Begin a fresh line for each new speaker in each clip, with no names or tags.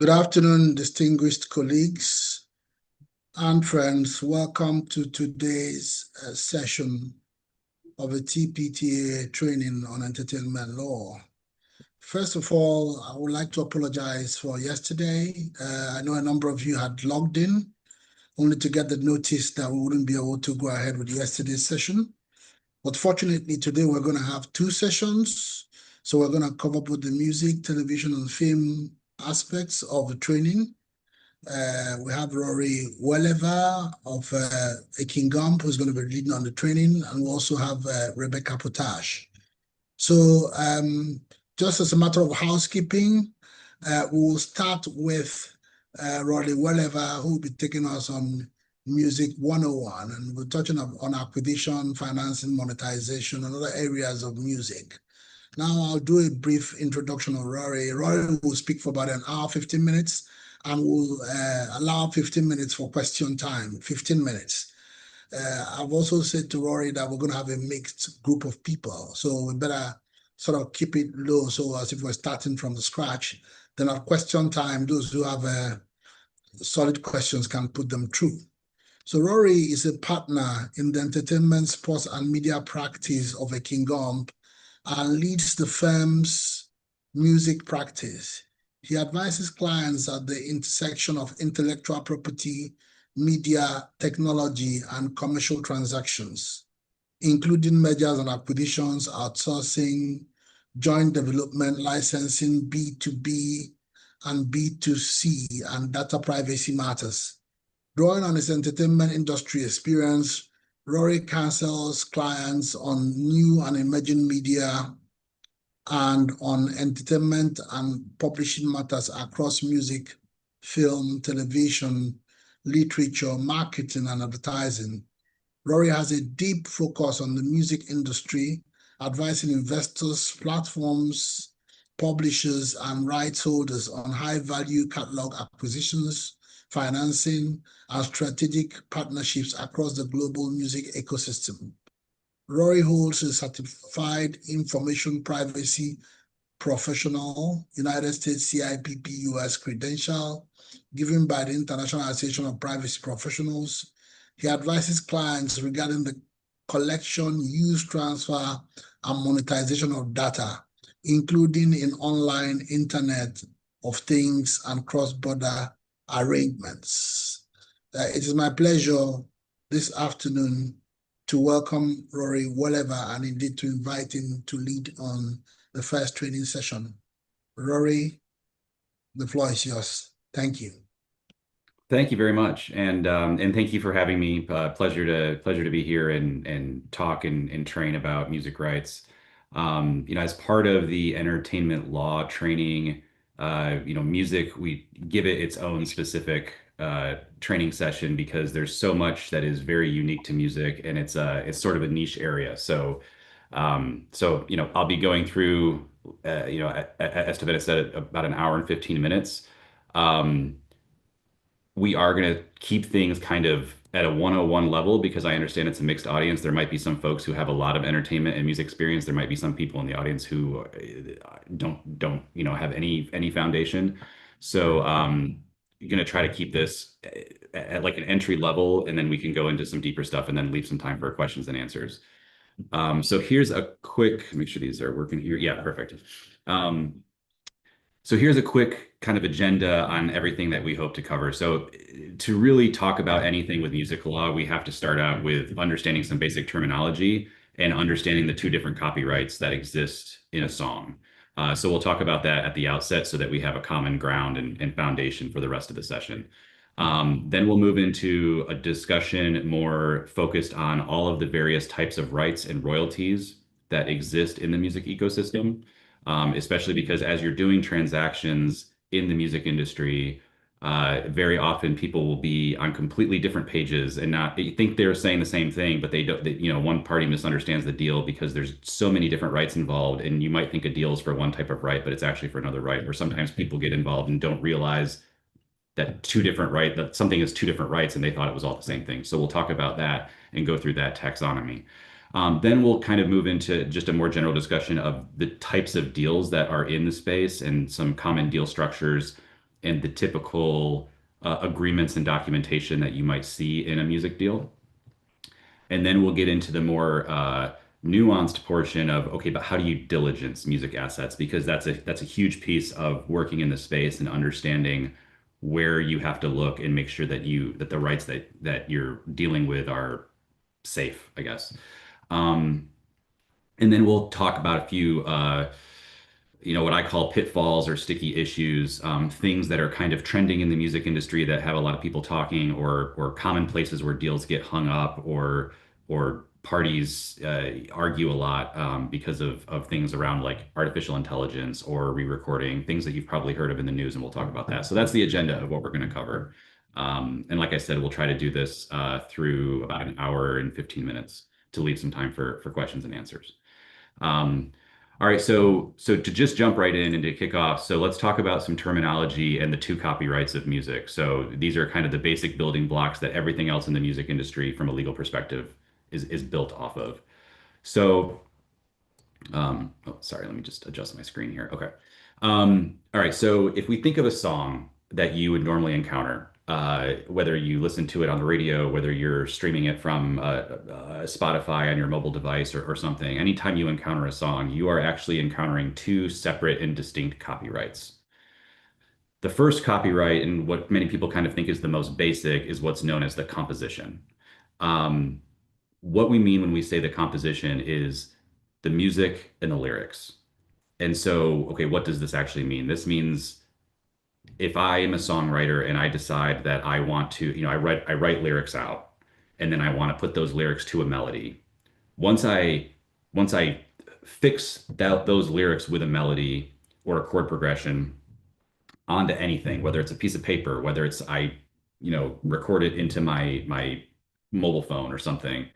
Good afternoon, distinguished colleagues and friends. Welcome to today's session of a TPTA training on entertainment law. First of all, I would like to apologize for yesterday. I know a number of you had logged in only to get the notice that we wouldn't be able to go ahead with yesterday's session. But fortunately, today we're going to have two sessions. So we're going to cover both the music, television, and film aspects of the training. We have Rory Wellever of Ekingump, who's going to be leading on the training, and we also have Rebecca Potash. So just as a matter of housekeeping, we will start with Rory Wellever, who will be taking us on Music 101, and we're touching on acquisition, financing, monetization, and other areas of music. Now I'll do a brief introduction of Rory. Rory will speak for about an hour, 15 minutes, and we'll allow 15 minutes for question time, 15 minutes. I've also said to Rory that we're going to have a mixed group of people, so we better sort of keep it low, so as if we're starting from the scratch. Then at question time, those who have solid questions can put them through. So Rory is a partner in the entertainment, sports, and media practice of Ekingump and leads the firm's music practice. He advises clients at the intersection of intellectual property, media, technology, and commercial transactions, including mergers and acquisitions, outsourcing, joint development, licensing, B2B and B2C, and data privacy matters. Drawing on his entertainment industry experience, Rory counsels clients on new and emerging media and on entertainment and publishing matters across music, film, television, literature, marketing, and advertising. Rory has a deep focus on the music industry, advising investors, platforms, publishers, and rights holders on high-value catalog acquisitions, financing, and strategic partnerships across the global music ecosystem. Rory holds a certified information privacy professional, United States CIPP US credential, given by the International Association of Privacy Professionals. He advises clients regarding the collection, use, transfer, and monetization of data, including in online Internet of Things and cross-border arrangements. It is my pleasure this afternoon to welcome Rory Wellever and indeed to invite him to lead on the first training session. Rory, the floor is yours. Thank you.
Thank you very much, and thank you for having me. Pleasure to be here and talk and train about music rights. As part of the entertainment law training, music, we give it its own specific training session because there's so much that is very unique to music, and it's sort of a niche area. So I'll be going through, as Tavita said, about an hour and 15 minutes. We are going to keep things kind of at a 101 level because I understand it's a mixed audience. There might be some folks who have a lot of entertainment and music experience. There might be some people in the audience who don't have any foundation. So you're going to try to keep this at like an entry level, and then we can go into some deeper stuff and then leave some time for questions and answers. So here's a quick, make sure these are working here. Yeah, perfect. So here's a quick kind of agenda on everything that we hope to cover. So to really talk about anything with music law, we have to start out with understanding some basic terminology and understanding the two different copyrights that exist in a song. So we'll talk about that at the outset so that we have a common ground and foundation for the rest of the session. Then we'll move into a discussion more focused on all of the various types of rights and royalties that exist in the music ecosystem. Especially because as you're doing transactions in the music industry, very often people will be on completely different pages and not think they're saying the same thing, but they don't. One party misunderstands the deal because there's so many different rights involved, and you might think a deal is for one type of right, but it's actually for another right. Or sometimes people get involved and don't realize that something is two different rights, and they thought it was all the same thing. So we'll talk about that and go through that taxonomy. Then we'll kind of move into just a more general discussion of the types of deals that are in the space and some common deal structures and the typical agreements and documentation that you might see in a music deal. And then we'll get into the more nuanced portion of, okay, but how do you diligence music assets? Because that's a huge piece of working in the space and understanding where you have to look and make sure that the rights that you're dealing with are safe, I guess. Um, and then we'll talk about a few what I call pitfalls or sticky issues, things that are kind of trending in the music industry that have a lot of people talking, or common places where deals get hung up, or parties argue a lot because of things around like artificial intelligence or re-recording, things that you've probably heard of in the news, and we'll talk about that. So that's the agenda of what we're going to cover. And like I said, we'll try to do this through about an hour and 15 minutes to leave some time for questions and answers. All right, so to just jump right in and to kick off, so let's talk about some terminology and the two copyrights of music. So these are kind of the basic building blocks that everything else in the music industry from a legal perspective is built off of. So, oh, sorry, let me just adjust my screen here. Okay. All right, so if we think of a song that you would normally encounter, whether you listen to it on the radio, whether you're streaming it from Spotify on your mobile device or something, anytime you encounter a song, you are actually encountering two separate and distinct copyrights. The first copyright, and what many people kind of think is the most basic, is what's known as the composition. Um, what we mean when we say the composition is the music and the lyrics. And so, okay, what does this actually mean? This means if I am a songwriter and I decide that I want to, I write lyrics out, and then I want to put those lyrics to a melody. Once I fix those lyrics with a melody or a chord progression onto anything, whether it's a piece of paper, whether it's record it into my mobile phone or something.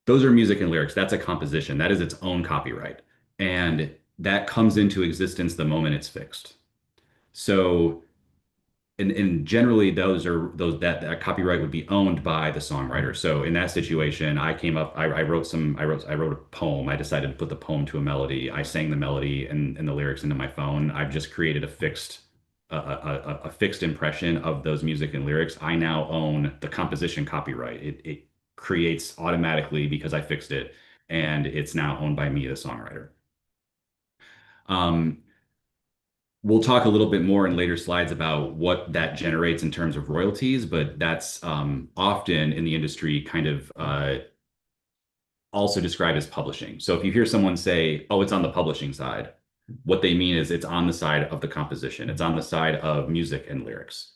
Those are music and lyrics. That's a composition. That is its own copyright. And that comes into existence the moment it's fixed. So, and generally that copyright would be owned by the songwriter. So in that situation, I wrote a poem. I decided to put the poem to a melody. I sang the melody and the lyrics into my phone. I've just created a fixed impression of those music and lyrics. I now own the composition copyright. It creates automatically because I fixed it, and it's now owned by me, the songwriter. We'll talk a little bit more in later slides about what that generates in terms of royalties, but that's often in the industry kind of also described as publishing. So if you hear someone say, oh, it's on the publishing side, what they mean is it's on the side of the composition. It's on the side of music and lyrics.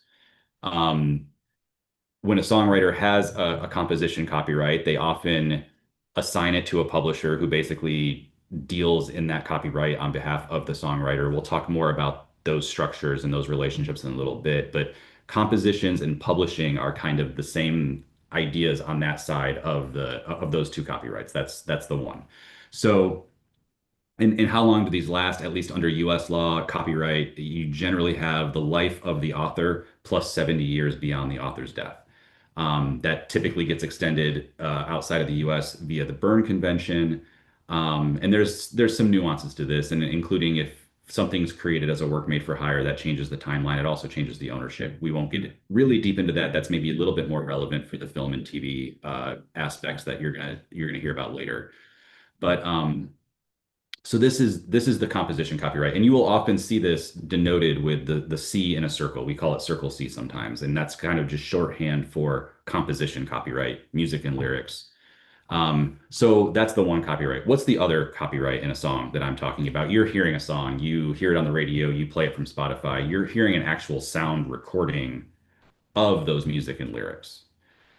When a songwriter has a composition copyright, they often assign it to a publisher who basically deals in that copyright on behalf of the songwriter. We'll talk more about those structures and those relationships in a little bit, but compositions and publishing are kind of the same ideas on that side of those two copyrights. That's the one. So, and how long do these last? At least under US law, copyright, you generally have the life of the author plus 70 years beyond the author's death. That typically gets extended outside of the US via the Berne Convention. And there's some nuances to this, and including if something's created as a work made for hire, that changes the timeline. It also changes the ownership. We won't get really deep into that. That's maybe a little bit more relevant for the film and TV aspects that you're gonna hear about later. But so this is the composition copyright, and you will often see this denoted with the C in a circle. We call it circle C sometimes, and that's kind of just shorthand for composition copyright, music and lyrics. So that's the one copyright. What's the other copyright in a song that I'm talking about? You're hearing a song, you hear it on the radio, you play it from Spotify, you're hearing an actual sound recording of those music and lyrics.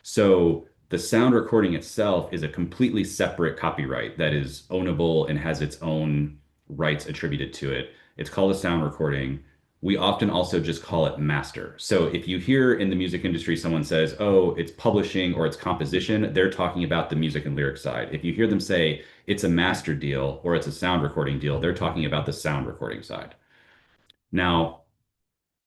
So the sound recording itself is a completely separate copyright that is ownable and has its own rights attributed to it. It's called a sound recording. We often also just call it master. So if you hear in the music industry someone says, oh, it's publishing or it's composition, they're talking about the music and lyric side. If you hear them say it's a master deal or it's a sound recording deal, they're talking about the sound recording side. Now,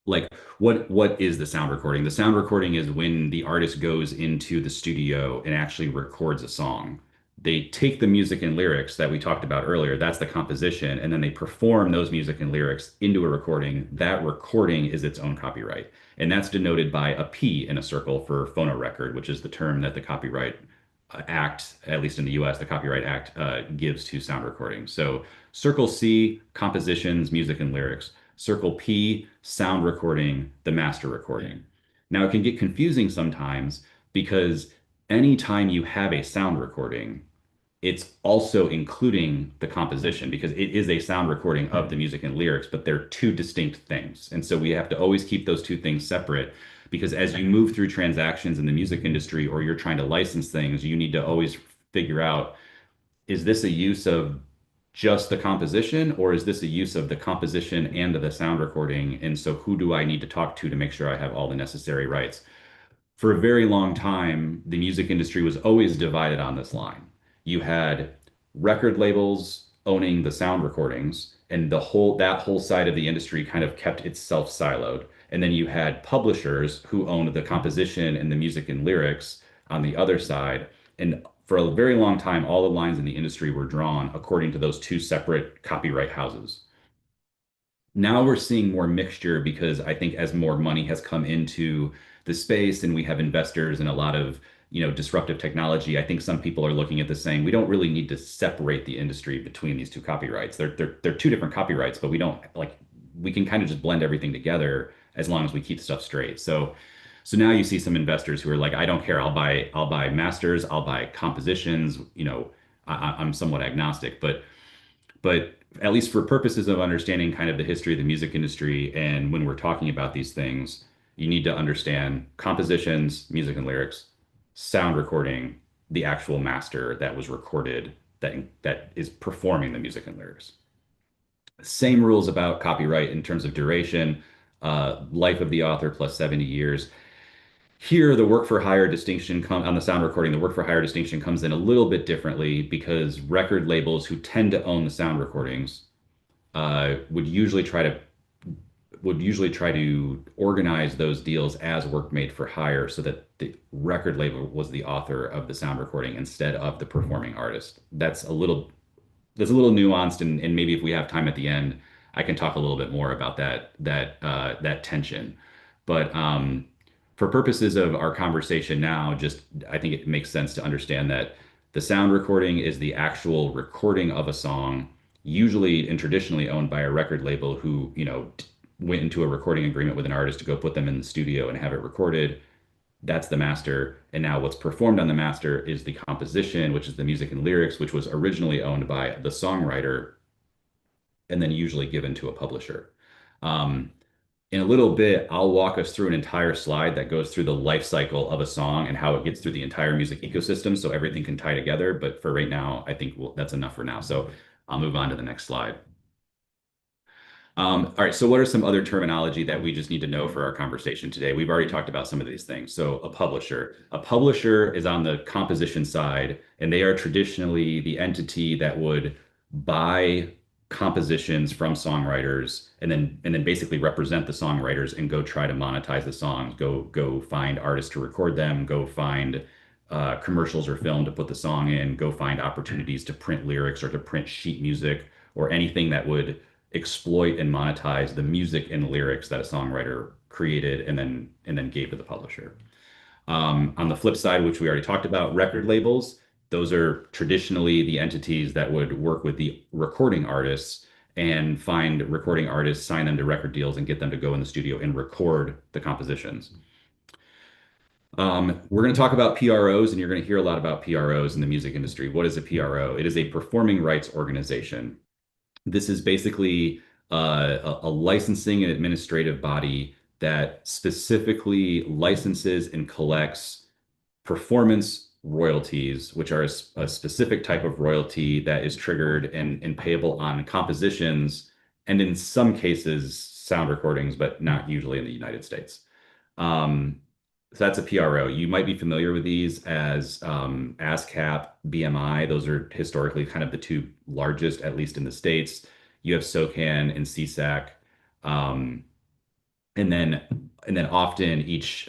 like what is the sound recording? The sound recording is when the artist goes into the studio and actually records a song. they take the music and lyrics that we talked about earlier, that's the composition, and then they perform those music and lyrics into a recording. That recording is its own copyright. And that's denoted by a P in a circle for phonorecord, which is the term that the Copyright Act, at least in the US, the Copyright Act gives to sound recordings. So Circle C, compositions, music and lyrics. Circle P, sound recording, the master recording. Now it can get confusing sometimes because anytime you have a sound recording, it's also including the composition because it is a sound recording of the music and lyrics, but they're two distinct things. And so we have to always keep those two things separate because as you move through transactions in the music industry or you're trying to license things, you need to always figure out, is this a use of just the composition or is this a use of the composition and the sound recording? And so who do I need to talk to make sure I have all the necessary rights? For a very long time, the music industry was always divided on this line. You had record labels owning the sound recordings, and that whole side of the industry kind of kept itself siloed. And then you had publishers who owned the composition and the music and lyrics on the other side. And for a very long time, all the lines in the industry were drawn according to those two separate copyright houses. Now we're seeing more mixture because I think as more money has come into the space and we have investors and a lot of disruptive technology, I think some people are looking at this saying we don't really need to separate the industry between these two copyrights. They're two different copyrights, but we can kind of just blend everything together as long as we keep stuff straight. So now you see some investors who are like, I don't care, I'll buy masters, I'll buy compositions. I'm somewhat agnostic, but at least for purposes of understanding kind of the history of the music industry and when we're talking about these things, you need to understand compositions, music and lyrics, sound recording, the actual master that was recorded that is performing the music and lyrics. Same rules about copyright in terms of duration, life of the author plus 70 years. Here, the work for hire distinction on the sound recording, the work for hire distinction comes in a little bit differently because record labels who tend to own the sound recordings would usually try to organize those deals as work made for hire so that the record label was the author of the sound recording instead of the performing artist. That's a little nuanced, and maybe if we have time at the end, I can talk a little bit more about that tension. But for purposes of our conversation now, I think it makes sense to understand that the sound recording is the actual recording of a song, usually and traditionally owned by a record label who, went into a recording agreement with an artist to go put them in the studio and have it recorded. That's the master. And now what's performed on the master is the composition, which is the music and lyrics, which was originally owned by the songwriter and then usually given to a publisher. In a little bit, I'll walk us through an entire slide that goes through the life cycle of a song and how it gets through the entire music ecosystem so everything can tie together. But for right now, I think that's enough for now. So I'll move on to the next slide. All right, so what are some other terminology that we just need to know for our conversation today? We've already talked about some of these things. So a publisher is on the composition side, and they are traditionally the entity that would buy compositions from songwriters and then basically represent the songwriters and go try to monetize the songs, go find artists to record them, go find commercials or film to put the song in, go find opportunities to print lyrics or to print sheet music or anything that would exploit and monetize the music and lyrics that a songwriter created and then gave to the publisher. On the flip side, which we already talked about, record labels, those are traditionally the entities that would work with the recording artists and find recording artists, sign them to record deals, and get them to go in the studio and record the compositions. We're going to talk about PROs, and you're going to hear a lot about PROs in the music industry. What is a PRO? It is a performing rights organization. This is basically a licensing and administrative body that specifically licenses and collects performance royalties, which are a specific type of royalty that is triggered and payable on compositions and in some cases sound recordings, but not usually in the United States. So that's a PRO. You might be familiar with these as ASCAP, BMI. Those are historically kind of the two largest, at least in the States. You have SOCAN and SESAC. And then often each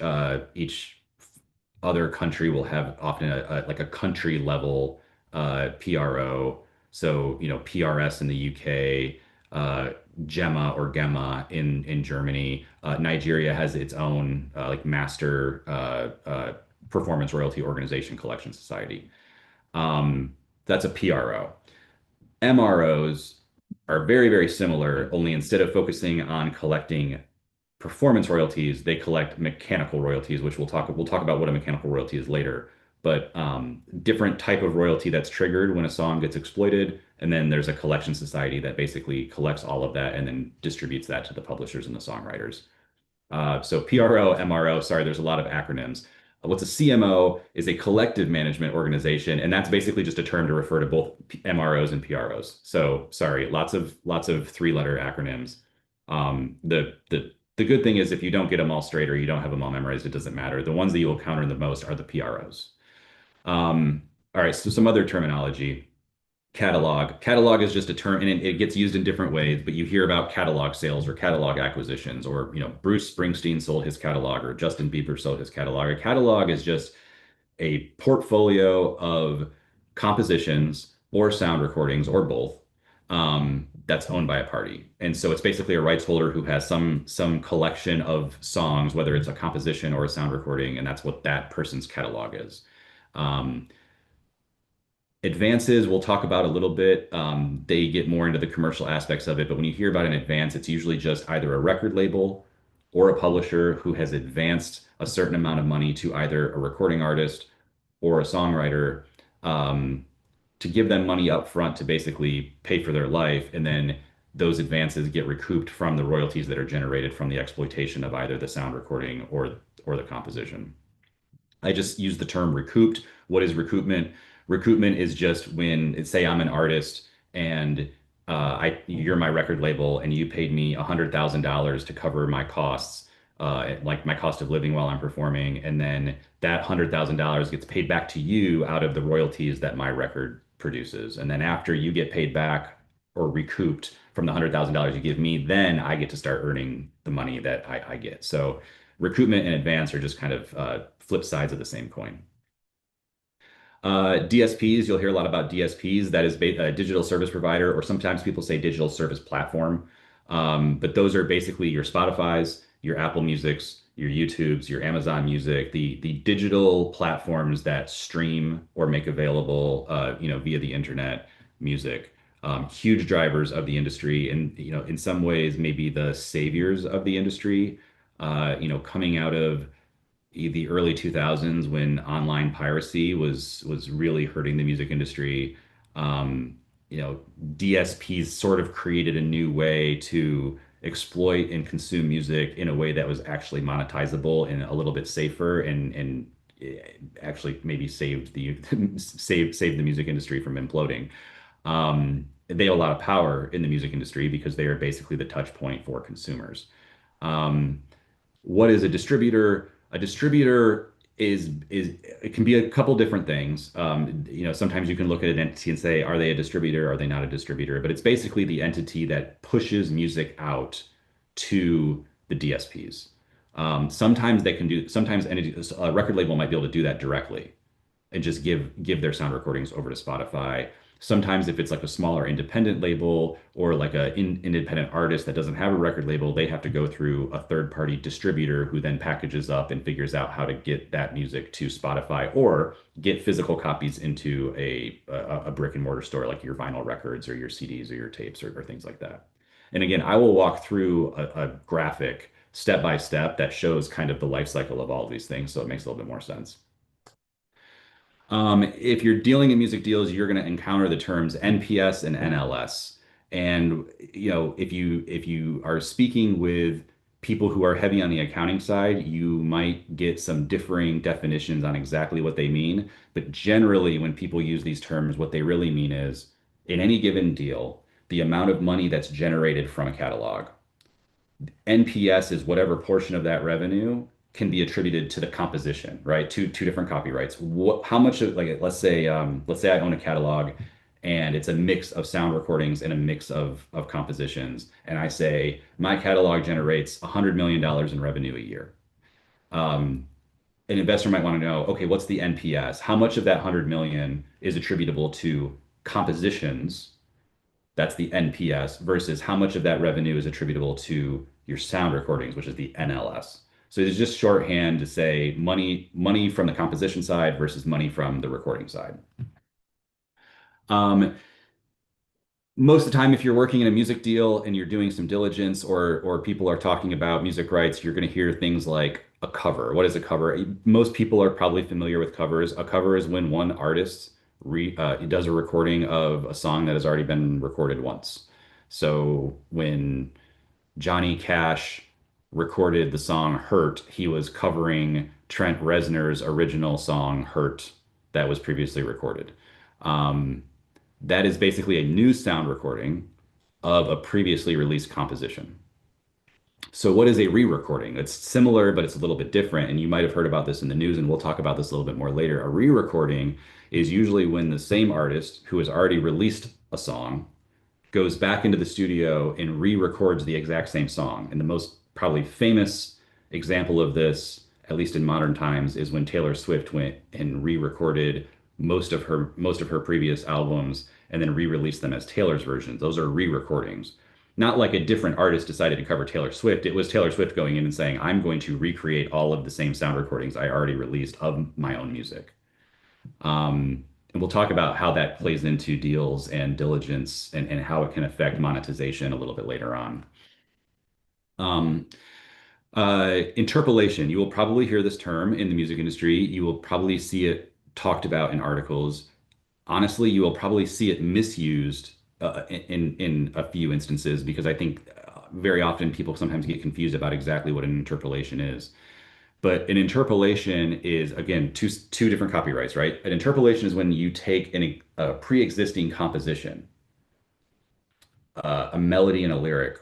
other country will have often a country level PRO. So, PRS in the UK, Gemma or Gemma in Germany. Nigeria has its own like master performance royalty organization collection society. That's a PRO. MROs are very, very similar, only instead of focusing on collecting performance royalties, they collect mechanical royalties, which we'll talk about what a mechanical royalty is later. But different type of royalty that's triggered when a song gets exploited, and then there's a collection society that basically collects all of that and then distributes that to the publishers and the songwriters. So PRO, MRO, sorry, there's a lot of acronyms. What's a CMO is a collective management organization, and that's basically just a term to refer to both MROs and PROs. So sorry, lots of three-letter acronyms. The good thing is if you don't get them all straight or you don't have them all memorized, it doesn't matter. The ones that you will counter the most are the PROs. All right, so some other terminology. Catalog. Catalog is just a term, and it gets used in different ways, but you hear about catalog sales or catalog acquisitions, or Bruce Springsteen sold his catalog, or Justin Bieber sold his catalog. A catalog is just a portfolio of compositions or sound recordings or both, that's owned by a party. And so it's basically a rights holder who has some collection of songs, whether it's a composition or a sound recording, and that's what that person's catalog is. Um, Advances, we'll talk about a little bit. They get more into the commercial aspects of it, but when you hear about an advance, it's usually just either a record label or a publisher who has advanced a certain amount of money to either a recording artist or a songwriter, to give them money up front to basically pay for their life. And then those advances get recouped from the royalties that are generated from the exploitation of either the sound recording or the composition. I just use the term recouped. What is recoupment? Recoupment is just when, say, I'm an artist and you're my record label and you paid me $100,000 to cover my costs, like my cost of living while I'm performing, and then that $100,000 gets paid back to you out of the royalties that my record produces. And then after you get paid back or recouped from the $100,000 you give me, then I get to start earning the money that I get. So recoupment and advance are just kind of flip sides of the same coin. DSPs, you'll hear a lot about DSPs. That is a digital service provider, or sometimes people say digital service platform. But those are basically your Spotify's, your Apple Music's, your YouTube's, your Amazon Music, the digital platforms that stream or make available, via the internet music. Huge drivers of the industry, and in some ways maybe the saviors of the industry. Coming out of the early 2000s when online piracy was really hurting the music industry. Um, DSPs sort of created a new way to exploit and consume music in a way that was actually monetizable and a little bit safer, and actually maybe saved the saved the music industry from imploding. They have a lot of power in the music industry because they are basically the touch point for consumers. Um, what is a distributor? A distributor is it can be a couple different things. Sometimes you can look at an entity and say, are they a distributor? Are they not a distributor? But it's basically the entity that pushes music out to the DSPs. Sometimes they can do. Sometimes a record label might be able to do that directly and just give their sound recordings over to Spotify. Sometimes if it's like a smaller independent label or like a independent artist that doesn't have a record label, they have to go through a third party distributor who then packages up and figures out how to get that music to Spotify or get physical copies into a brick and mortar store like your vinyl records or your CDs or your tapes or things like that. And again, I will walk through a graphic step by step that shows kind of the life cycle of all of these things so it makes a little bit more sense. If you're dealing in music deals, you're going to encounter the terms NPS and NLS. And if you are speaking with people who are heavy on the accounting side, you might get some differing definitions on exactly what they mean. But generally, when people use these terms, what they really mean is in any given deal, the amount of money that's generated from a catalog. NPS is whatever portion of that revenue can be attributed to the composition, right? Two different copyrights. How much of, like, let's say I own a catalog and it's a mix of sound recordings and a mix of compositions, and I say my catalog generates $100 million in revenue a year. an investor might want to know, okay, what's the NPS? How much of that 100 million is attributable to compositions? That's the NPS versus how much of that revenue is attributable to your sound recordings, which is the NLS. So it's just shorthand to say money from the composition side versus money from the recording side. Most of the time, if you're working in a music deal and you're doing some diligence or people are talking about music rights, you're going to hear things like a cover. What is a cover? Most people are probably familiar with covers. A cover is when one artist does a recording of a song that has already been recorded once. So when Johnny Cash recorded the song Hurt, he was covering Trent Reznor's original song Hurt that was previously recorded. Um, that is basically a new sound recording of a previously released composition. So, what is a re-recording? It's similar, but it's a little bit different. And you might have heard about this in the news, and we'll talk about this a little bit more later. A re-recording is usually when the same artist who has already released a song goes back into the studio and re-records the exact same song. And the most probably famous example of this, at least in modern times, is when Taylor Swift went and re-recorded most of her previous albums and then re-released them as Taylor's versions. Those are re-recordings. Not like a different artist decided to cover Taylor Swift. It was Taylor Swift going in and saying, I'm going to recreate all of the same sound recordings I already released of my own music. And we'll talk about how that plays into deals and diligence and how it can affect monetization a little bit later on. Um, Interpolation, you will probably hear this term in the music industry. You will probably see it talked about in articles. Honestly, you will probably see it misused in a few instances because I think very often people sometimes get confused about exactly what an interpolation is. But an interpolation is, again, two different copyrights, right? An interpolation is when you take a pre-existing composition, a melody and a lyric,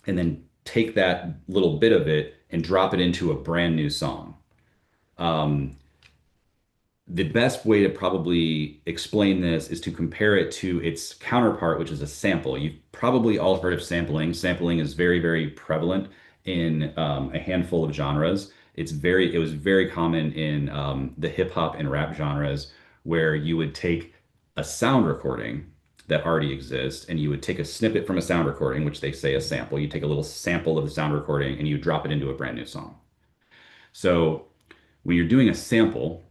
and then take that little bit of it and drop it into a brand new song. Um, the best way to probably explain this is to compare it to its counterpart, which is a sample. You've probably all heard of sampling. Sampling is very, very prevalent in a handful of genres. It was very common in the hip hop and rap genres where you would take a sound recording that already exists and you would take a snippet from a sound recording, which they say a sample. You take a little sample of the sound recording and you drop it into a brand new song. So when you're doing a sample,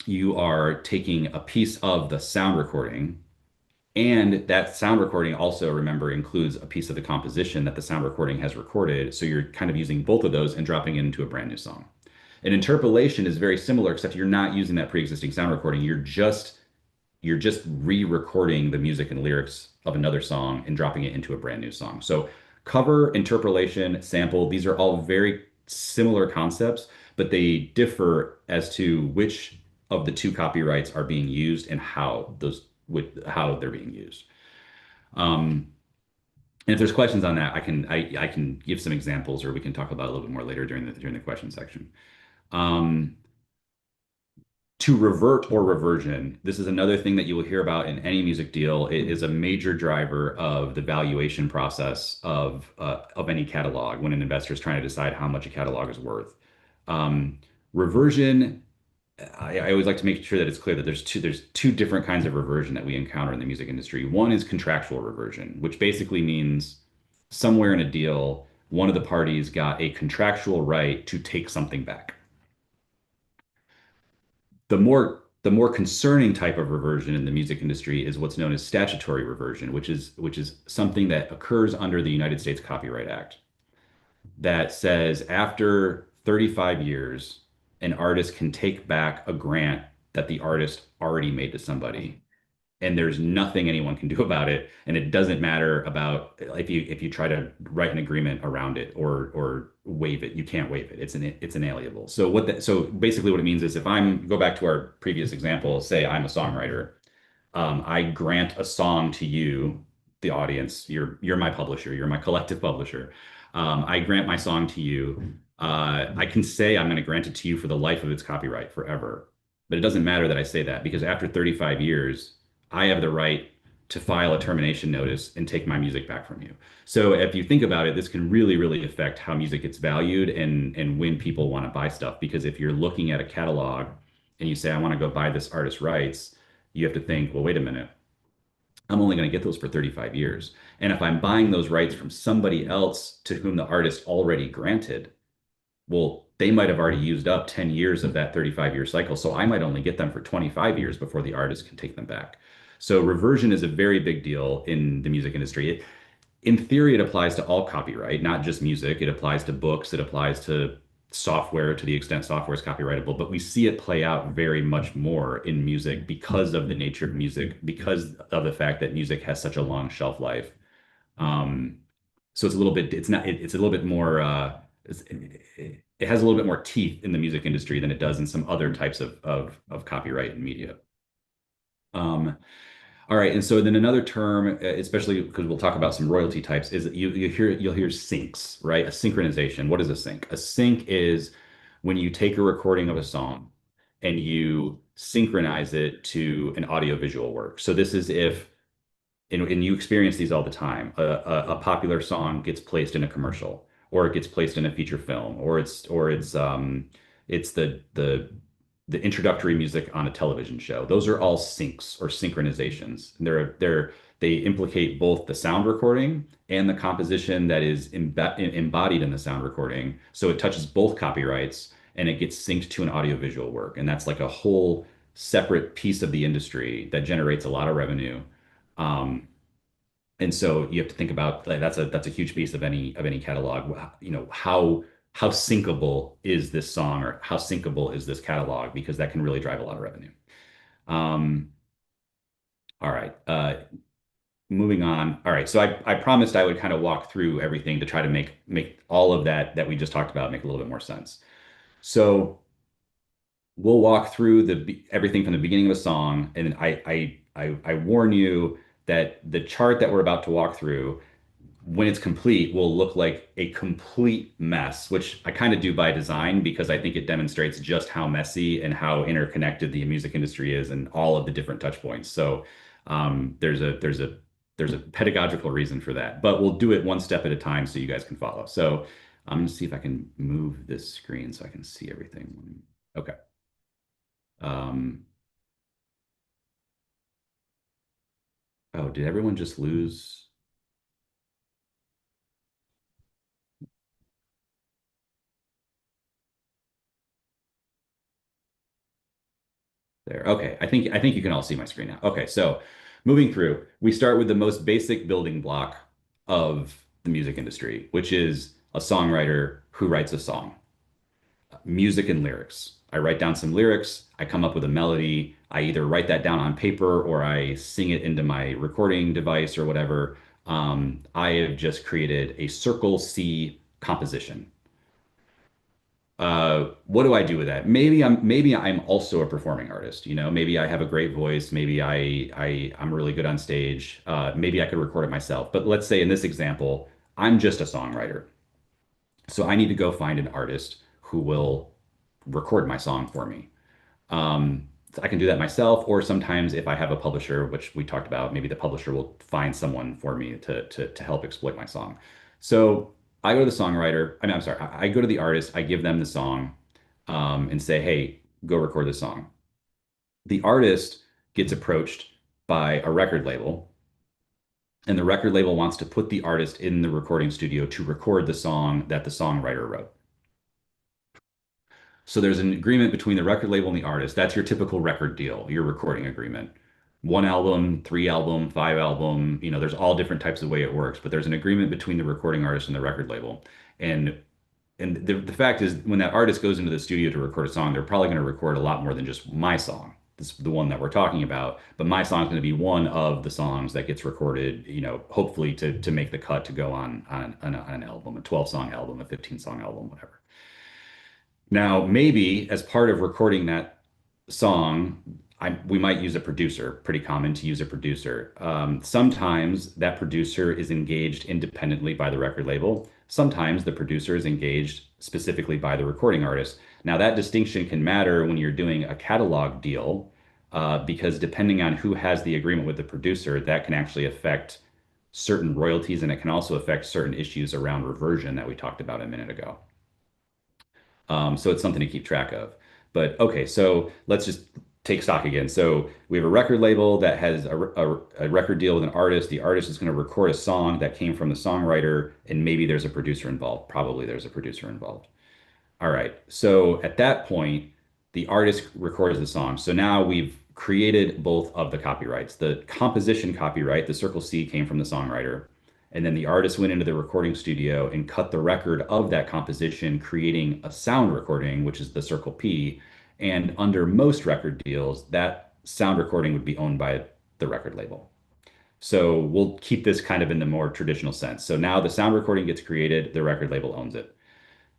you are taking a piece of the sound recording, and that sound recording also, remember, includes a piece of the composition that the sound recording has recorded. So you're kind of using both of those and dropping it into a brand new song. An interpolation is very similar, except you're not using that pre-existing sound recording. You're just re-recording the music and lyrics of another song and dropping it into a brand new song. So cover, interpolation, sample, these are all very similar concepts, but they differ as to which of the two copyrights are being used and how they're being used. And if there's questions on that, I can give some examples, or we can talk about it a little bit more later during the question section. To revert or reversion, this is another thing that you will hear about in any music deal. It is a major driver of the valuation process of any catalog when an investor is trying to decide how much a catalog is worth. Reversion, I always like to make sure that it's clear that there's two different kinds of reversion that we encounter in the music industry. One is contractual reversion, which basically means somewhere in a deal, one of the parties got a contractual right to take something back. The more concerning type of reversion in the music industry is what's known as statutory reversion, which is something that occurs under the United States Copyright Act that says after 35 years, an artist can take back a grant that the artist already made to somebody, and there's nothing anyone can do about it. And it doesn't matter about if you try to write an agreement around it or waive it, you can't waive it. It's inalienable. So basically what it means is if go back to our previous example, say I'm a songwriter, I grant a song to you, the audience. You're my publisher. You're my collective publisher. I grant my song to you. I can say I'm going to grant it to you for the life of its copyright forever. But it doesn't matter that I say that because after 35 years, I have the right to file a termination notice and take my music back from you. So if you think about it, this can really, really affect how music gets valued and when people want to buy stuff. Because if you're looking at a catalog and you say, I want to go buy this artist's rights, you have to think, well, wait a minute. I'm only going to get those for 35 years. And if I'm buying those rights from somebody else to whom the artist already granted, well, they might have already used up 10 years of that 35-year cycle. So I might only get them for 25 years before the artist can take them back. So reversion is a very big deal in the music industry. In theory, it applies to all copyright, not just music. It applies to books. It applies to software to the extent software is copyrightable. But we see it play out very much more in music because of the nature of music, because of the fact that music has such a long shelf life. So it's a little bit, it's a little bit more, it has a little bit more teeth in the music industry than it does in some other types of copyright and media. All right, and so then another term, especially because we'll talk about some royalty types, is you'll hear syncs, right? A synchronization. What is a sync? A sync is when you take a recording of a song and you synchronize it to an audiovisual work. So this is if, and you experience these all the time, a popular song gets placed in a commercial, or it gets placed in a feature film, or it's the introductory music on a television show. Those are all syncs or synchronizations. They implicate both the sound recording and the composition that is embodied in the sound recording. So it touches both copyrights and it gets synced to an audiovisual work. And that's like a whole separate piece of the industry that generates a lot of revenue. And so you have to think about like, that's a huge piece of any catalog. You know, how syncable is this song or how syncable is this catalog, because that can really drive a lot of revenue. All right, moving on. All right, so I promised I would kind of walk through everything to try to make all of that we just talked about make a little bit more sense. So we'll walk through everything from the beginning of a song, and I warn you that the chart that we're about to walk through, when it's complete, will look like a complete mess, which I kind of do by design because I think it demonstrates just how messy and how interconnected the music industry is and all of the different touch points. So there's a pedagogical reason for that, but we'll do it one step at a time so you guys can follow. So I'm gonna see if I can move this screen so I can see everything. Okay. Oh, did everyone just lose? There. Okay. I think you can all see my screen now. Okay. So moving through, we start with the most basic building block of the music industry, which is a songwriter who writes a song, music and lyrics. I write down some lyrics, I come up with a melody, I either write that down on paper or I sing it into my recording device or whatever. I have just created a Circle C composition. What do I do with that? Maybe I'm also a performing artist. You know, maybe I have a great voice. Maybe I'm really good on stage. Maybe I could record it myself. But let's say in this example, I'm just a songwriter. So I need to go find an artist who will record my song for me. I can do that myself, or sometimes if I have a publisher, which we talked about, maybe the publisher will find someone for me to help exploit my song. So I go to the songwriter. I'm sorry. I go to the artist. I give them the song, and say, "Hey, go record the song." The artist gets approached by a record label, and the record label wants to put the artist in the recording studio to record the song that the songwriter wrote. So there's an agreement between the record label and the artist. That's your typical record deal, your recording agreement. One album, three album, five album, you know, there's all different types of way it works, but there's an agreement between the recording artist and the record label. And the fact is when that artist goes into the studio to record a song, they're probably going to record a lot more than just my song. This is the one that we're talking about, but my song is going to be one of the songs that gets recorded, you know, hopefully to make the cut to go on an album, a 12-song album, a 15-song album, whatever. Now, maybe as part of recording that song, we might use a producer, pretty common to use a producer. Sometimes that producer is engaged independently by the record label. Sometimes the producer is engaged specifically by the recording artist. Now, that distinction can matter when you're doing a catalog deal, because depending on who has the agreement with the producer, that can actually affect certain royalties, and it can also affect certain issues around reversion that we talked about a minute ago. So it's something to keep track of. But okay, so let's just take stock again. So we have a record label that has a record deal with an artist. The artist is going to record a song that came from the songwriter, and maybe there's a producer involved. Probably there's a producer involved. All right. So at that point, the artist records the song. So now we've created both of the copyrights. The composition copyright, the Circle C, came from the songwriter. And then the artist went into the recording studio and cut the record of that composition, creating a sound recording, which is the Circle P. And under most record deals, that sound recording would be owned by the record label. So we'll keep this kind of in the more traditional sense. So now the sound recording gets created, the record label owns it.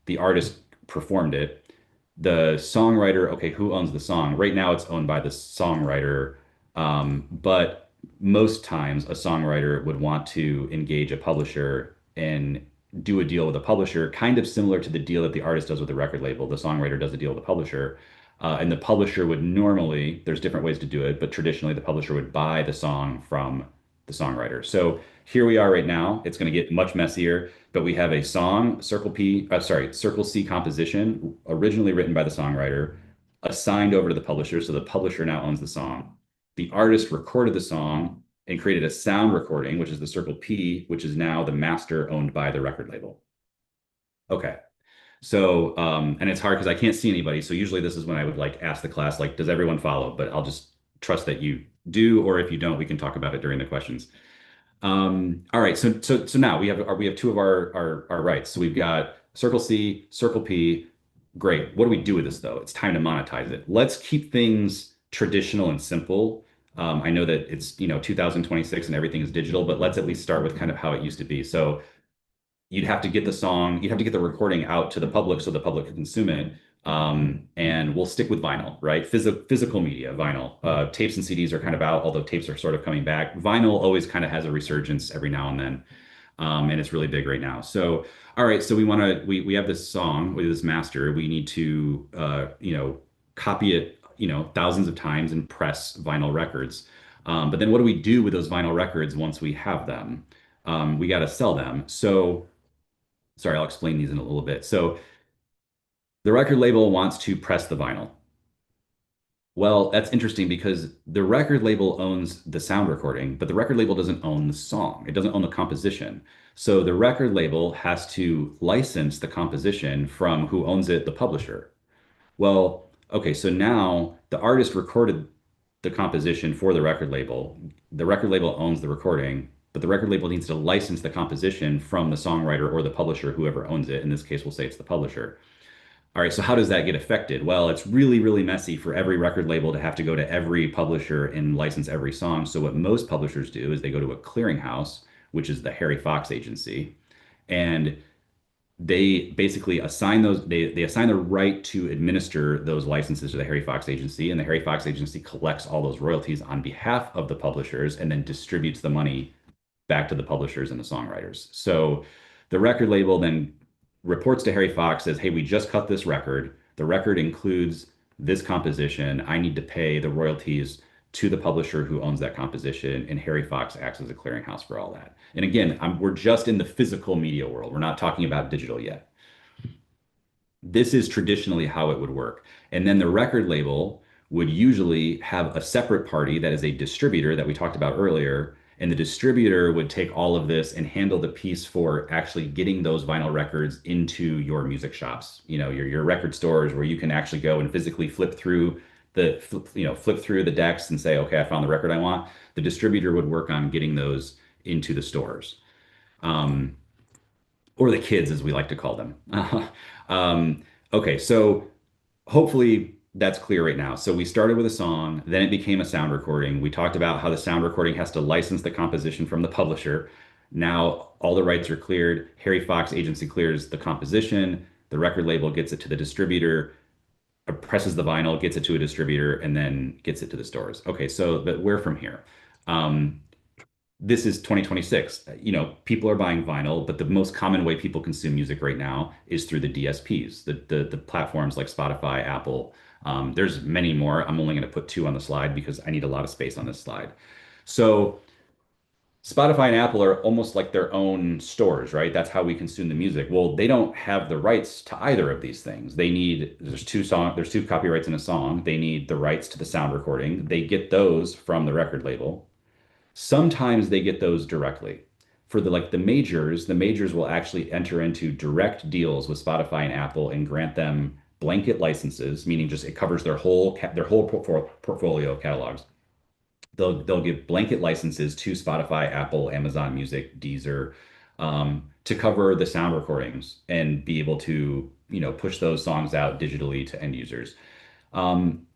The artist performed it. The songwriter, okay, who owns the song? Right now it's owned by the songwriter, but most times a songwriter would want to engage a publisher and do a deal with a publisher, kind of similar to the deal that the artist does with the record label. The songwriter does a deal with the publisher, and the publisher would normally, there's different ways to do it, but traditionally the publisher would buy the song from the songwriter. So here we are right now. It's going to get much messier, but we have a song, Circle C composition, originally written by the songwriter, assigned over to the publisher. So the publisher now owns the song. The artist recorded the song and created a sound recording, which is the Circle P, which is now the master owned by the record label. Okay. So, and it's hard because I can't see anybody. So usually this is when I would like ask the class, like, does everyone follow? But I'll just trust that you do, or if you don't, we can talk about it during the questions. All right, so now we have two of our rights. So we've got Circle C, Circle P. Great. What do we do with this though? It's time to monetize it. Let's keep things traditional and simple. I know that it's 2026 and everything is digital, but let's at least start with kind of how it used to be. So you'd have to get the song, you'd have to get the recording out to the public so the public can consume it. And we'll stick with vinyl, right? Physical media, vinyl. Tapes and CDs are kind of out, although tapes are sort of coming back. Vinyl always kind of has a resurgence every now and then. And it's really big right now. So, all right, so we have this song with this master. We need to, copy it, thousands of times and press vinyl records. But then what do we do with those vinyl records once we have them? We got to sell them. So, sorry, I'll explain these in a little bit. So the record label wants to press the vinyl. Well, that's interesting because the record label owns the sound recording, but the record label doesn't own the song. It doesn't own the composition. So the record label has to license the composition from who owns it, the publisher. Well, okay, so now the artist recorded the composition for the record label. The record label owns the recording, but the record label needs to license the composition from the songwriter or the publisher, whoever owns it. In this case, we'll say it's the publisher. All right, so how does that get affected? Well, it's really, really messy for every record label to have to go to every publisher and license every song. So what most publishers do is they go to a clearinghouse, which is the Harry Fox agency, and they basically assign they assign the right to administer those licenses to the Harry Fox agency, and the Harry Fox agency collects all those royalties on behalf of the publishers and then distributes the money back to the publishers and the songwriters. So the record label then reports to Harry Fox, says, hey, we just cut this record. The record includes this composition. I need to pay the royalties to the publisher who owns that composition, and Harry Fox acts as a clearinghouse for all that. And again, we're just in the physical media world. We're not talking about digital yet. This is traditionally how it would work. And then the record label would usually have a separate party that is a distributor that we talked about earlier, and the distributor would take all of this and handle the piece for actually getting those vinyl records into your music shops, your record stores, where you can actually go and physically flip through the decks and say, okay, I found the record I want. The distributor would work on getting those into the stores, or the kids, as we like to call them. Okay, so hopefully that's clear right now. So we started with a song, then it became a sound recording. We talked about how the sound recording has to license the composition from the publisher. Now all the rights are cleared. Harry Fox agency clears the composition. The record label gets it to the distributor, presses the vinyl, gets it to a distributor, and then gets it to the stores. Okay, but where from here? This is 2026. People are buying vinyl, but the most common way people consume music right now is through the DSPs, the platforms like Spotify, Apple, There's many more. I'm only going to put two on the slide because I need a lot of space on this slide. So Spotify and Apple are almost like their own stores, right? That's how we consume the music. Well, they don't have the rights to either of these things. There's two copyrights in a song. They need the rights to the sound recording. They get those from the record label. Sometimes they get those directly. For the majors will actually enter into direct deals with Spotify and Apple and grant them blanket licenses, meaning just it covers their whole portfolio of catalogs. They'll give blanket licenses to Spotify, Apple, Amazon Music, Deezer, to cover the sound recordings and be able to, push those songs out digitally to end users. Um,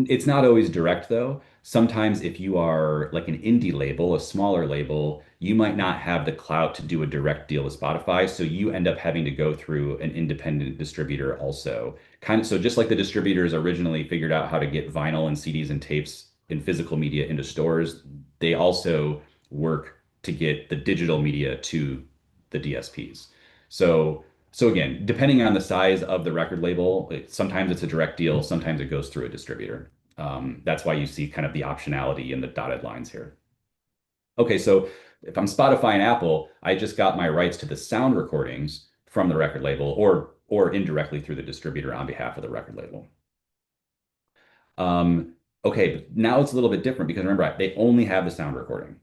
it's not always direct though. Sometimes if you are like an indie label, a smaller label, you might not have the clout to do a direct deal with Spotify, so you end up having to go through an independent distributor also. Kind of so just like the distributors originally figured out how to get vinyl and CDs and tapes in physical media into stores, they also work to get the digital media to the DSPs. So again, depending on the size of the record label, sometimes it's a direct deal, sometimes it goes through a distributor. That's why you see kind of the optionality in the dotted lines here. Okay, so if I'm Spotify and Apple, I just got my rights to the sound recordings from the record label or indirectly through the distributor on behalf of the record label. Okay, but now it's a little bit different because remember, they only have the sound recording.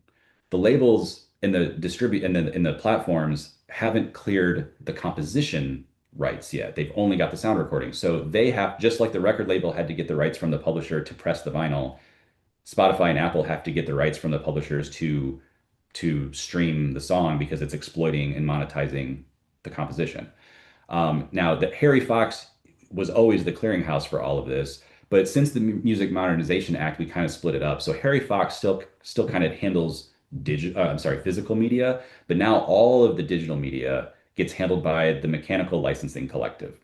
The labels in the platforms haven't cleared the composition rights yet. They've only got the sound recording. So they have, just like the record label had to get the rights from the publisher to press the vinyl, Spotify and Apple have to get the rights from the publishers to stream the song because it's exploiting and monetizing the composition. Now, that Harry Fox was always the clearinghouse for all of this, but since the Music Modernization Act, we kind of split it up. So Harry Fox still kind of handles physical media, but now all of the digital media gets handled by the Mechanical Licensing Collective.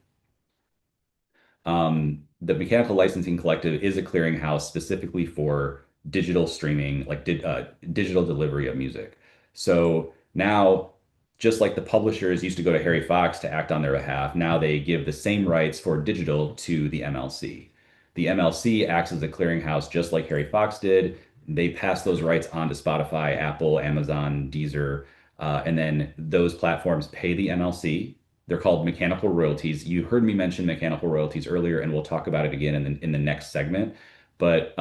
The Mechanical Licensing Collective is a clearinghouse specifically for digital streaming, like digital delivery of music. So now, just like the publishers used to go to Harry Fox to act on their behalf, now they give the same rights for digital to the MLC. The MLC acts as a clearinghouse just like Harry Fox did. They pass those rights on to Spotify, Apple, Amazon, Deezer, and then those platforms pay the MLC. They're called mechanical royalties. You heard me mention mechanical royalties earlier, and we'll talk about it again in the next segment. But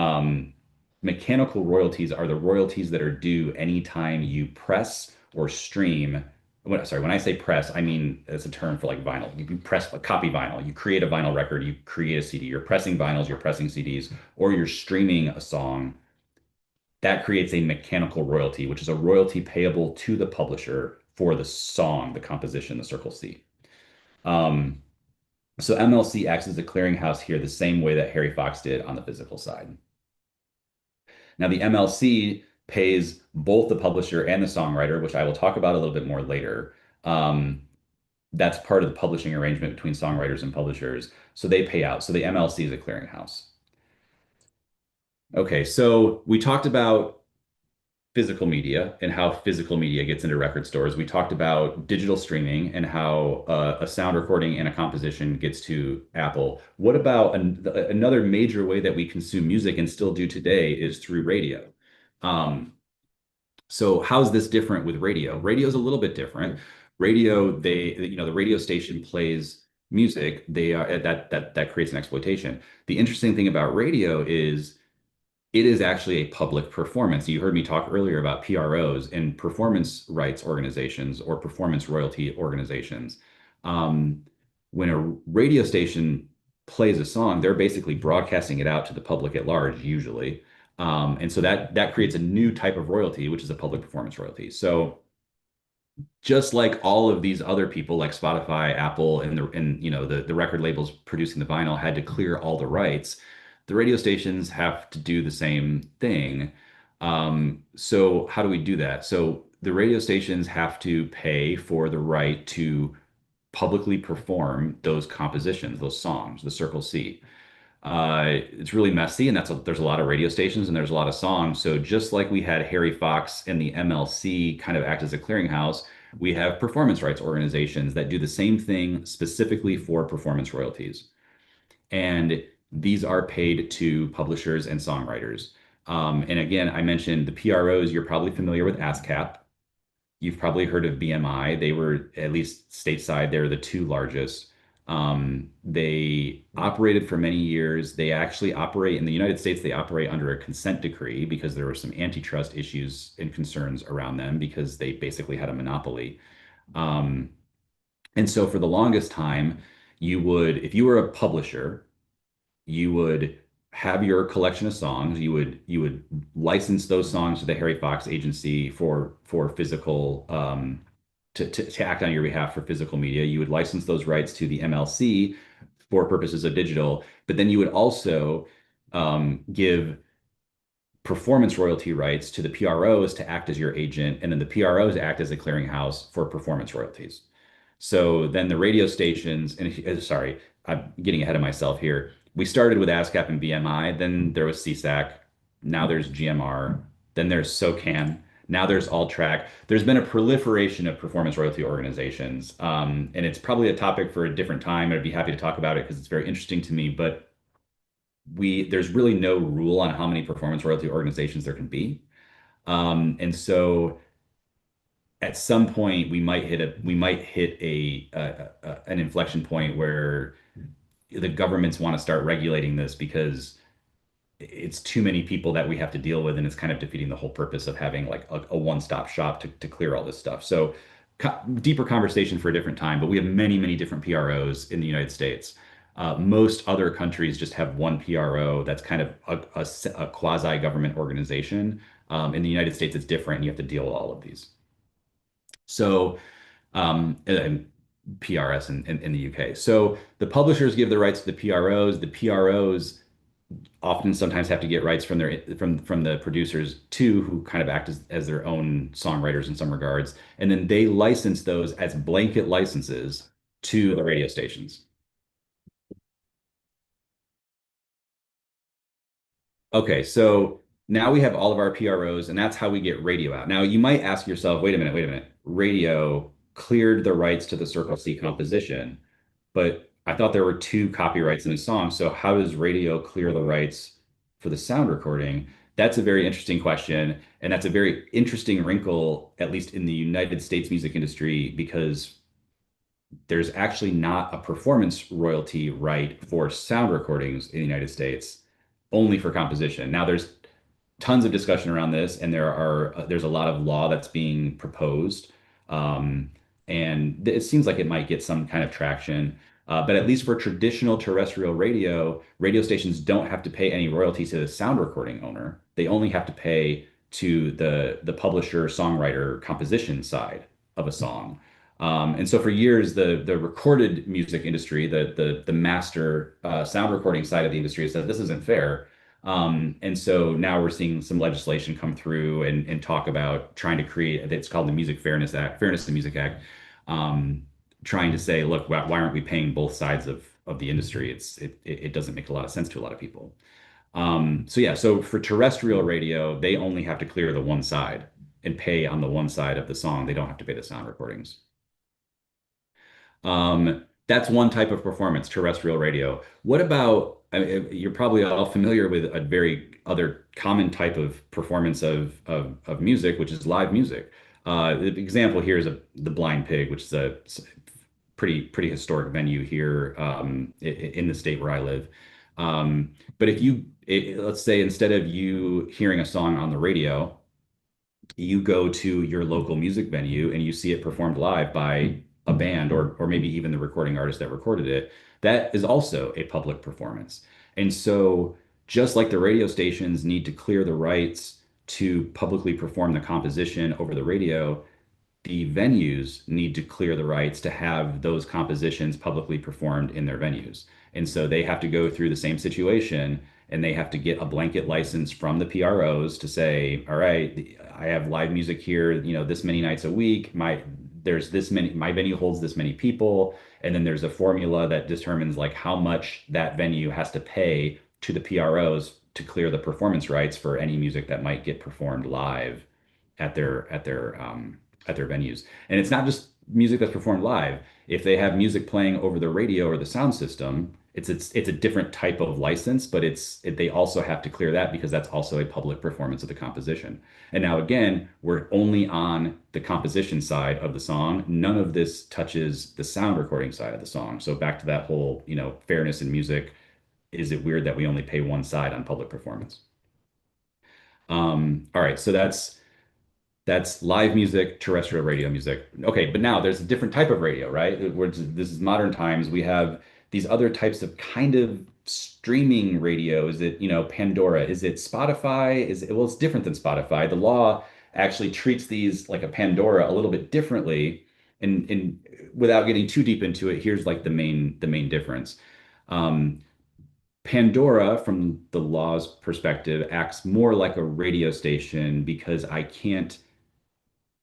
mechanical royalties are the royalties that are due anytime you press or stream. When I say press, I mean it's a term for like vinyl. You press a copy vinyl, you create a vinyl record, you create a CD. You're pressing vinyls, you're pressing CDs, or you're streaming a song. That creates a mechanical royalty, which is a royalty payable to the publisher for the song, the composition, the Circle C. So MLC acts as a clearinghouse here the same way that Harry Fox did on the physical side. Now, the MLC pays both the publisher and the songwriter, which I will talk about a little bit more later. That's part of the publishing arrangement between songwriters and publishers. So they pay out. So the MLC is a clearinghouse. Okay, so we talked about physical media and how physical media gets into record stores. We talked about digital streaming and how a sound recording and a composition gets to Apple. What about another major way that we consume music and still do today is through radio. So how's this different with radio? Radio is a little bit different. Radio, the radio station plays music. That creates an exploitation. The interesting thing about radio is it is actually a public performance. You heard me talk earlier about PROs and performance rights organizations or performance royalty organizations. When a radio station plays a song, they're basically broadcasting it out to the public at large, usually. And so that creates a new type of royalty, which is a public performance royalty. So just like all of these other people, like Spotify, Apple, and the record labels producing the vinyl had to clear all the rights, the radio stations have to do the same thing. So how do we do that? So the radio stations have to pay for the right to publicly perform those compositions, those songs, the Circle C. It's really messy, and there's a lot of radio stations and there's a lot of songs. So just like we had Harry Fox and the MLC kind of act as a clearinghouse, we have performance rights organizations that do the same thing specifically for performance royalties. And these are paid to publishers and songwriters. And again, I mentioned the PROs, you're probably familiar with ASCAP. You've probably heard of BMI. They were, at least stateside, they're the two largest. They operated for many years. They actually operate in the United States, they operate under a consent decree because there were some antitrust issues and concerns around them because they basically had a monopoly. Um, and so for the longest time, you would, if you were a publisher, you would have your collection of songs. You would license those songs to the Harry Fox agency for physical to act on your behalf for physical media. You would license those rights to the MLC for purposes of digital, but then you would also give performance royalty rights to the PROs to act as your agent, and then the PROs act as a clearinghouse for performance royalties. So then the radio stations, and sorry, I'm getting ahead of myself here. We started with ASCAP and BMI, then there was CSAC, now there's GMR, then there's SOCAN, now there's Alltrack. There's been a proliferation of performance royalty organizations, and it's probably a topic for a different time. I'd be happy to talk about it because it's very interesting to me, but there's really no rule on how many performance royalty organizations there can be. And so at some point we might hit an inflection point where the governments want to start regulating this because it's too many people that we have to deal with, and it's kind of defeating the whole purpose of having like a one-stop shop to clear all this stuff. So deeper conversation for a different time, but we have many, many different PROs in the United States. Most other countries just have one PRO that's kind of a quasi-government organization. In the United States, it's different, and you have to deal with all of these. So, and PRS in the UK. So the publishers give the rights to the PROs. The PROs often sometimes have to get rights from the producers too, who kind of act as their own songwriters in some regards, and then they license those as blanket licenses to the radio stations. Okay, so now we have all of our PROs, and that's how we get radio out. Now you might ask yourself, wait a minute, radio cleared the rights to the Circle C composition, but I thought there were two copyrights in a song. So how does radio clear the rights for the sound recording? That's a very interesting question, and that's a very interesting wrinkle, at least in the United States music industry, because there's actually not a performance royalty right for sound recordings in the United States, only for composition. Now there's tons of discussion around this, and there's a lot of law that's being proposed, and it seems like it might get some kind of traction. But at least for traditional terrestrial radio, radio stations don't have to pay any royalty to the sound recording owner. They only have to pay to the publisher, songwriter, composition side of a song. And so for years, the recorded music industry, the master sound recording side of the industry, has said this isn't fair. And so now we're seeing some legislation come through and talk about trying to create, it's called the Music Fairness Act, Fairness to Music Act, trying to say, look, why aren't we paying both sides of the industry? It doesn't make a lot of sense to a lot of people. So yeah, so for terrestrial radio, they only have to clear the one side and pay on the one side of the song. They don't have to pay the sound recordings. That's one type of performance, terrestrial radio. What about, I mean, you're probably all familiar with a very other common type of performance of music, which is live music. The example here is the Blind Pig, which is a pretty historic venue here in the state where I live. But let's say instead of you hearing a song on the radio, you go to your local music venue and you see it performed live by a band or maybe even the recording artist that recorded it. That is also a public performance. And so just like the radio stations need to clear the rights to publicly perform the composition over the radio, the venues need to clear the rights to have those compositions publicly performed in their venues. And so they have to go through the same situation, and they have to get a blanket license from the PROs to say, all right, I have live music here, this many nights a week. My venue holds this many people. And then there's a formula that determines like how much that venue has to pay to the PROs to clear the performance rights for any music that might get performed live at their venues. And it's not just music that's performed live. If they have music playing over the radio or the sound system, it's a different type of license, but they also have to clear that because that's also a public performance of the composition. And now again, we're only on the composition side of the song. None of this touches the sound recording side of the song. So back to that whole, fairness in music. Is it weird that we only pay one side on public performance? All right, so that's live music, terrestrial radio music. Okay, but now there's a different type of radio, right? This is modern times. We have these other types of kind of streaming radio. Is it, Pandora? Is it Spotify? Well, it's different than Spotify. The law actually treats these like a Pandora a little bit differently. And without getting too deep into it, here's like the main difference. Um, Pandora, from the law's perspective, acts more like a radio station because I can't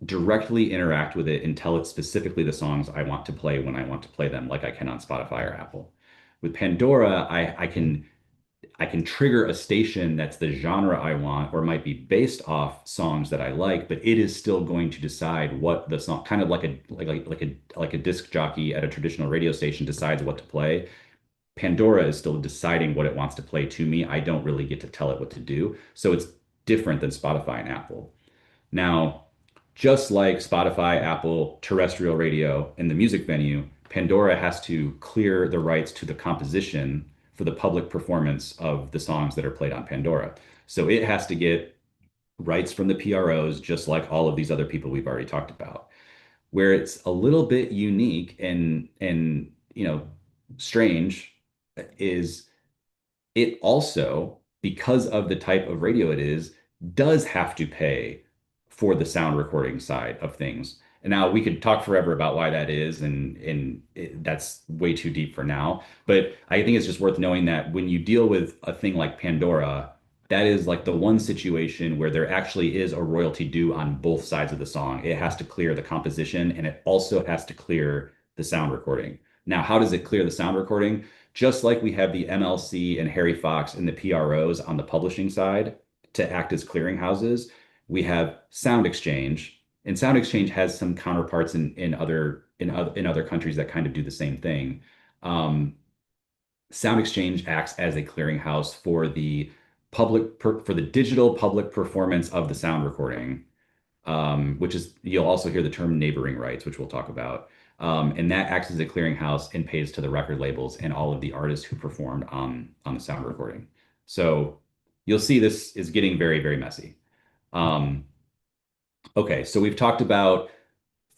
directly interact with it and tell it specifically the songs I want to play when I want to play them, like I can on Spotify or Apple. With Pandora, I can trigger a station that's the genre I want or might be based off songs that I like, but it is still going to decide what the song, kind of like a disc jockey at a traditional radio station decides what to play. Pandora is still deciding what it wants to play to me. I don't really get to tell it what to do. So it's different than Spotify and Apple. Now, just like Spotify, Apple, terrestrial radio, and the music venue, Pandora has to clear the rights to the composition for the public performance of the songs that are played on Pandora. So it has to get rights from the PROs, just like all of these other people we've already talked about. Where it's a little bit unique and strange is it also, because of the type of radio it is, does have to pay for the sound recording side of things. And now we could talk forever about why that is, and that's way too deep for now. But I think it's just worth knowing that when you deal with a thing like Pandora, that is like the one situation where there actually is a royalty due on both sides of the song. It has to clear the composition and it also has to clear the sound recording. Now, how does it clear the sound recording? Just like we have the MLC and Harry Fox and the PROs on the publishing side to act as clearinghouses, we have Sound Exchange, and Sound Exchange has some counterparts in other countries that kind of do the same thing. Sound Exchange acts as a clearinghouse for the for the digital public performance of the sound recording, which is, you'll also hear the term neighboring rights, which we'll talk about. And that acts as a clearinghouse and pays to the record labels and all of the artists who performed on the sound recording. So you'll see this is getting very, very messy. Okay, so we've talked about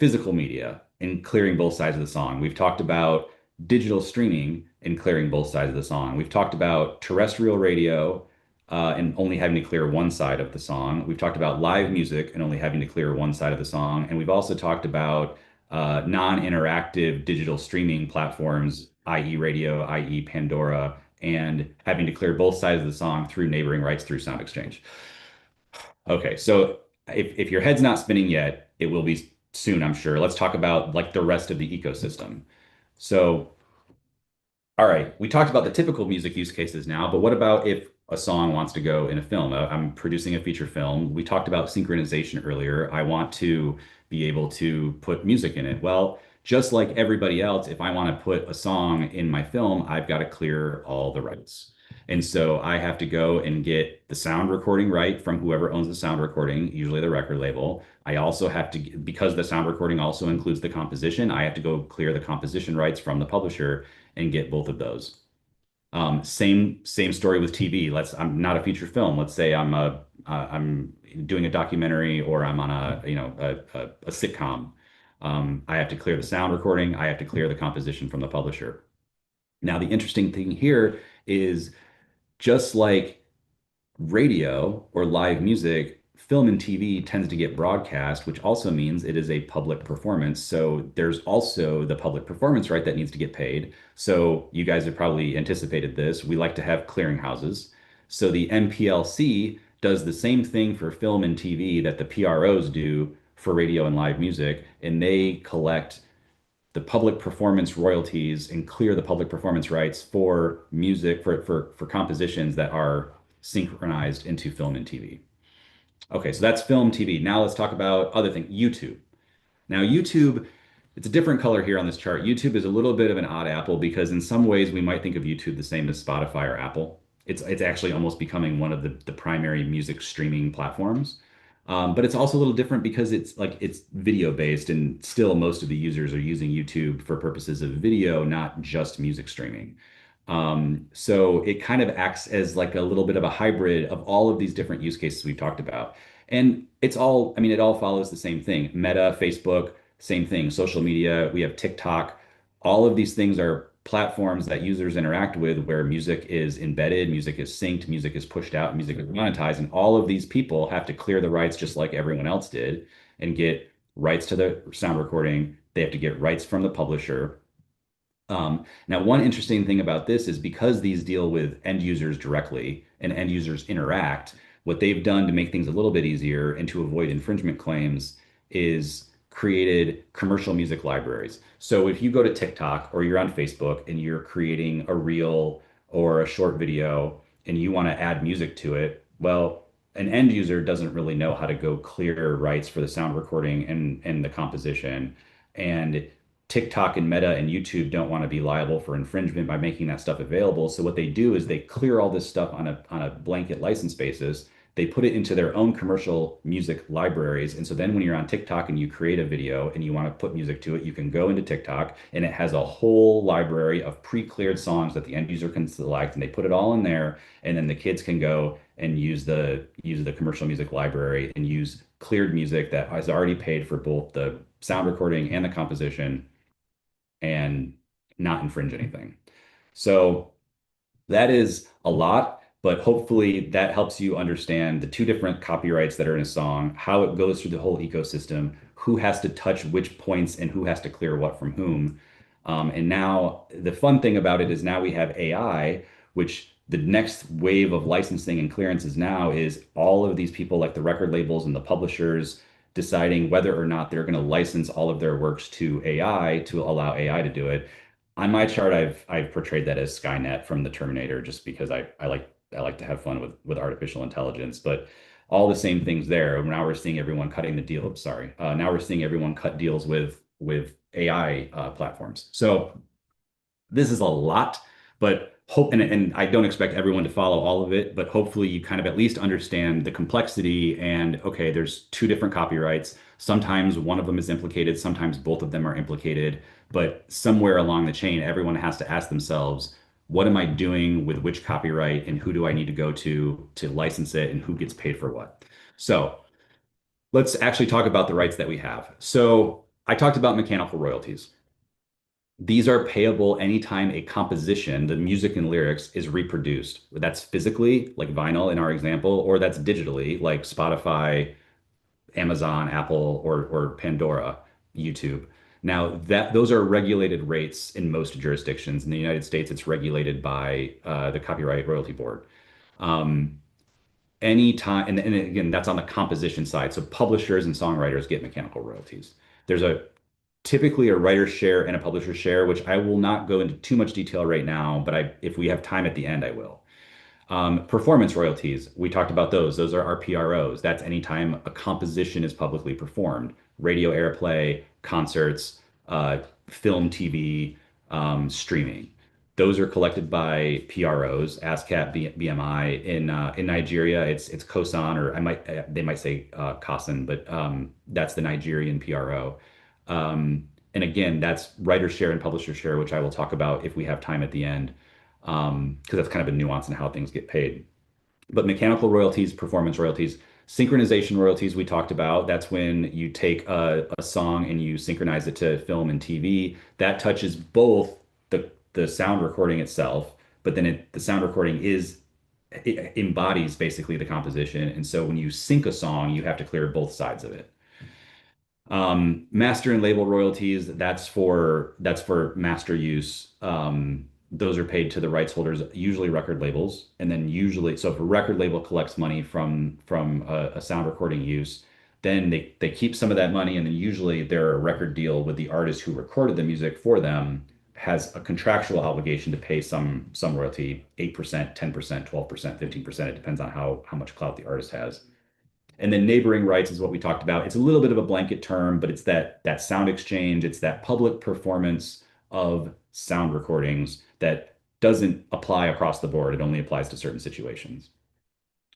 physical media and clearing both sides of the song. We've talked about digital streaming and clearing both sides of the song. We've talked about terrestrial radio and only having to clear one side of the song. We've talked about live music and only having to clear one side of the song. And we've also talked about non-interactive digital streaming platforms, i.e. radio, i.e. Pandora, and having to clear both sides of the song through neighboring rights through Sound Exchange. Okay, so if your head's not spinning yet, it will be soon, I'm sure. Let's talk about like the rest of the ecosystem. So, all right, we talked about the typical music use cases now, but what about if a song wants to go in a film? I'm producing a feature film. We talked about synchronization earlier. I want to be able to put music in it. Well, just like everybody else, if I want to put a song in my film, I've got to clear all the rights. And so I have to go and get the sound recording right from whoever owns the sound recording, usually the record label. I also have to, because the sound recording also includes the composition, I have to go clear the composition rights from the publisher and get both of those. Same story with TV. I'm not a feature film. Let's say I'm doing a documentary or I'm on a sitcom. I have to clear the sound recording. I have to clear the composition from the publisher. Now, the interesting thing here is just like radio or live music, film and TV tends to get broadcast, which also means it is a public performance. So there's also the public performance right that needs to get paid. So you guys have probably anticipated this. We like to have clearinghouses. So the MPLC does the same thing for film and TV that the PROs do for radio and live music, and they collect the public performance royalties and clear the public performance rights for music for compositions that are synchronized into film and TV. Okay, so that's film, TV. Now let's talk about other things. YouTube. Now YouTube it's a different color here on this chart. YouTube is a little bit of an odd apple because in some ways we might think of YouTube the same as Spotify or Apple. It's actually almost becoming one of the primary music streaming platforms. But it's also a little different because it's video based and still most of the users are using YouTube for purposes of video, not just music streaming. So it kind of acts as like a little bit of a hybrid of all of these different use cases we've talked about. And it's all, I mean, it all follows the same thing. Meta, Facebook, same thing. Social media, we have TikTok. All of these things are platforms that users interact with where music is embedded, music is synced, music is pushed out, music is monetized. And all of these people have to clear the rights just like everyone else did and get rights to the sound recording. They have to get rights from the publisher. Now, one interesting thing about this is because these deal with end users directly and end users interact, what they've done to make things a little bit easier and to avoid infringement claims is created commercial music libraries. So if you go to TikTok or you're on Facebook and you're creating a reel or a short video and you want to add music to it, well, an end user doesn't really know how to go clear rights for the sound recording and the composition. And TikTok and Meta and YouTube don't want to be liable for infringement by making that stuff available. So what they do is they clear all this stuff on a blanket license basis. They put it into their own commercial music libraries. And so then when you're on TikTok and you create a video and you want to put music to it, you can go into TikTok and it has a whole library of pre-cleared songs that the end user can select and they put it all in there. And then the kids can go and use the commercial music library and use cleared music that has already paid for both the sound recording and the composition and not infringe anything. So that is a lot, but hopefully that helps you understand the two different copyrights that are in a song, how it goes through the whole ecosystem, who has to touch which points and who has to clear what from whom. And now the fun thing about it is now we have AI, which the next wave of licensing and clearances now is all of these people like the record labels and the publishers deciding whether or not they're going to license all of their works to AI to allow AI to do it. On my chart, I've portrayed that as Skynet from the Terminator, just because I like to have fun with artificial intelligence. But all the same things there. Now we're seeing everyone cutting the deal. Sorry. Now we're seeing everyone cut deals with AI platforms. So this is a lot, but and I don't expect everyone to follow all of it, but hopefully you kind of at least understand the complexity and okay, there's two different copyrights. Sometimes one of them is implicated, sometimes both of them are implicated, but somewhere along the chain, everyone has to ask themselves, what am I doing with which copyright and who do I need to go to license it and who gets paid for what? So let's actually talk about the rights that we have. So I talked about mechanical royalties. These are payable anytime a composition, the music and lyrics, is reproduced. That's physically, like vinyl in our example, or that's digitally, like Spotify, Amazon, Apple, or Pandora, YouTube. Now that those are regulated rates in most jurisdictions. In the United States, it's regulated by the Copyright Royalty Board. Um, Anytime, and again, that's on the composition side. So publishers and songwriters get mechanical royalties. There's a typically a writer share and a publisher share, which I will not go into too much detail right now, but if we have time at the end, I will. Performance royalties, we talked about those. Those are our PROs. That's anytime a composition is publicly performed, radio airplay, concerts, film, TV, streaming. Those are collected by PROs, ASCAP, BMI. In Nigeria, it's COSAN, or they might say COSAN, but that's the Nigerian PRO. And again, that's writer share and publisher share, which I will talk about if we have time at the end, because that's kind of a nuance in how things get paid. But mechanical royalties, performance royalties, synchronization royalties we talked about. That's when you take a song and you synchronize it to film and TV. That touches both the sound recording itself, but then the sound recording it embodies basically the composition. And so when you sync a song, you have to clear both sides of it. Master and label royalties, that's for master use. Those are paid to the rights holders, usually record labels, and then usually, so if a record label collects money from a sound recording use, then they keep some of that money, and then usually their record deal with the artist who recorded the music for them has a contractual obligation to pay some royalty, 8%, 10%, 12%, 15%. It depends on how much clout the artist has. And then neighboring rights is what we talked about. It's a little bit of a blanket term, but it's that sound exchange, it's that public performance of sound recordings that doesn't apply across the board. It only applies to certain situations.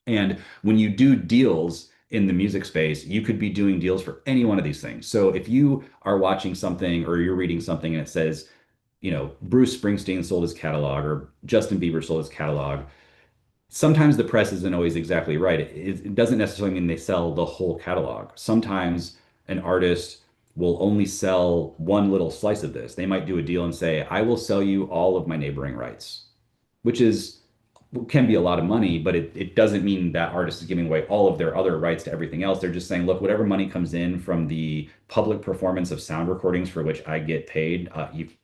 And when you do deals in the music space, you could be doing deals for any one of these things. So if you are watching something or you're reading something and it says, Bruce Springsteen sold his catalog or Justin Bieber sold his catalog, sometimes the press isn't always exactly right. It doesn't necessarily mean they sell the whole catalog. Sometimes an artist will only sell one little slice of this. They might do a deal and say, I will sell you all of my neighboring rights, which is can be a lot of money, but it doesn't mean that artist is giving away all of their other rights to everything else. They're just saying, look, whatever money comes in from the public performance of sound recordings for which I get paid,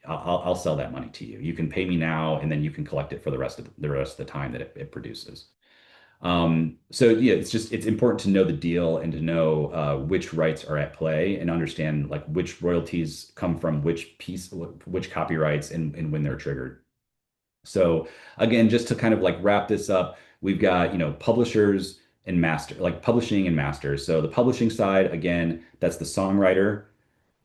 I'll sell that money to you. You can pay me now, and then you can collect it for the rest of the time that it produces. So yeah, it's important to know the deal and to know which rights are at play and understand like which royalties come from which piece, which copyrights, and when they're triggered. So again, just to kind of like wrap this up, we've got, publishers and master, like publishing and masters. So the publishing side, again, that's the songwriter.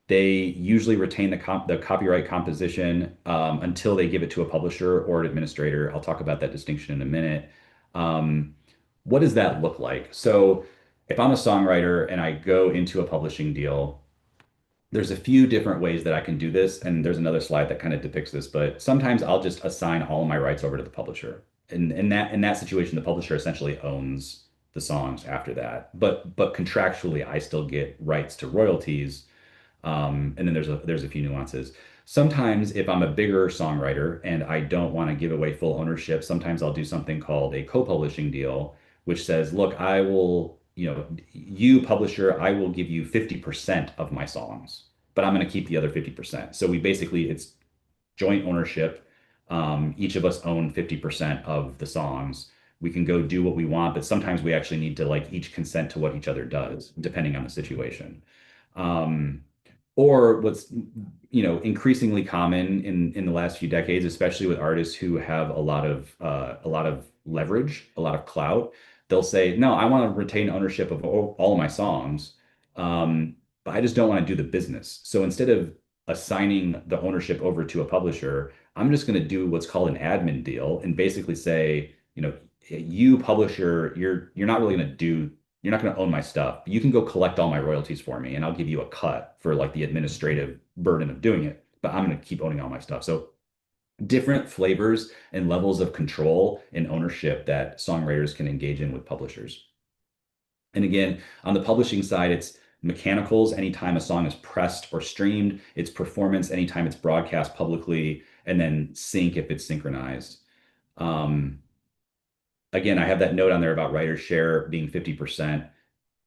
They usually retain the copyright composition until they give it to a publisher or an administrator. I'll talk about that distinction in a minute. What does that look like? So if I'm a songwriter and I go into a publishing deal, there's a few different ways that I can do this, and there's another slide that kind of depicts this, but sometimes I'll just assign all of my rights over to the publisher. And in that situation, the publisher essentially owns the songs after that. But contractually, I still get rights to royalties. And then there's a few nuances. Sometimes if I'm a bigger songwriter and I don't want to give away full ownership, sometimes I'll do something called a co-publishing deal, which says, look, I will, you publisher, I will give you 50% of my songs, but I'm going to keep the other 50%. So it's joint ownership. Each of us own 50% of the songs. We can go do what we want, but sometimes we actually need to like each consent to what each other does, depending on the situation. Or what's increasingly common in the last few decades, especially with artists who have a lot of leverage, a lot of clout, they'll say, "No, I want to retain ownership of all of my songs, but I just don't want to do the business." So instead of assigning the ownership over to a publisher, I'm just going to do what's called an admin deal and basically say, you publisher, you're not going to own my stuff. You can go collect all my royalties for me, and I'll give you a cut for like the administrative burden of doing it. But I'm going to keep owning all my stuff. So different flavors and levels of control and ownership that songwriters can engage in with publishers. And again, on the publishing side, it's mechanicals anytime a song is pressed or streamed, it's performance anytime it's broadcast publicly, and then sync if it's synchronized. Again, I have that note on there about writer's share being 50%,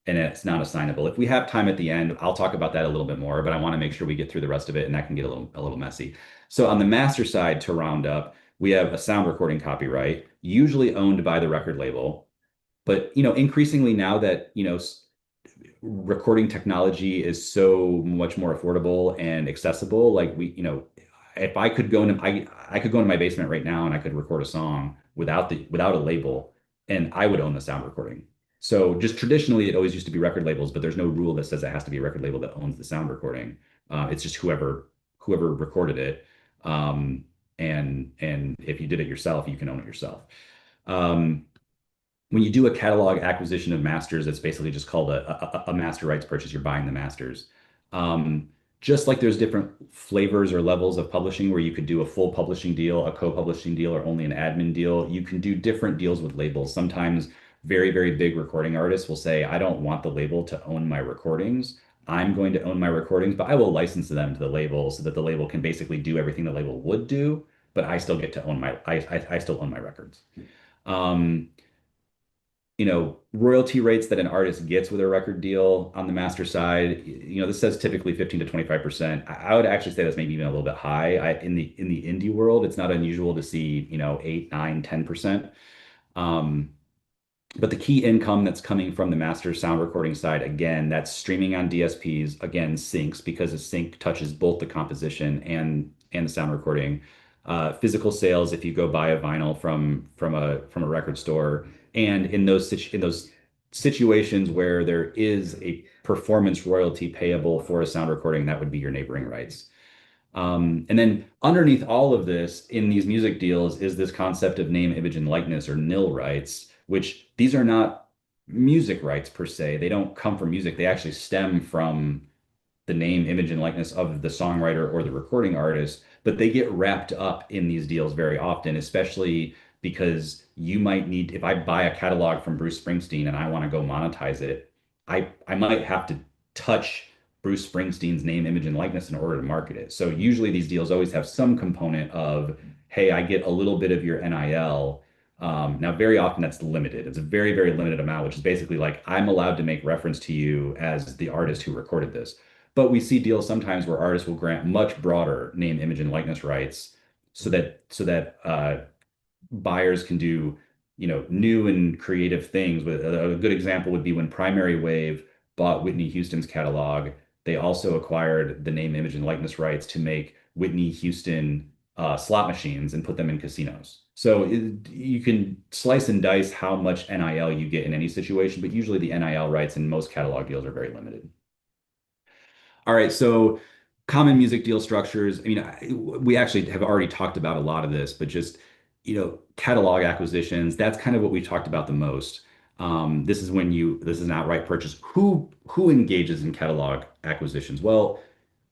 and it's not assignable. If we have time at the end, I'll talk about that a little bit more, but I want to make sure we get through the rest of it, and that can get a little messy. So on the master side, to round up, we have a sound recording copyright, usually owned by the record label. But increasingly now that recording technology is so much more affordable and accessible, like if I could go into I could go into my basement right now and I could record a song without a label, and I would own the sound recording. So just traditionally, it always used to be record labels, but there's no rule that says it has to be a record label that owns the sound recording. It's just whoever recorded it. And if you did it yourself, you can own it yourself. When you do a catalog acquisition of masters, it's basically just called a master rights purchase. You're buying the masters. Just like there's different flavors or levels of publishing where you could do a full publishing deal, a co-publishing deal, or only an admin deal, you can do different deals with labels. Sometimes very, very big recording artists will say, I don't want the label to own my recordings. I'm going to own my recordings, but I will license them to the label so that the label can basically do everything the label would do, but I still get to own I still own my records. Royalty rates that an artist gets with a record deal on the master side, this says typically 15 to 25%. I would actually say that's maybe even a little bit high. In the indie world, it's not unusual to see, 8, 9, 10%. But the key income that's coming from the master sound recording side, again, that's streaming on DSPs, again, syncs, because a sync touches both the composition and the sound recording. Physical sales, if you go buy a vinyl from a record store, and in those situations where there is a performance royalty payable for a sound recording, that would be your neighboring rights. And then underneath all of this in these music deals is this concept of name, image, and likeness, or NIL rights, which these are not music rights per se. They don't come from music. They actually stem from the name, image, and likeness of the songwriter or the recording artist, but they get wrapped up in these deals very often, especially because you might need, if I buy a catalog from Bruce Springsteen and I want to go monetize it, I might have to touch Bruce Springsteen's name, image, and likeness in order to market it. So usually these deals always have some component of, hey, I get a little bit of your NIL. Now, very often that's limited. It's a very, very limited amount, which is basically like I'm allowed to make reference to you as the artist who recorded this. But we see deals sometimes where artists will grant much broader name, image, and likeness rights so that buyers can do, new and creative things. With a good example would be when Primary Wave bought Whitney Houston's catalog. They also acquired the name, image, and likeness rights to make Whitney Houston slot machines and put them in casinos. So you can slice and dice how much NIL you get in any situation, but usually the NIL rights in most catalog deals are very limited. All right, so common music deal structures. I mean, we actually have already talked about a lot of this, but just, catalog acquisitions, that's kind of what we talked about the most. This is an outright purchase. Who engages in catalog acquisitions? Well,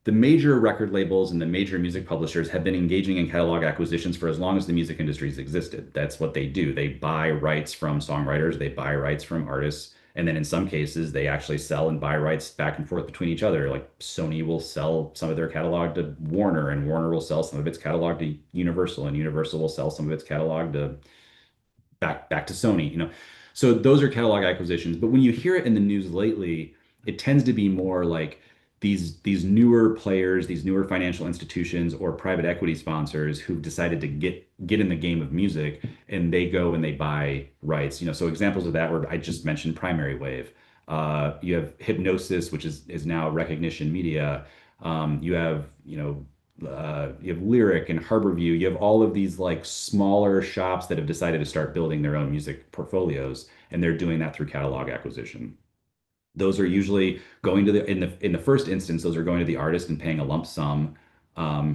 the major record labels and the major music publishers have been engaging in catalog acquisitions for as long as the music industry has existed. That's what they do. They buy rights from songwriters, they buy rights from artists, and then in some cases, they actually sell and buy rights back and forth between each other. Like Sony will sell some of their catalog to Warner, and Warner will sell some of its catalog to Universal, and Universal will sell some of its catalog to back to Sony. So those are catalog acquisitions. But when you hear it in the news lately, it tends to be more like these newer players, these newer financial institutions or private equity sponsors who've decided to get in the game of music, and they go and they buy rights. So examples of that were, I just mentioned Primary Wave. You have Hypnosis, which is now Recognition Media. You have Lyric and Harborview. You have all of these like smaller shops that have decided to start building their own music portfolios, and they're doing that through catalog acquisition. Those are usually going to in the first instance, those are going to the artist and paying a lump sum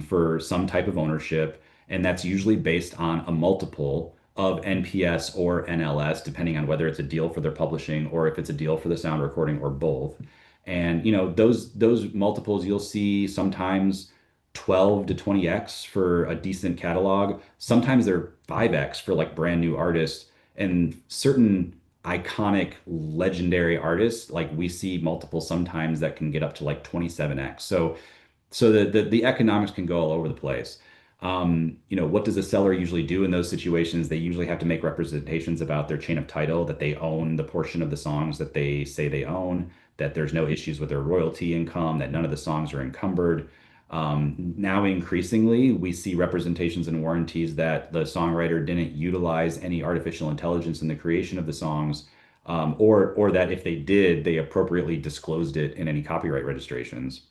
for some type of ownership, and that's usually based on a multiple of NPS or NLS, depending on whether it's a deal for their publishing or if it's a deal for the sound recording or both. And those multiples you'll see sometimes 12 to 20x for a decent catalog. Sometimes they're 5x for like brand new artists, and certain iconic legendary artists, like we see multiple sometimes that can get up to like 27x. So the economics can go all over the place. What does a seller usually do in those situations? They usually have to make representations about their chain of title, that they own the portion of the songs that they say they own, that there's no issues with their royalty income, that none of the songs are encumbered. Now, increasingly, we see representations and warranties that the songwriter didn't utilize any artificial intelligence in the creation of the songs, or that if they did, they appropriately disclosed it in any copyright registrations.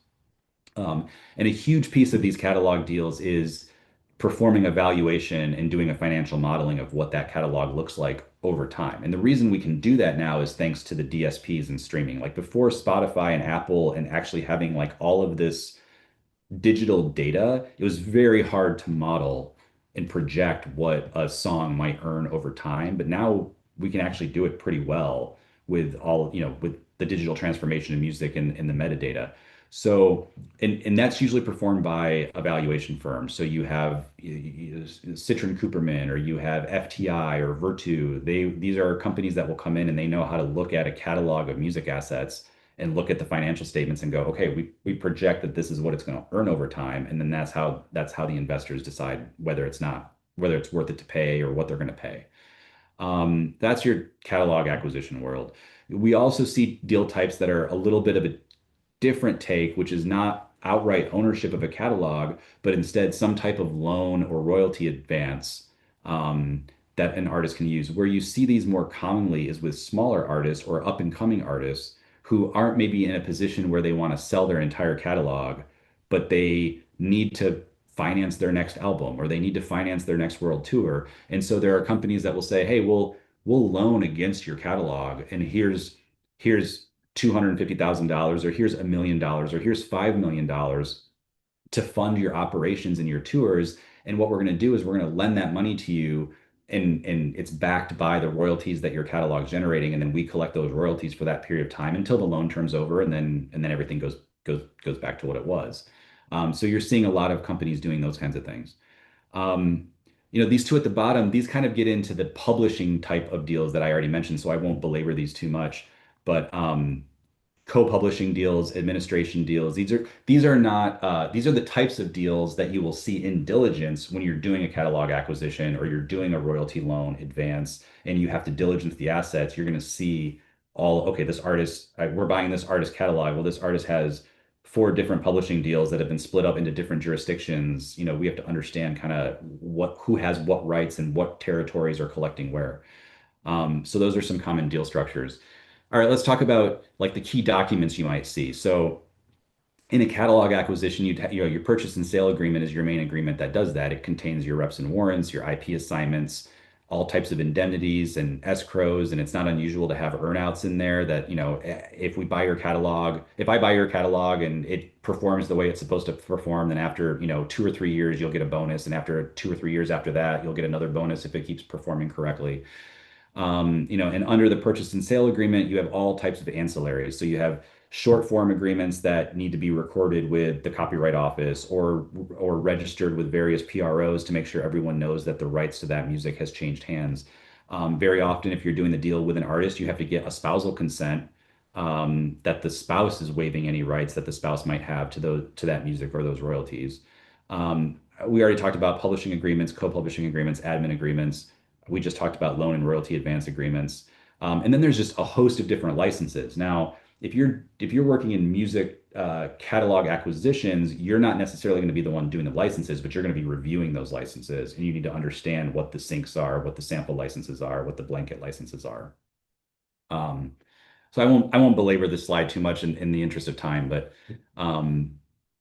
And a huge piece of these catalog deals is performing a valuation and doing a financial modeling of what that catalog looks like over time. And the reason we can do that now is thanks to the DSPs and streaming. Like before Spotify and Apple and actually having like all of this digital data, it was very hard to model and project what a song might earn over time. But now we can actually do it pretty well with with the digital transformation of music and the metadata. So, and that's usually performed by a valuation firm. So you have Citrin Cooperman, or you have FTI or Virtu. These are companies that will come in and they know how to look at a catalog of music assets and look at the financial statements and go, okay, we project that this is what it's going to earn over time, and then that's how the investors decide whether it's worth it to pay or what they're going to pay. That's your catalog acquisition world. We also see deal types that are a little bit of a different take, which is not outright ownership of a catalog, but instead some type of loan or royalty advance that an artist can use. Where you see these more commonly is with smaller artists or up and coming artists who aren't maybe in a position where they want to sell their entire catalog, but they need to finance their next album or they need to finance their next world tour. And so there are companies that will say, hey, we'll loan against your catalog, and here's $250,000, or here's $1 million, or here's $5 million to fund your operations and your tours. And what we're going to do is we're going to lend that money to you, and it's backed by the royalties that your catalog's generating, and then we collect those royalties for that period of time until the loan term's over, and then everything goes back to what it was. So you're seeing a lot of companies doing those kinds of things. Um, these two at the bottom, these kind of get into the publishing type of deals that I already mentioned, so I won't belabor these too much. But co-publishing deals, administration deals. These are not these are the types of deals that you will see in diligence when you're doing a catalog acquisition or you're doing a royalty loan advance, and you have to diligence the assets. You're going to see okay, this artist, we're buying this artist catalog. Well, this artist has four different publishing deals that have been split up into different jurisdictions. We have to understand kind of who has what rights and what territories are collecting where. So those are some common deal structures. All right, let's talk about like the key documents you might see. So in a catalog acquisition, your purchase and sale agreement is your main agreement that does that. It contains your reps and warrants, your IP assignments, all types of indemnities and escrows, and it's not unusual to have earnouts in there that, if I buy your catalog and it performs the way it's supposed to perform, then after, 2 or 3 years, you'll get a bonus. And after 2 or 3 years after that, you'll get another bonus if it keeps performing correctly. And under the purchase and sale agreement, you have all types of ancillaries. So you have short form agreements that need to be recorded with the Copyright Office or registered with various PROs to make sure everyone knows that the rights to that music has changed hands. Very often, if you're doing the deal with an artist, you have to get a spousal consent, that the spouse is waiving any rights that the spouse might have to that music or those royalties. We already talked about publishing agreements, co-publishing agreements, admin agreements. We just talked about loan and royalty advance agreements. And then there's just a host of different licenses. Now, if you're working in music catalog acquisitions, you're not necessarily going to be the one doing the licenses, but you're going to be reviewing those licenses, and you need to understand what the syncs are, what the sample licenses are, what the blanket licenses are. So I won't belabor this slide too much in the interest of time, but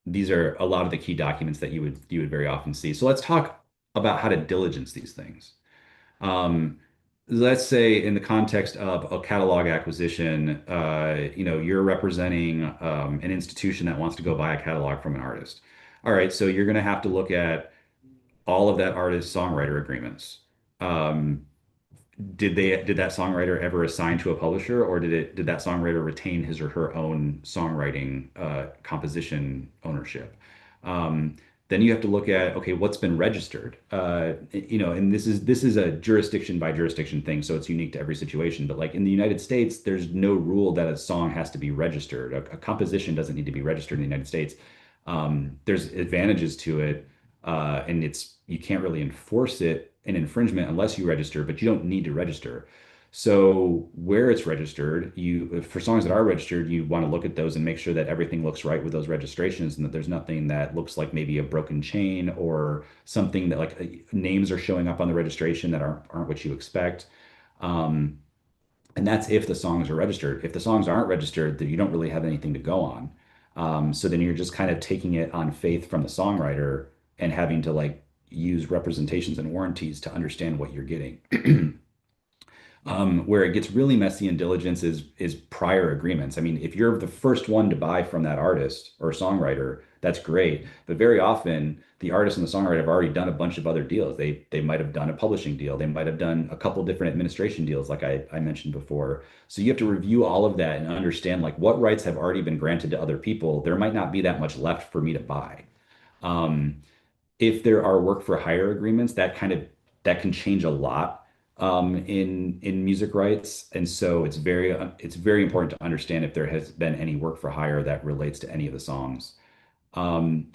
these are a lot of the key documents that you would very often see. So let's talk about how to diligence these things. Let's say in the context of a catalog acquisition, you're representing an institution that wants to go buy a catalog from an artist. All right, so you're going to have to look at all of that artist's songwriter agreements. Did that songwriter ever assign to a publisher, or did that songwriter retain his or her own songwriting composition ownership? Then you have to look at, okay, what's been registered, and this is a jurisdiction by jurisdiction thing, so it's unique to every situation. But like in the United States, there's no rule that a song has to be registered. A composition doesn't need to be registered in the United States. There's advantages to it, and you can't really enforce it an infringement unless you register, but you don't need to register. So where it's registered, for songs that are registered, you want to look at those and make sure that everything looks right with those registrations, and that there's nothing that looks like maybe a broken chain or something that like names are showing up on the registration that aren't what you expect. And that's if the songs are registered. If the songs aren't registered, then you don't really have anything to go on. So then you're just kind of taking it on faith from the songwriter and having to like use representations and warranties to understand what you're getting. Where it gets really messy in diligence is prior agreements. I mean, if you're the first one to buy from that artist or songwriter, that's great. But very often, the artist and the songwriter have already done a bunch of other deals. They might have done a publishing deal. They might have done a couple different administration deals, like I mentioned before. So you have to review all of that and understand like what rights have already been granted to other people. There might not be that much left for me to buy. If there are work for hire agreements, that can change a lot in music rights, and so it's very important to understand if there has been any work for hire that relates to any of the songs. And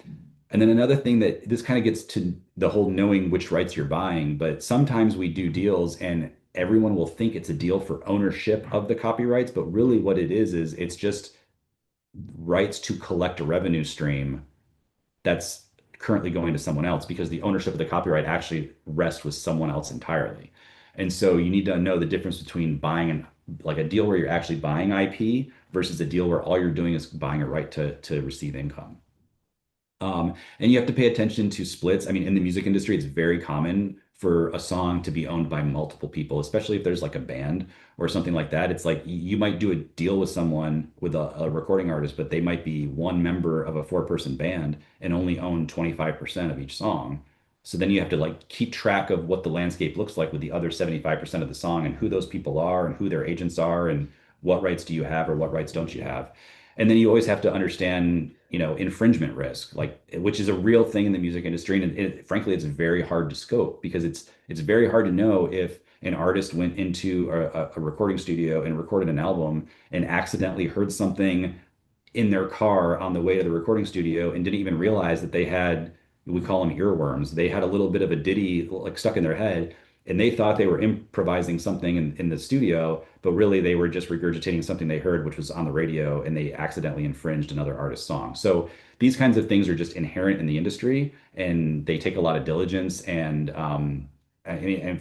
then another thing that this kind of gets to the whole knowing which rights you're buying, but sometimes we do deals and everyone will think it's a deal for ownership of the copyrights, but really what it is it's just rights to collect a revenue stream that's currently going to someone else, because the ownership of the copyright actually rests with someone else entirely. And so you need to know the difference between buying like a deal where you're actually buying IP versus a deal where all you're doing is buying a right to receive income. And you have to pay attention to splits. I mean, in the music industry, it's very common for a song to be owned by multiple people, especially if there's like a band or something like that. It's like you might do a deal with someone, with a recording artist, but they might be one member of a four-person band and only own 25% of each song. So then you have to like keep track of what the landscape looks like with the other 75% of the song and who those people are and who their agents are and what rights do you have or what rights don't you have. And then you always have to understand, infringement risk, like which is a real thing in the music industry. And frankly, it's very hard to scope because it's very hard to know if an artist went into a recording studio and recorded an album and accidentally heard something in their car on the way to the recording studio and didn't even realize that they had, we call them earworms. They had a little bit of a ditty like stuck in their head and they thought they were improvising something in the studio, but really they were just regurgitating something they heard, which was on the radio, and they accidentally infringed another artist's song. So these kinds of things are just inherent in the industry, and they take a lot of diligence. And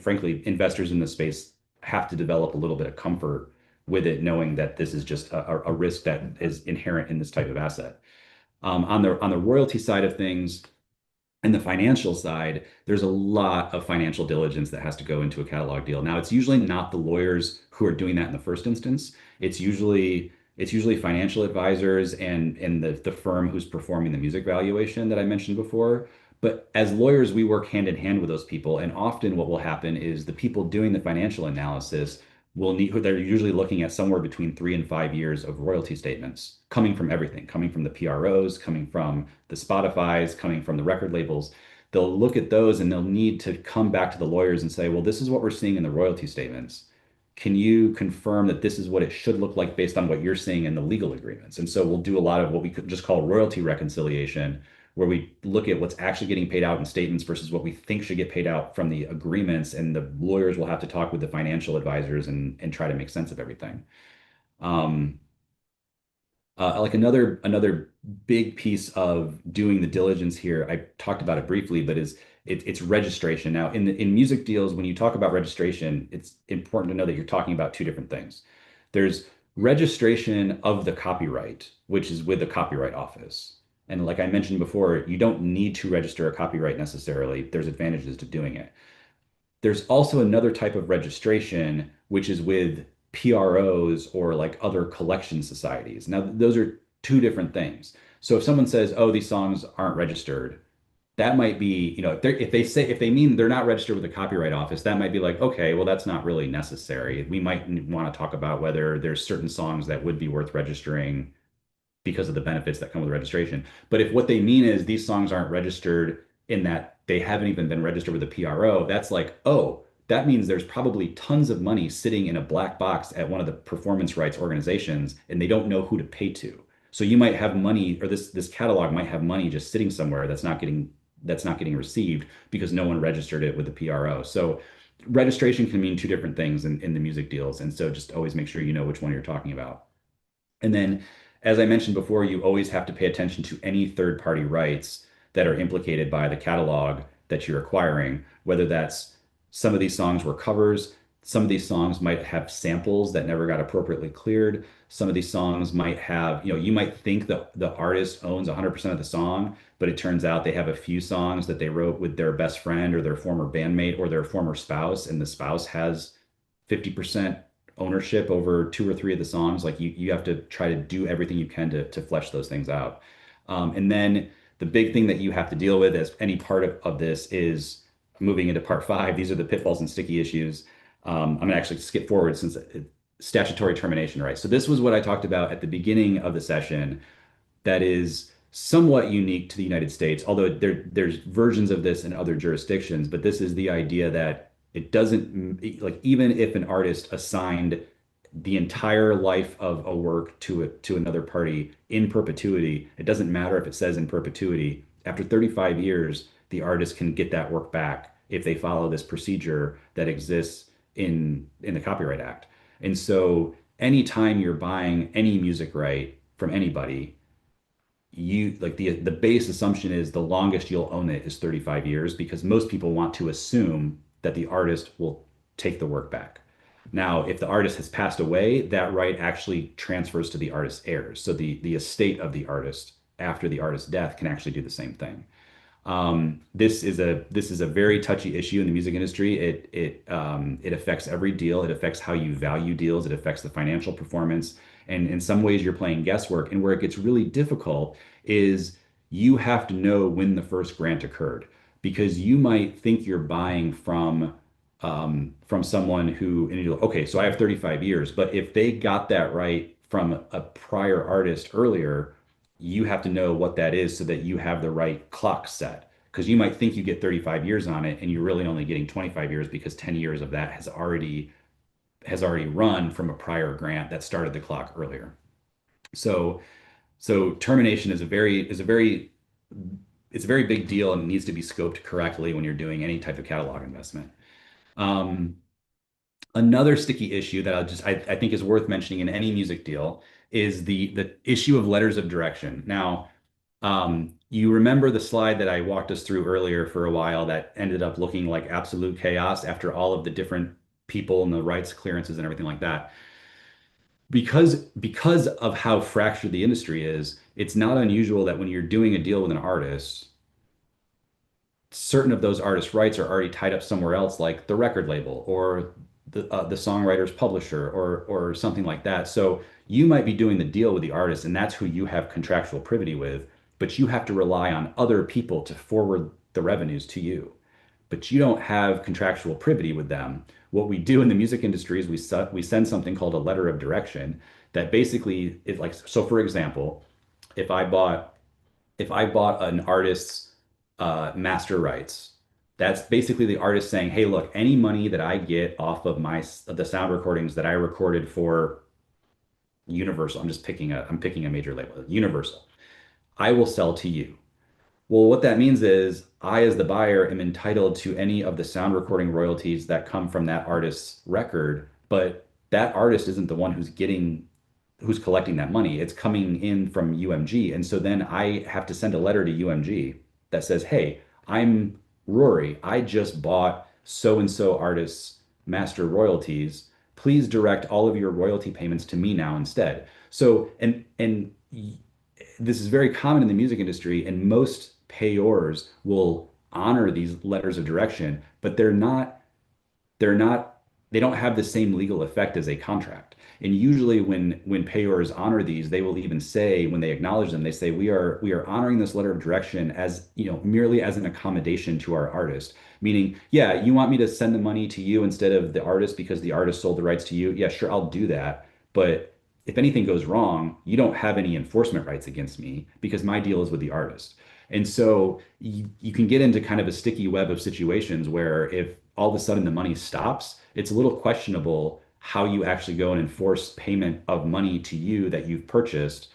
frankly, investors in the space have to develop a little bit of comfort with it, knowing that this is just a risk that is inherent in this type of asset. On the royalty side of things, and the financial side, there's a lot of financial diligence that has to go into a catalog deal. Now, it's usually not the lawyers who are doing that in the first instance. It's usually financial advisors and the firm who's performing the music valuation that I mentioned before. But as lawyers, we work hand in hand with those people. And often what will happen is the people doing the financial analysis they're usually looking at somewhere between 3 and 5 years of royalty statements coming from everything, coming from the PROs, coming from the Spotify's, coming from the record labels. They'll look at those and they'll need to come back to the lawyers and say, well, this is what we're seeing in the royalty statements. Can you confirm that this is what it should look like based on what you're seeing in the legal agreements? And so we'll do a lot of what we could just call royalty reconciliation, where we look at what's actually getting paid out in statements versus what we think should get paid out from the agreements. And the lawyers will have to talk with the financial advisors and try to make sense of everything. Um, like another big piece of doing the diligence here, I talked about it briefly, but it's registration. Now, in music deals, when you talk about registration, it's important to know that you're talking about two different things. There's registration of the copyright, which is with the Copyright Office. And like I mentioned before, you don't need to register a copyright necessarily. There's advantages to doing it. There's also another type of registration, which is with PROs or like other collection societies. Now, those are two different things. So if someone says, "Oh, these songs aren't registered," that might be, if they mean they're not registered with the Copyright Office, that might be like, okay, well, that's not really necessary. We might want to talk about whether there's certain songs that would be worth registering because of the benefits that come with registration. But if what they mean is these songs aren't registered in that they haven't even been registered with the PRO, that's like, oh, that means there's probably tons of money sitting in a black box at one of the performance rights organizations, and they don't know who to pay to. So you might have money, or this catalog might have money just sitting somewhere that's not getting received because no one registered it with the PRO. So registration can mean two different things in the music deals. And so just always make sure you know which one you're talking about. And then, as I mentioned before, you always have to pay attention to any third-party rights that are implicated by the catalog that you're acquiring, whether that's some of these songs were covers, some of these songs might have samples that never got appropriately cleared. Some of these songs might have, you might think that the artist owns 100% of the song, but it turns out they have a few songs that they wrote with their best friend or their former bandmate or their former spouse, and the spouse has 50% ownership over two or three of the songs. Like you have to try to do everything you can to flesh those things out. And then the big thing that you have to deal with as any part of this is moving into part 5. These are the pitfalls and sticky issues. I'm going to actually skip forward since statutory termination rights. So this was what I talked about at the beginning of the session that is somewhat unique to the United States, although there's versions of this in other jurisdictions, but this is the idea that it doesn't, like, even if an artist assigned the entire life of a work to another party in perpetuity, it doesn't matter if it says in perpetuity. After 35 years, the artist can get that work back if they follow this procedure that exists in the Copyright Act. And so anytime you're buying any music right from anybody, you like the base assumption is the longest you'll own it is 35 years because most people want to assume that the artist will take the work back. Now, if the artist has passed away, that right actually transfers to the artist's heirs. So the estate of the artist after the artist's death can actually do the same thing. This is a very touchy issue in the music industry. It affects every deal. It affects how you value deals. It affects the financial performance. And in some ways, you're playing guesswork. And where it gets really difficult is you have to know when the first grant occurred, because you might think you're buying from someone who, and you go, okay, so I have 35 years, but if they got that right from a prior artist earlier, you have to know what that is so that you have the right clock set. Because you might think you get 35 years on it, and you're really only getting 25 years because 10 years of that has already run from a prior grant that started the clock earlier. So termination is a very big deal, and needs to be scoped correctly when you're doing any type of catalog investment. Um, Another sticky issue that I think is worth mentioning in any music deal is the issue of letters of direction. Now, you remember the slide that I walked us through earlier for a while that ended up looking like absolute chaos after all of the different people and the rights clearances and everything like that. Because of how fractured the industry is, it's not unusual that when you're doing a deal with an artist, certain of those artist rights are already tied up somewhere else, like the record label or the songwriter's publisher or something like that. So you might be doing the deal with the artist, and that's who you have contractual privity with, but you have to rely on other people to forward the revenues to you. But you don't have contractual privity with them. What we do in the music industry is we send something called a letter of direction that basically is like, so for example, if I bought if I bought an artist's master rights, that's basically the artist saying, "Hey, look, any money that I get off of the sound recordings that I recorded for Universal, I'm picking a major label, Universal, I will sell to you." Well, what that means is I, as the buyer, am entitled to any of the sound recording royalties that come from that artist's record, but that artist isn't the one who's collecting that money. It's coming in from UMG. And so then I have to send a letter to UMG that says, "Hey, I'm Rory. I just bought so and so artist's master royalties. Please direct all of your royalty payments to me now instead." So, and this is very common in the music industry, and most payors will honor these letters of direction, but they're not they don't have the same legal effect as a contract. And usually when payors honor these, they will even say, when they acknowledge them, they say, we are honoring this letter of direction as, merely as an accommodation to our artist. Meaning, yeah, you want me to send the money to you instead of the artist because the artist sold the rights to you. Yeah, sure, I'll do that. But if anything goes wrong, you don't have any enforcement rights against me because my deal is with the artist. And so you can get into kind of a sticky web of situations where if all of a sudden the money stops, it's a little questionable how you actually go and enforce payment of money to you that you've purchased,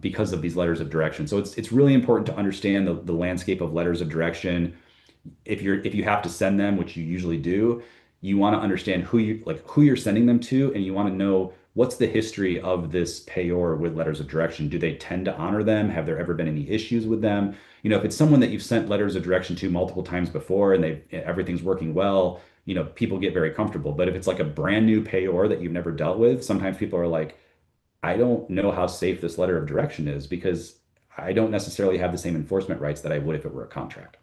because of these letters of direction. So it's really important to understand the landscape of letters of direction. If you have to send them, which you usually do, you want to understand who you're sending them to, and you want to know what's the history of this payor with letters of direction. Do they tend to honor them? Have there ever been any issues with them? If it's someone that you've sent letters of direction to multiple times before and everything's working well, people get very comfortable. But if it's like a brand new payor that you've never dealt with, sometimes people are like, "I don't know how safe this letter of direction is because I don't necessarily have the same enforcement rights that I would if it were a contract."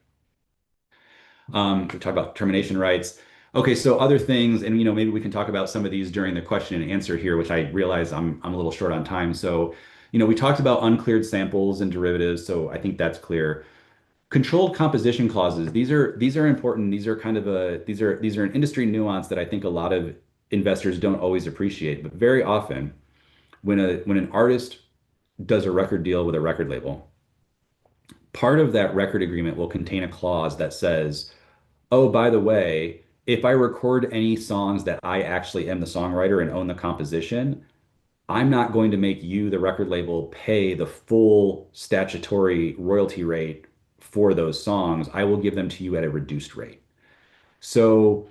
We talk about termination rights. Okay, so other things, and maybe we can talk about some of these during the question and answer here, which I realize I'm a little short on time. So, we talked about uncleared samples and derivatives, so I think that's clear. Controlled composition clauses. These are important. These are kind of these are an industry nuance that I think a lot of investors don't always appreciate. But very often, when an artist does a record deal with a record label, part of that record agreement will contain a clause that says, "Oh, by the way, if I record any songs that I actually am the songwriter and own the composition, I'm not going to make you, the record label, pay the full statutory royalty rate for those songs. I will give them to you at a reduced rate." So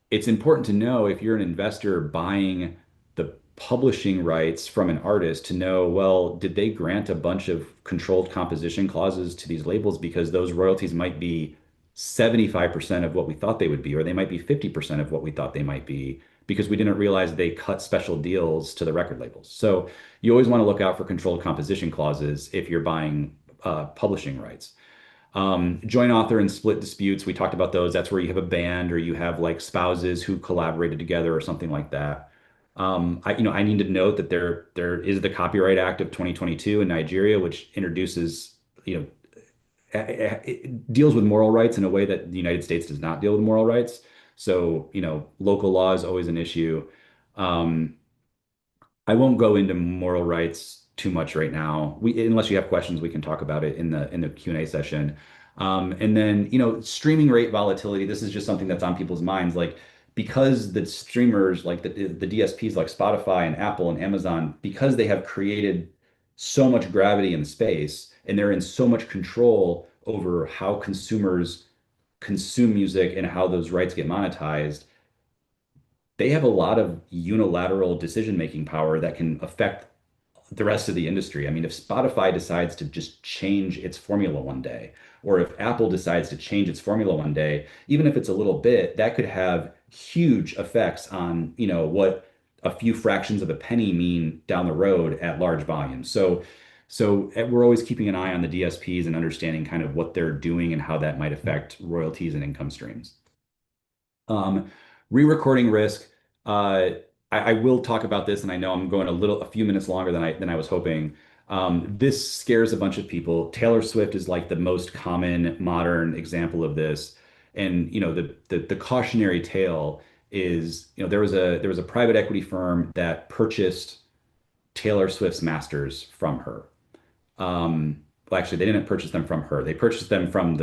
it's important to know, if you're an investor buying the publishing rights from an artist, to know, well, did they grant a bunch of controlled composition clauses to these labels, because those royalties might be 75% of what we thought they would be, or they might be 50% of what we thought they might be, because we didn't realize they cut special deals to the record labels. So you always want to look out for controlled composition clauses if you're buying publishing rights. Joint author and split disputes, we talked about those. That's where you have a band or you have like spouses who collaborated together or something like that. I need to note that there is the Copyright Act of 2022 in Nigeria, which introduces, you know, it deals with moral rights in a way that the United States does not deal with moral rights. So, local law is always an issue. Um, I won't go into moral rights too much right now. Unless you have questions, we can talk about it in the Q&A session. And then, streaming rate volatility, this is just something that's on people's minds. Like, because the streamers, like the DSPs like Spotify and Apple and Amazon, because they have created so much gravity in the space and they're in so much control over how consumers consume music and how those rights get monetized, they have a lot of unilateral decision-making power that can affect the rest of the industry. I mean, if Spotify decides to just change its formula one day, or if Apple decides to change its formula one day, even if it's a little bit, that could have huge effects on, what a few fractions of a penny mean down the road at large volumes. So we're always keeping an eye on the DSPs and understanding kind of what they're doing and how that might affect royalties and income streams. Um, Re-recording risk. I will talk about this, and I know I'm going a few minutes longer than I was hoping. This scares a bunch of people. Taylor Swift is like the most common modern example of this, and the cautionary tale is, there was a private equity firm that purchased Taylor Swift's masters from her. Well, actually, they didn't purchase them from her. They purchased them from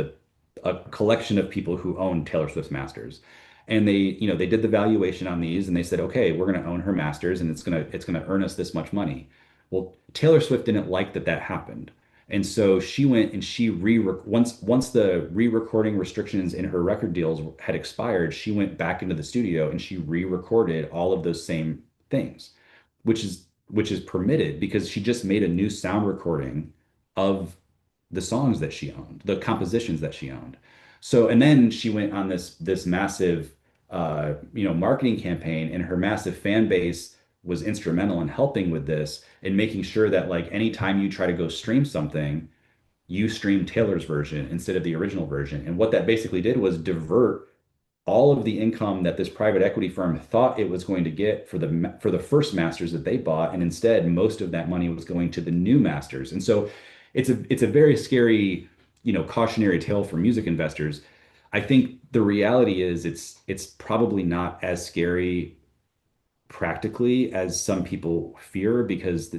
a collection of people who own Taylor Swift's masters. And they did the valuation on these and they said, okay, we're going to own her masters and it's going to earn us this much money. Well, Taylor Swift didn't like that happened. And so she went and she once the re-recording restrictions in her record deals had expired, she went back into the studio and she re-recorded all of those same things, which is permitted because she just made a new sound recording of the songs that she owned, the compositions that she owned. So, and then she went on this massive, marketing campaign, and her massive fan base was instrumental in helping with this and making sure that like anytime you try to go stream something, you stream Taylor's version instead of the original version. And what that basically did was divert all of the income that this private equity firm thought it was going to get for the first masters that they bought, and instead most of that money was going to the new masters. And so it's a very scary, cautionary tale for music investors. I think the reality is it's probably not as scary practically as some people fear because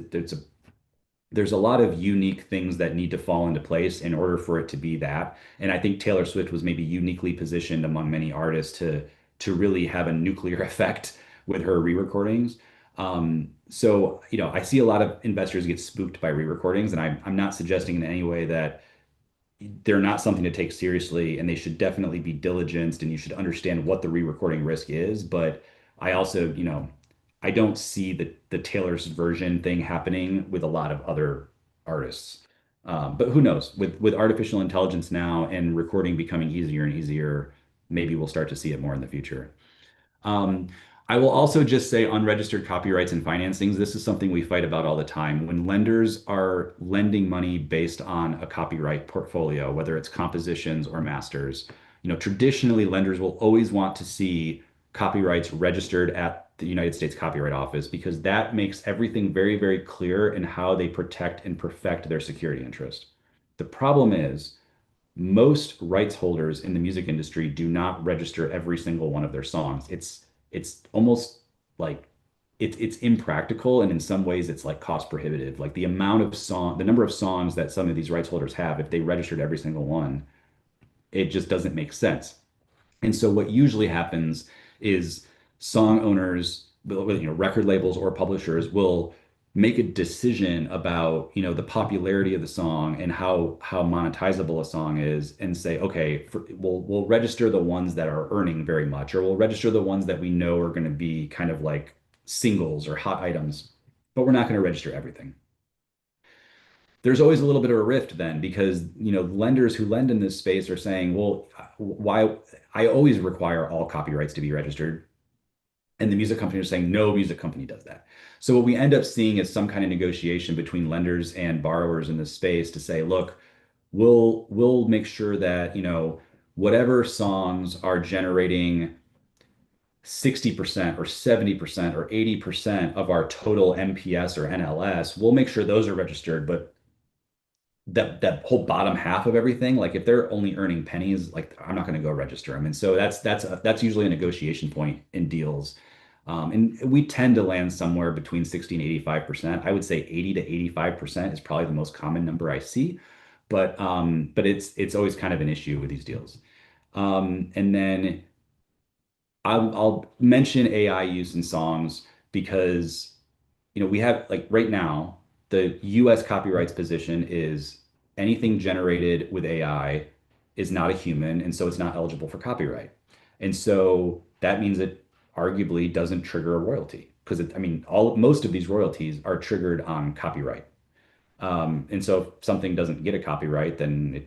there's a lot of unique things that need to fall into place in order for it to be that. And I think Taylor Swift was maybe uniquely positioned among many artists to really have a nuclear effect with her re-recordings. So, I see a lot of investors get spooked by re-recordings, and I'm not suggesting in any way that they're not something to take seriously, and they should definitely be diligenced, and you should understand what the re-recording risk is. But I also, I don't see the Taylor's version thing happening with a lot of other artists. But who knows? With artificial intelligence now and recording becoming easier and easier, maybe we'll start to see it more in the future. Um, I will also just say unregistered copyrights and financings. This is something we fight about all the time. When lenders are lending money based on a copyright portfolio, whether it's compositions or masters, traditionally lenders will always want to see copyrights registered at the United States Copyright Office because that makes everything very, very clear in how they protect and perfect their security interest. The problem is most rights holders in the music industry do not register every single one of their songs. It's almost like it's impractical, and in some ways it's like cost prohibitive. Like the number of songs that some of these rights holders have, if they registered every single one, it just doesn't make sense. And so what usually happens is song owners, record labels or publishers will make a decision about, the popularity of the song and how monetizable a song is and say, okay, we'll register the ones that are earning very much, or we'll register the ones that we know are going to be kind of like singles or hot items, but we're not going to register everything. There's always a little bit of a rift then because lenders who lend in this space are saying, well, why I always require all copyrights to be registered, and the music company are saying no music company does that. So what we end up seeing is some kind of negotiation between lenders and borrowers in this space to say, look, we'll make sure that, whatever songs are generating 60% or 70% or 80% of our total MPS or NLS, we'll make sure those are registered. But that whole bottom half of everything, like if they're only earning pennies, like I'm not going to go register them. And so that's usually a negotiation point in deals. And we tend to land somewhere between 60 and 85%. I would say 80 to 85% is probably the most common number I see. But it's always kind of an issue with these deals. And then I'll mention AI use in songs because we have, like, right now, the US copyrights position is anything generated with AI is not a human, and so it's not eligible for copyright. And so that means it arguably doesn't trigger a royalty because I mean, most of these royalties are triggered on copyright. And so if something doesn't get a copyright, then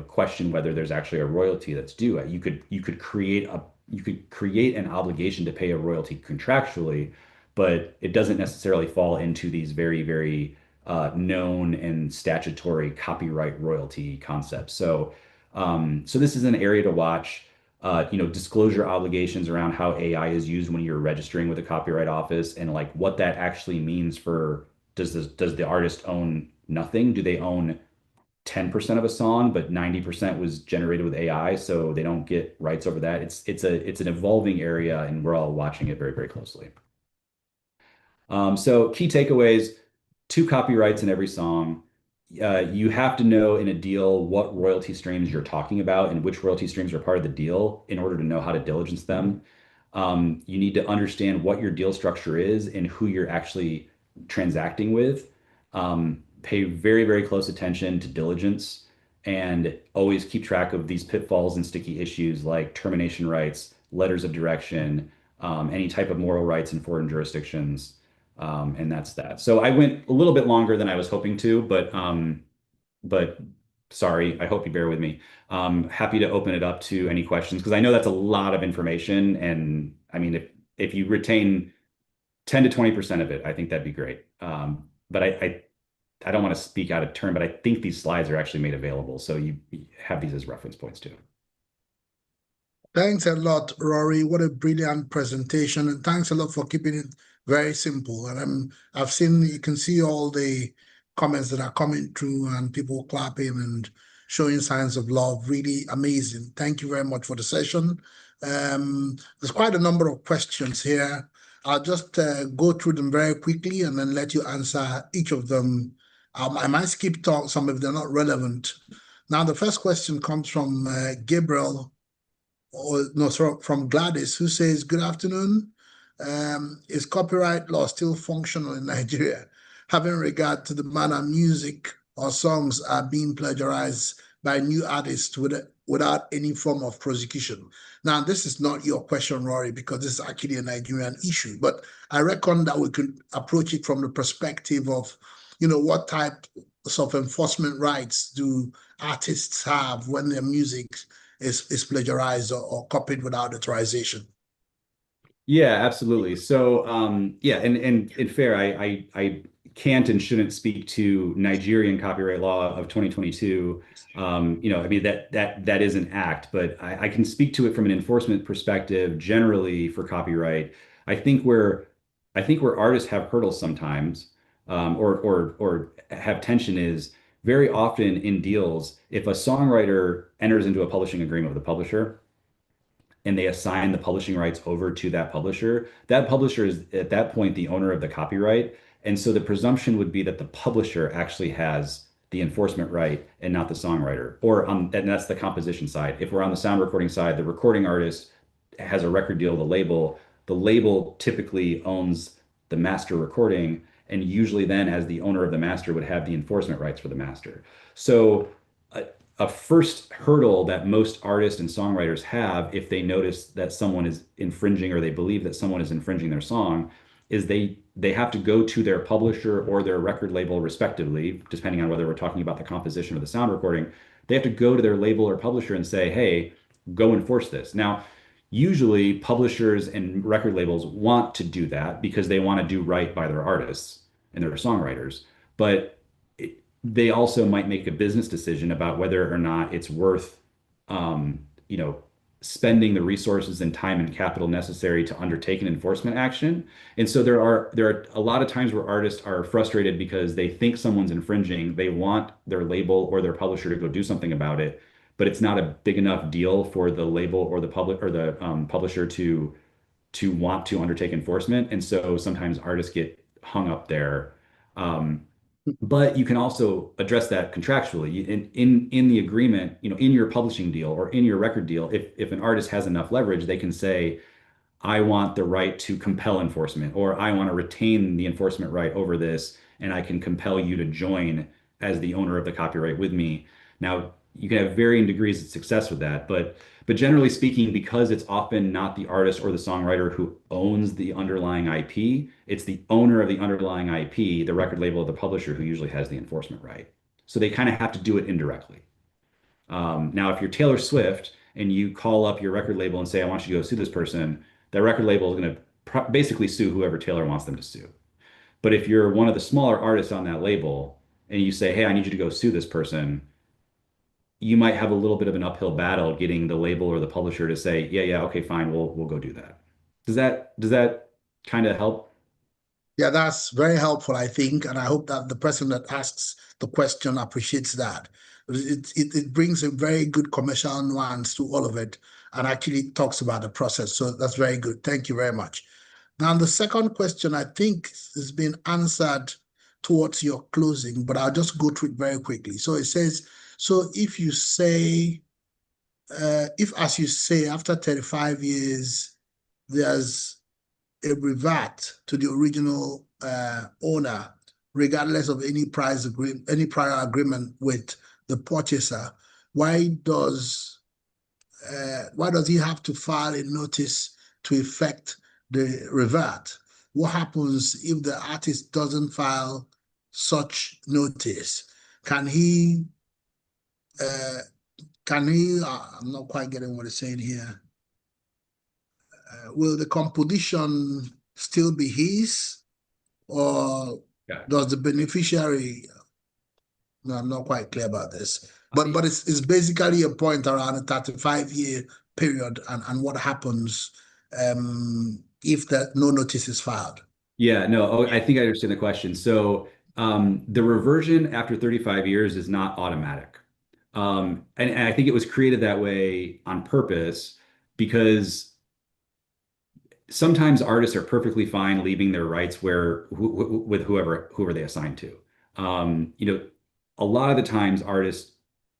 question whether there's actually a royalty that's due. You could create an obligation to pay a royalty contractually, but it doesn't necessarily fall into these very, very known and statutory copyright royalty concepts. So this is an area to watch. Disclosure obligations around how AI is used when you're registering with the Copyright Office, and like what that actually means for, does the artist own nothing? Do they own 10% of a song, but 90% was generated with AI, so they don't get rights over that? It's an evolving area, and we're all watching it very, very closely. So key takeaways: two copyrights in every song. You have to know in a deal what royalty streams you're talking about and which royalty streams are part of the deal in order to know how to diligence them. You need to understand what your deal structure is and who you're actually transacting with. Pay very, very close attention to diligence, and always keep track of these pitfalls and sticky issues like termination rights, letters of direction, any type of moral rights in foreign jurisdictions. And that's that. So I went a little bit longer than I was hoping to, but sorry, I hope you bear with me. Happy to open it up to any questions because I know that's a lot of information. And I mean, if you retain 10 to 20% of it, I think that'd be great. But I don't want to speak out of turn, but I think these slides are actually made available. So you have these as reference points too.
Thanks a lot, Rory. What a brilliant presentation. And thanks a lot for keeping it very simple. And you can see all the comments that are coming through and people clapping and showing signs of love. Really amazing. Thank you very much for the session. There's quite a number of questions here. I'll just go through them very quickly and then let you answer each of them. I might skip some if they're not relevant. Now, the first question comes from Gabriel, or no, sorry, from Gladys, who says, "Good afternoon. Is copyright law still functional in Nigeria, having regard to the manner music or songs are being plagiarized by new artists without any form of prosecution?" Now, this is not your question, Rory, because this is actually a Nigerian issue, but I reckon that we could approach it from the perspective of, what type of enforcement rights do artists have when their music is plagiarized or copied without authorization?
Yeah, absolutely. So, yeah, and fair, I can't and shouldn't speak to Nigerian copyright law of 2022. I mean that is an act, but I can speak to it from an enforcement perspective generally for copyright. I think where artists have hurdles sometimes, or have tension, is very often in deals, if a songwriter enters into a publishing agreement with a publisher and they assign the publishing rights over to that publisher is at that point the owner of the copyright. And so the presumption would be that the publisher actually has the enforcement right and not the songwriter. And that's the composition side. If we're on the sound recording side, the recording artist has a record deal with a label. The label typically owns the master recording, and usually then, as the owner of the master, would have the enforcement rights for the master. So a first hurdle that most artists and songwriters have if they notice that someone is infringing, or they believe that someone is infringing their song, is they have to go to their publisher or their record label respectively, depending on whether we're talking about the composition or the sound recording. They have to go to their label or publisher and say, "Hey, go enforce this." Now, usually publishers and record labels want to do that because they want to do right by their artists and their songwriters. But they also might make a business decision about whether or not it's worth, you know, spending the resources and time and capital necessary to undertake an enforcement action. And so there are a lot of times where artists are frustrated because they think someone's infringing. They want their label or their publisher to go do something about it, but it's not a big enough deal for the label or the public or the publisher to want to undertake enforcement. And so sometimes artists get hung up there. Um, but you can also address that contractually in the agreement, in your publishing deal or in your record deal. If an artist has enough leverage, they can say, I want the right to compel enforcement, or I want to retain the enforcement right over this, and I can compel you to join as the owner of the copyright with me. Now, you can have varying degrees of success with that, but generally speaking, because it's often not the artist or the songwriter who owns the underlying IP, it's the owner of the underlying IP, the record label, or the publisher, who usually has the enforcement right. So they kind of have to do it indirectly. Now, if you're Taylor Swift and you call up your record label and say, I want you to go sue this person, that record label is going to basically sue whoever Taylor wants them to sue. But if you're one of the smaller artists on that label and you say, hey, I need you to go sue this person, you might have a little bit of an uphill battle getting the label or the publisher to say, yeah, yeah, okay, fine, we'll go do that. Does that kind of help?
Yeah, that's very helpful, I think, and I hope that the person that asks the question appreciates that. It brings a very good commercial nuance to all of it and actually talks about the process. So that's very good. Thank you very much. Now, the second question, I think, has been answered towards your closing, but I'll just go through it very quickly. So it says, so if you say, if, as you say, after 35 years, there's a revert to the original owner, regardless of any any prior agreement with the purchaser, why does he have to file a notice to effect the revert? What happens if the artist doesn't file such notice? Can he? I'm not quite getting what it's saying here. Will the composition still be his, or
Yeah.
does the beneficiary? No, I'm not quite clear about this. But it's basically a point around a 35-year period and what happens if no notice is filed.
Yeah, no, I think I understand the question. So the reversion after 35 years is not automatic. And I think it was created that way on purpose because sometimes artists are perfectly fine leaving their rights with whoever they assign to. A lot of the times artists,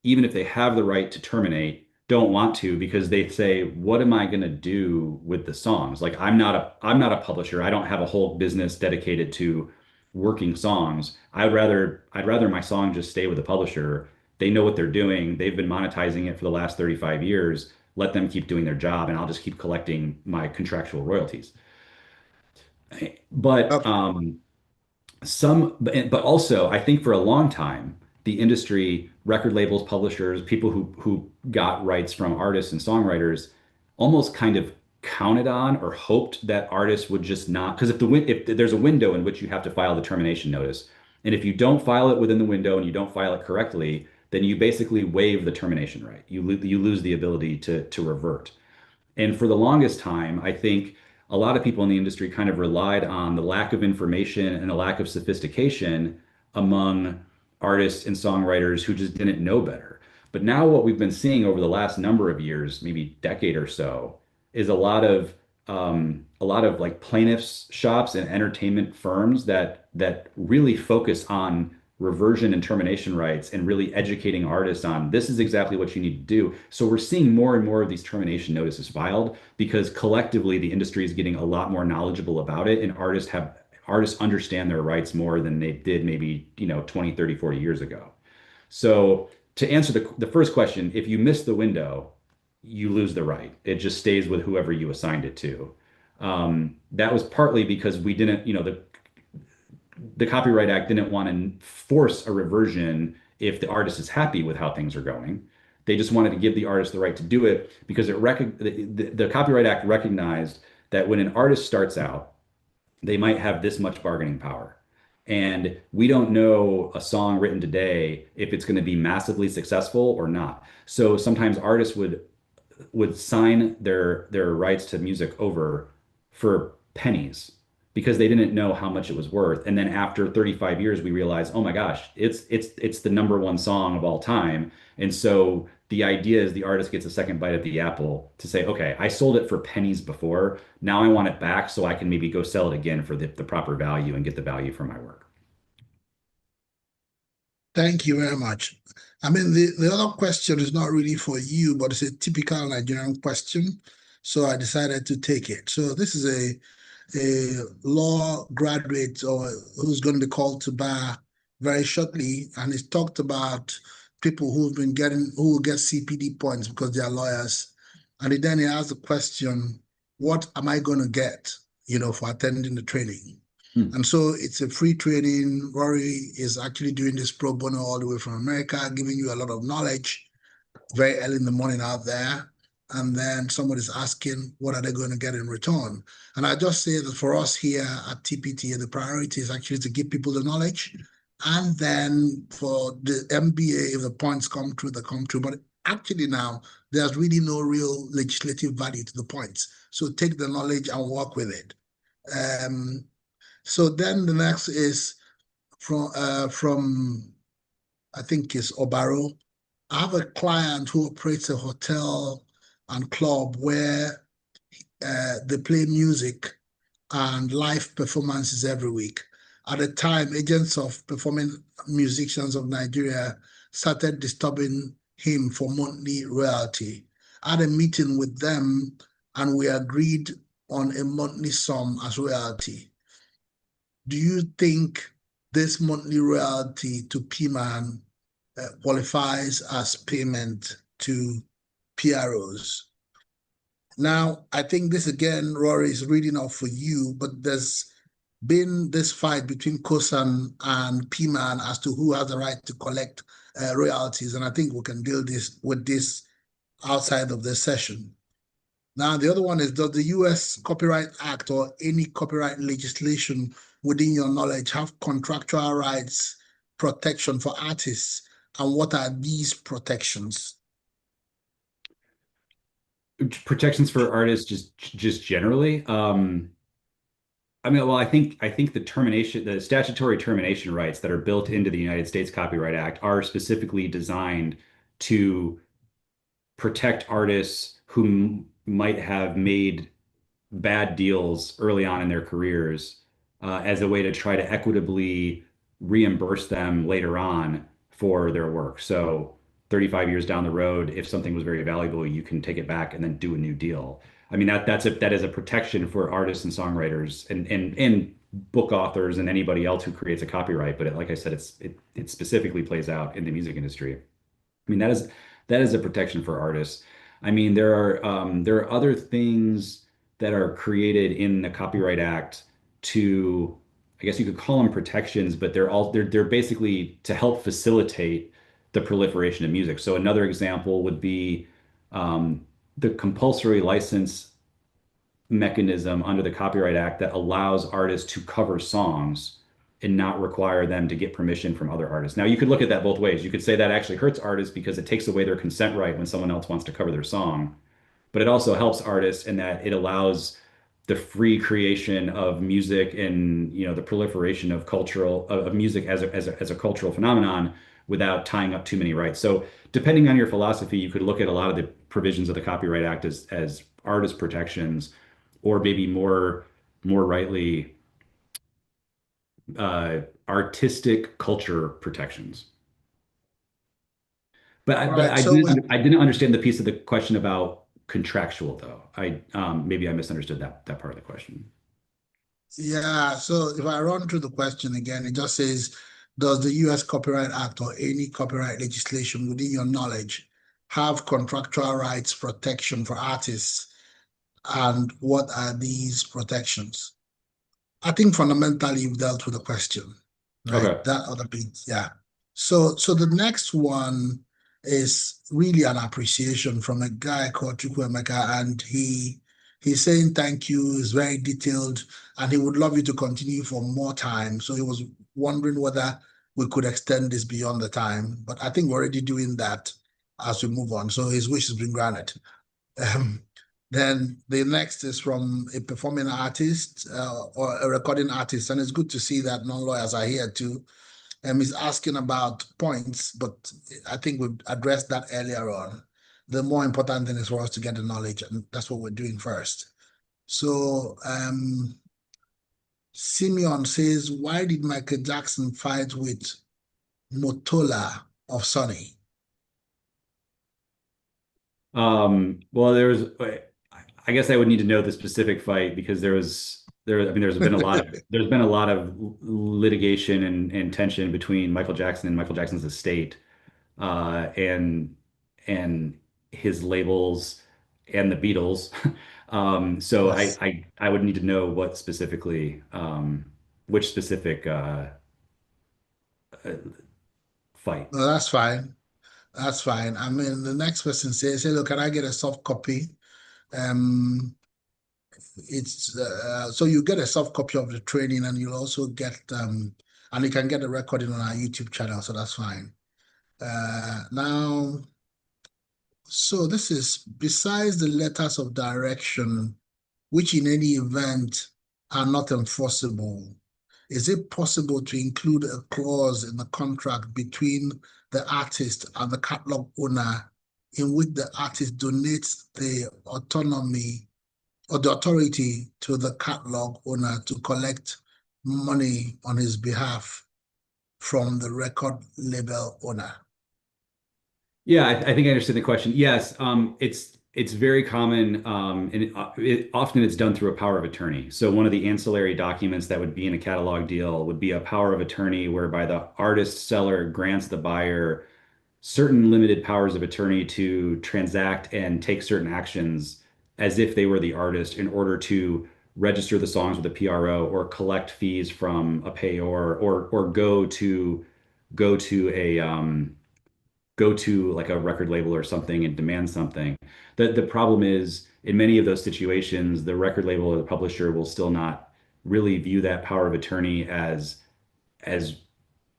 even if they have the right to terminate, don't want to because they say, what am I going to do with the songs? Like I'm not a publisher. I don't have a whole business dedicated to working songs. I'd rather my song just stay with the publisher. They know what they're doing. They've been monetizing it for the last 35 years. Let them keep doing their job and I'll just keep collecting my contractual royalties. But
Okay.
but also I think for a long time the industry, record labels, publishers, people who got rights from artists and songwriters almost kind of counted on or hoped that artists would just not, because if there's a window in which you have to file the termination notice, and if you don't file it within the window and you don't file it correctly, then you basically waive the termination right. You lose the ability to revert. And for the longest time, I think a lot of people in the industry kind of relied on the lack of information and a lack of sophistication among artists and songwriters who just didn't know better. But now what we've been seeing over the last number of years, maybe decade or so, is a lot of like plaintiffs shops and entertainment firms that really focus on reversion and termination rights and really educating artists on this is exactly what you need to do. So we're seeing more and more of these termination notices filed because collectively the industry is getting a lot more knowledgeable about it and artists understand their rights more than they did maybe 20, 30, 40 years ago. So to answer the first question, if you miss the window, you lose the right. It just stays with whoever you assigned it to. That was partly because we didn't, the Copyright Act didn't want to force a reversion if the artist is happy with how things are going. They just wanted to give the artist the right to do it because the Copyright Act recognized that when an artist starts out, they might have this much bargaining power. And we don't know a song written today if it's going to be massively successful or not. So sometimes artists would sign their rights to music over for pennies because they didn't know how much it was worth. And then after 35 years, we realized, oh my gosh, it's the number one song of all time. And so the idea is the artist gets a second bite of the apple to say, okay, I sold it for pennies before. Now I want it back so I can maybe go sell it again for the proper value and get the value for my work.
Thank you very much. I mean, the other question is not really for you, but it's a typical Nigerian question. So I decided to take it. So this is a law graduate or who's going to be called to bar very shortly, and he's talked about people who will get CPD points because they are lawyers. And then he asked the question, what am I going to get, for attending the training? And so it's a free training. Rory is actually doing this pro bono all the way from America, giving you a lot of knowledge very early in the morning out there. And then somebody's asking, what are they going to get in return? And I just say that for us here at TPT, the priority is actually to give people the knowledge. And then for the MBA, if the points come true, they come true. But actually now, there's really no real legislative value to the points. So take the knowledge and work with it. So then the next is from I think it's Obaro. I have a client who operates a hotel and club where they play music and live performances every week. At the time, agents of performing musicians of Nigeria started disturbing him for monthly royalty. I had a meeting with them and we agreed on a monthly sum as royalty. Do you think this monthly royalty to PMAN qualifies as payment to PROs? Now, I think this again, Rory, is reading off for you, but there's been this fight between COSAN and PMAN as to who has the right to collect royalties, and I think we can deal with this outside of this session. Now, the other one is, does the US Copyright Act or any copyright legislation within your knowledge have contractual rights protection for artists? And what are these protections?
Protections for artists just generally. I mean, well, I think the statutory termination rights that are built into the United States Copyright Act are specifically designed to protect artists who might have made bad deals early on in their careers as a way to try to equitably reimburse them later on for their work. So 35 years down the road, if something was very valuable, you can take it back and then do a new deal. I mean, that is a protection for artists and songwriters and book authors and anybody else who creates a copyright. But like I said, it specifically plays out in the music industry. I mean, that is a protection for artists. I mean, there are other things that are created in the Copyright Act to, I guess you could call them protections, but they're basically to help facilitate the proliferation of music. So another example would be the compulsory license mechanism under the Copyright Act that allows artists to cover songs and not require them to get permission from other artists. Now, you could look at that both ways. You could say that actually hurts artists because it takes away their consent right when someone else wants to cover their song. But it also helps artists in that it allows the free creation of music and the proliferation of music as a cultural phenomenon without tying up too many rights. So depending on your philosophy, you could look at a lot of the provisions of the Copyright Act as artist protections, or maybe more rightly artistic culture protections. But I didn't understand the piece of the question about contractual though. Maybe I misunderstood that part of the question.
Yeah, so if I run through the question again, it just says, does the US Copyright Act or any copyright legislation within your knowledge have contractual rights protection for artists? And what are these protections? I think fundamentally you've dealt with the question, right?
Okay.
That other bit, yeah. So the next one is really an appreciation from a guy called Chukwuemeka, and he He's saying thank you, is very detailed, and he would love you to continue for more time. So he was wondering whether we could extend this beyond the time, but I think we're already doing that as we move on. So his wish has been granted. Um, then the next is from a performing artist or a recording artist, and it's good to see that non-lawyers are here too. He's asking about points, but I think we've addressed that earlier on. The more important thing is for us to get the knowledge, and that's what we're doing first. So Simeon says, why did Michael Jackson fight with Motola of Sony?
Well, I guess I would need to know the specific fight because I mean, there's been a lot of litigation and tension between Michael Jackson and Michael Jackson's estate, and his labels and the Beatles. So
Yes.
I would need to know what specifically, which specific uh, fight.
No, that's fine. That's fine. I mean, the next person says, "Hello, can I get a soft copy?" Um, it's so you get a soft copy of the training, and you'll also get and you can get a recording on our YouTube channel. So that's fine. Now, so this is besides the letters of direction, which in any event are not enforceable. Is it possible to include a clause in the contract between the artist and the catalog owner in which the artist donates the autonomy or the authority to the catalog owner to collect money on his behalf from the record label owner?
Yeah, I think I understand the question. Yes, it's very common, and often it's done through a power of attorney. So one of the ancillary documents that would be in a catalog deal would be a power of attorney, whereby the artist seller grants the buyer certain limited powers of attorney to transact and take certain actions as if they were the artist in order to register the songs with a PRO or collect fees from a payor or go to a go to like a record label or something and demand something. The problem is in many of those situations, the record label or the publisher will still not really view that power of attorney as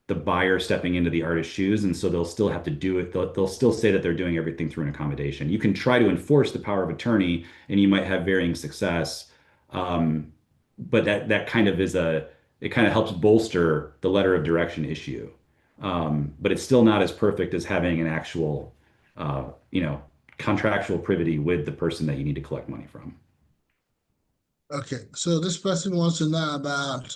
the buyer stepping into the artist's shoes, and so they'll still have to do it. They'll still say that they're doing everything through an accommodation. You can try to enforce the power of attorney, and you might have varying success, but that kind of it kind of helps bolster the letter of direction issue. But it's still not as perfect as having an actual, contractual privity with the person that you need to collect money from.
Okay, so this person wants to know about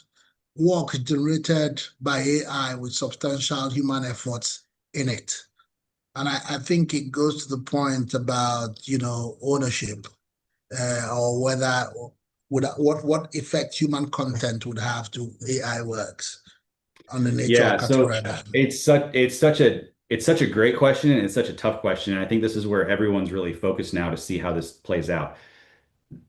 work generated by AI with substantial human efforts in it. And I think it goes to the point about, ownership or whether what effect human content would have to AI works on the nature of
Yeah, so
copyright.
it's such a great question and it's such a tough question. And I think this is where everyone's really focused now to see how this plays out.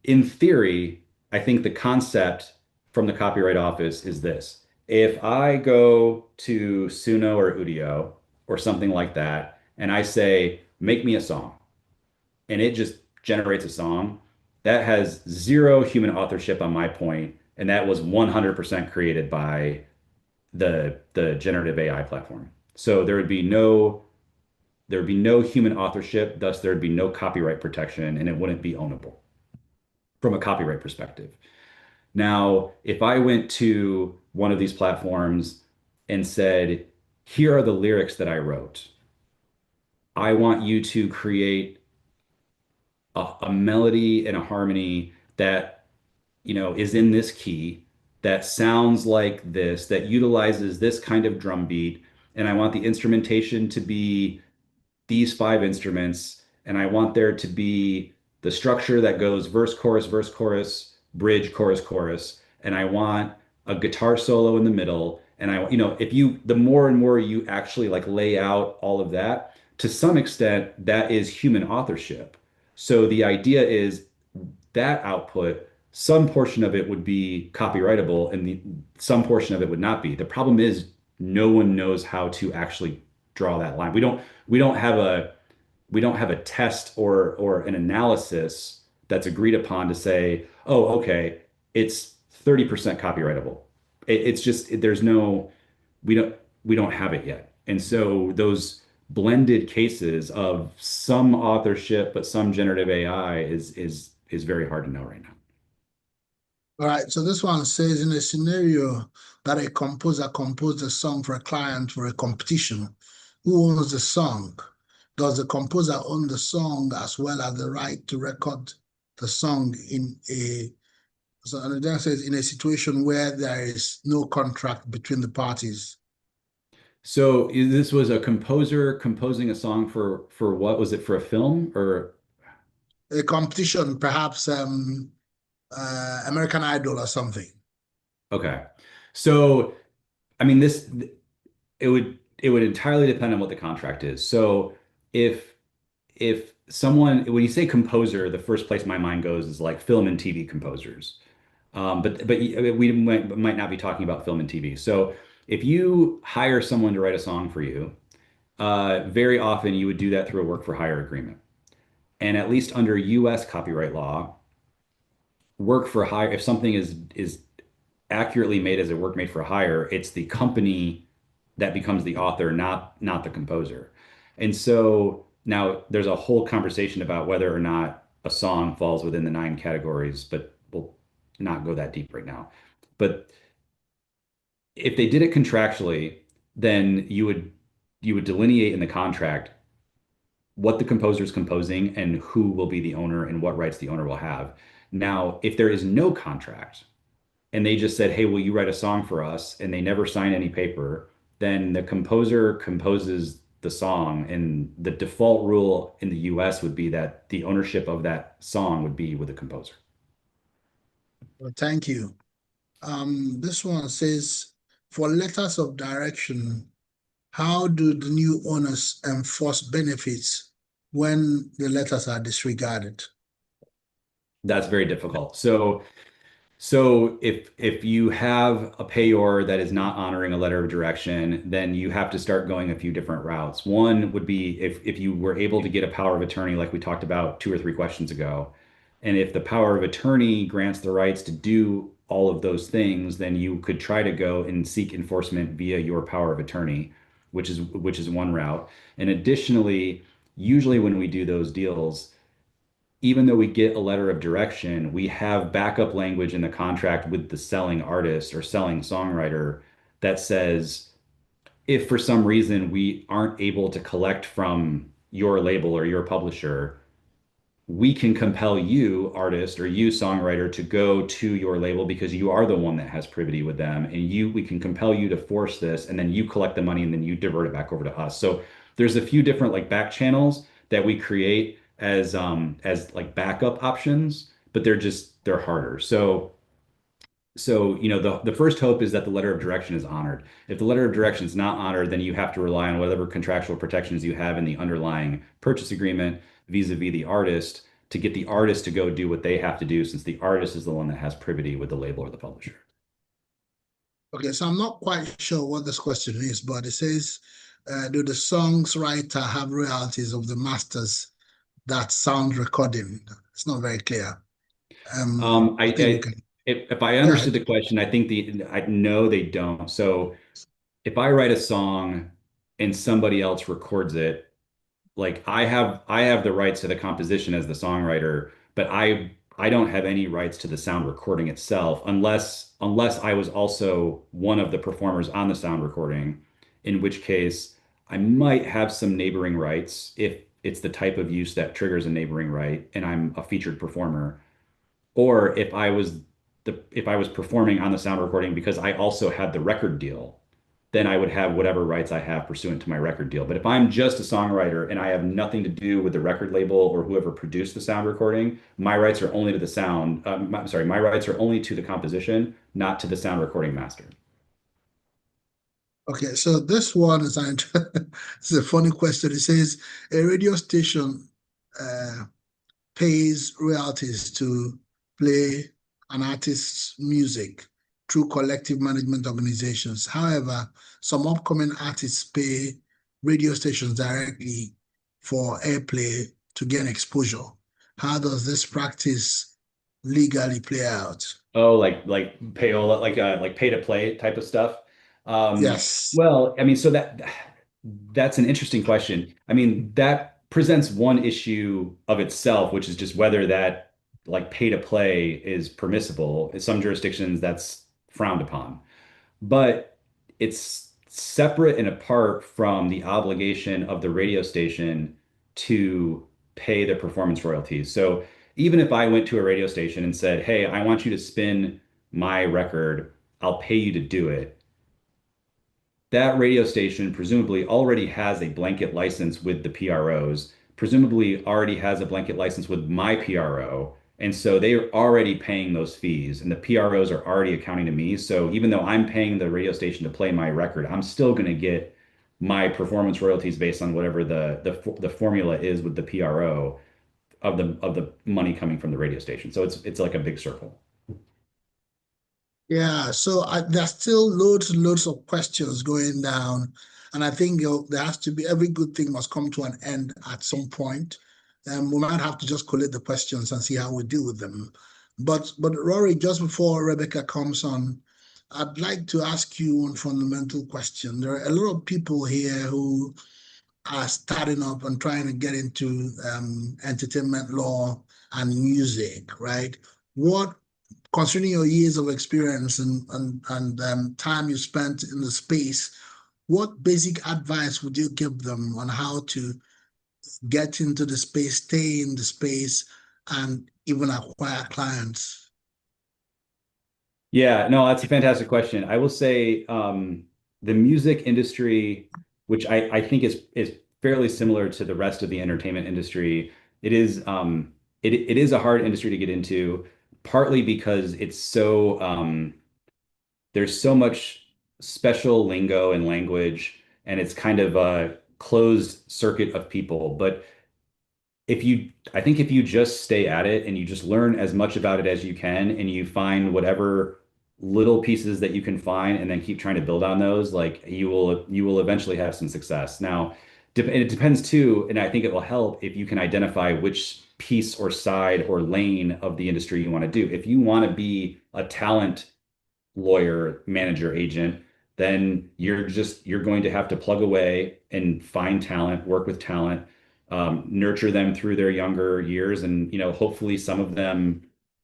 In theory, I think the concept from the Copyright Office is this. If I go to Suno or Udio or something like that, and I say, make me a song, and it just generates a song, that has zero human authorship on my point, and that was 100% created by the generative AI platform. So there would be no human authorship, thus there would be no copyright protection, and it wouldn't be ownable from a copyright perspective. Now, if I went to one of these platforms and said, here are the lyrics that I wrote. I want you to create a melody and a harmony that, is in this key, that sounds like this, that utilizes this kind of drum beat. And I want the instrumentation to be these five instruments, and I want there to be the structure that goes verse, chorus, bridge, chorus, and I want a guitar solo in the middle. And the more and more you actually like lay out all of that, to some extent, that is human authorship. So the idea is that output, some portion of it would be copyrightable and some portion of it would not be. The problem is no one knows how to actually draw that line. We don't have a test or an analysis that's agreed upon to say, oh, okay, it's 30% copyrightable. It's just there's no we don't we don't have it yet. And so those blended cases of some authorship but some generative AI is very hard to know right now.
All right, so this one says in a scenario that a composer composed a song for a client for a competition, who owns the song? Does the composer own the song as well as the right to record the song and then says in a situation where there is no contract between the parties?
So this was a composer composing a song for what was it, for a film or
A competition, perhaps American Idol or something.
okay. So I mean this it would entirely depend on what the contract is. So if someone when you say composer, the first place my mind goes is like film and TV composers. But we might not be talking about film and TV. So if you hire someone to write a song for you, very often you would do that through a work for hire agreement. And at least under US copyright law, work for hire, if something is accurately made as a work made for hire, it's the company that becomes the author, not the composer. And so now there's a whole conversation about whether or not a song falls within the 9 categories, but we'll not go that deep right now. But if they did it contractually, then you would delineate in the contract what the composer is composing and who will be the owner and what rights the owner will have. Now, if there is no contract and they just said, "Hey, will you write a song for us?" and they never sign any paper, then the composer composes the song, and the default rule in the US would be that the ownership of that song would be with the composer.
Well, thank you. This one says, for letters of direction, how do the new owners enforce benefits when the letters are disregarded?
That's very difficult. So if you have a payor that is not honoring a letter of direction, then you have to start going a few different routes. One would be if you were able to get a power of attorney, like we talked about 2 or 3 questions ago, and if the power of attorney grants the rights to do all of those things, then you could try to go and seek enforcement via your power of attorney, which is one route. And additionally, usually when we do those deals, even though we get a letter of direction, we have backup language in the contract with the selling artist or selling songwriter that says, if for some reason we aren't able to collect from your label or your publisher, we can compel you, artist, or you, songwriter, to go to your label because you are the one that has privity with them, and we can compel you to force this, and then you collect the money and then you divert it back over to us. So there's a few different like back channels that we create as like backup options, but they're harder. So the first hope is that the letter of direction is honored. If the letter of direction is not honored, then you have to rely on whatever contractual protections you have in the underlying purchase agreement vis-a-vis the artist to get the artist to go do what they have to do, since the artist is the one that has privity with the label or the publisher.
Okay, so I'm not quite sure what this question is, but it says, do the songs writer have royalties of the masters that sound recording? It's not very clear. I think we can.
If I understood the question, I think I know they don't. So if I write a song and somebody else records it, like I have the rights to the composition as the songwriter, but I don't have any rights to the sound recording itself unless I was also one of the performers on the sound recording, in which case I might have some neighboring rights if it's the type of use that triggers a neighboring right and I'm a featured performer, or if I was performing on the sound recording because I also had the record deal, then I would have whatever rights I have pursuant to my record deal. But if I'm just a songwriter and I have nothing to do with the record label or whoever produced the sound recording, my rights are only to the sound. My rights are only to the composition, not to the sound recording master.
Okay, so this one is it's a funny question. It says a radio station pays royalties to play an artist's music through collective management organizations. However, some upcoming artists pay radio stations directly for airplay to gain exposure. how does this practice legally play out?
Oh, like payola, like pay to play type of stuff.
Yes.
Well, I mean, so that's an interesting question. I mean, that presents one issue of itself, which is just whether that like pay to play is permissible. In some jurisdictions, that's frowned upon. But it's separate and apart from the obligation of the radio station to pay the performance royalties. So even if I went to a radio station and said, "Hey, I want you to spin my record, I'll pay you to do it," that radio station presumably already has a blanket license with the PROs, presumably already has a blanket license with my PRO. And so they are already paying those fees, and the PROs are already accounting to me. So even though I'm paying the radio station to play my record, I'm still going to get my performance royalties based on whatever the formula is with the PRO of the money coming from the radio station. So it's like a big circle.
Yeah, so there's still loads and loads of questions going down. And I think there has to be, every good thing must come to an end at some point. And we might have to just collate the questions and see how we deal with them. But Rory, just before Rebecca comes on, I'd like to ask you one fundamental question. There are a lot of people here who are starting up and trying to get into entertainment law and music, right? What, considering your years of experience and time you spent in the space, what basic advice would you give them on how to get into the space, stay in the space, and even acquire clients?
Yeah, no, that's a fantastic question. I will say the music industry, which I think is fairly similar to the rest of the entertainment industry, it is it is a hard industry to get into, partly because it's so there's so much special lingo and language, and it's kind of a closed circuit of people. But I think if you just stay at it and you just learn as much about it as you can, and you find whatever little pieces that you can find and then keep trying to build on those, like you will eventually have some success. Now, and it depends too, and I think it will help if you can identify which piece or side or lane of the industry you want to do. If you want to be a talent lawyer, manager, agent, then you're going to have to plug away and find talent, work with talent, nurture them through their younger years, and hopefully some of them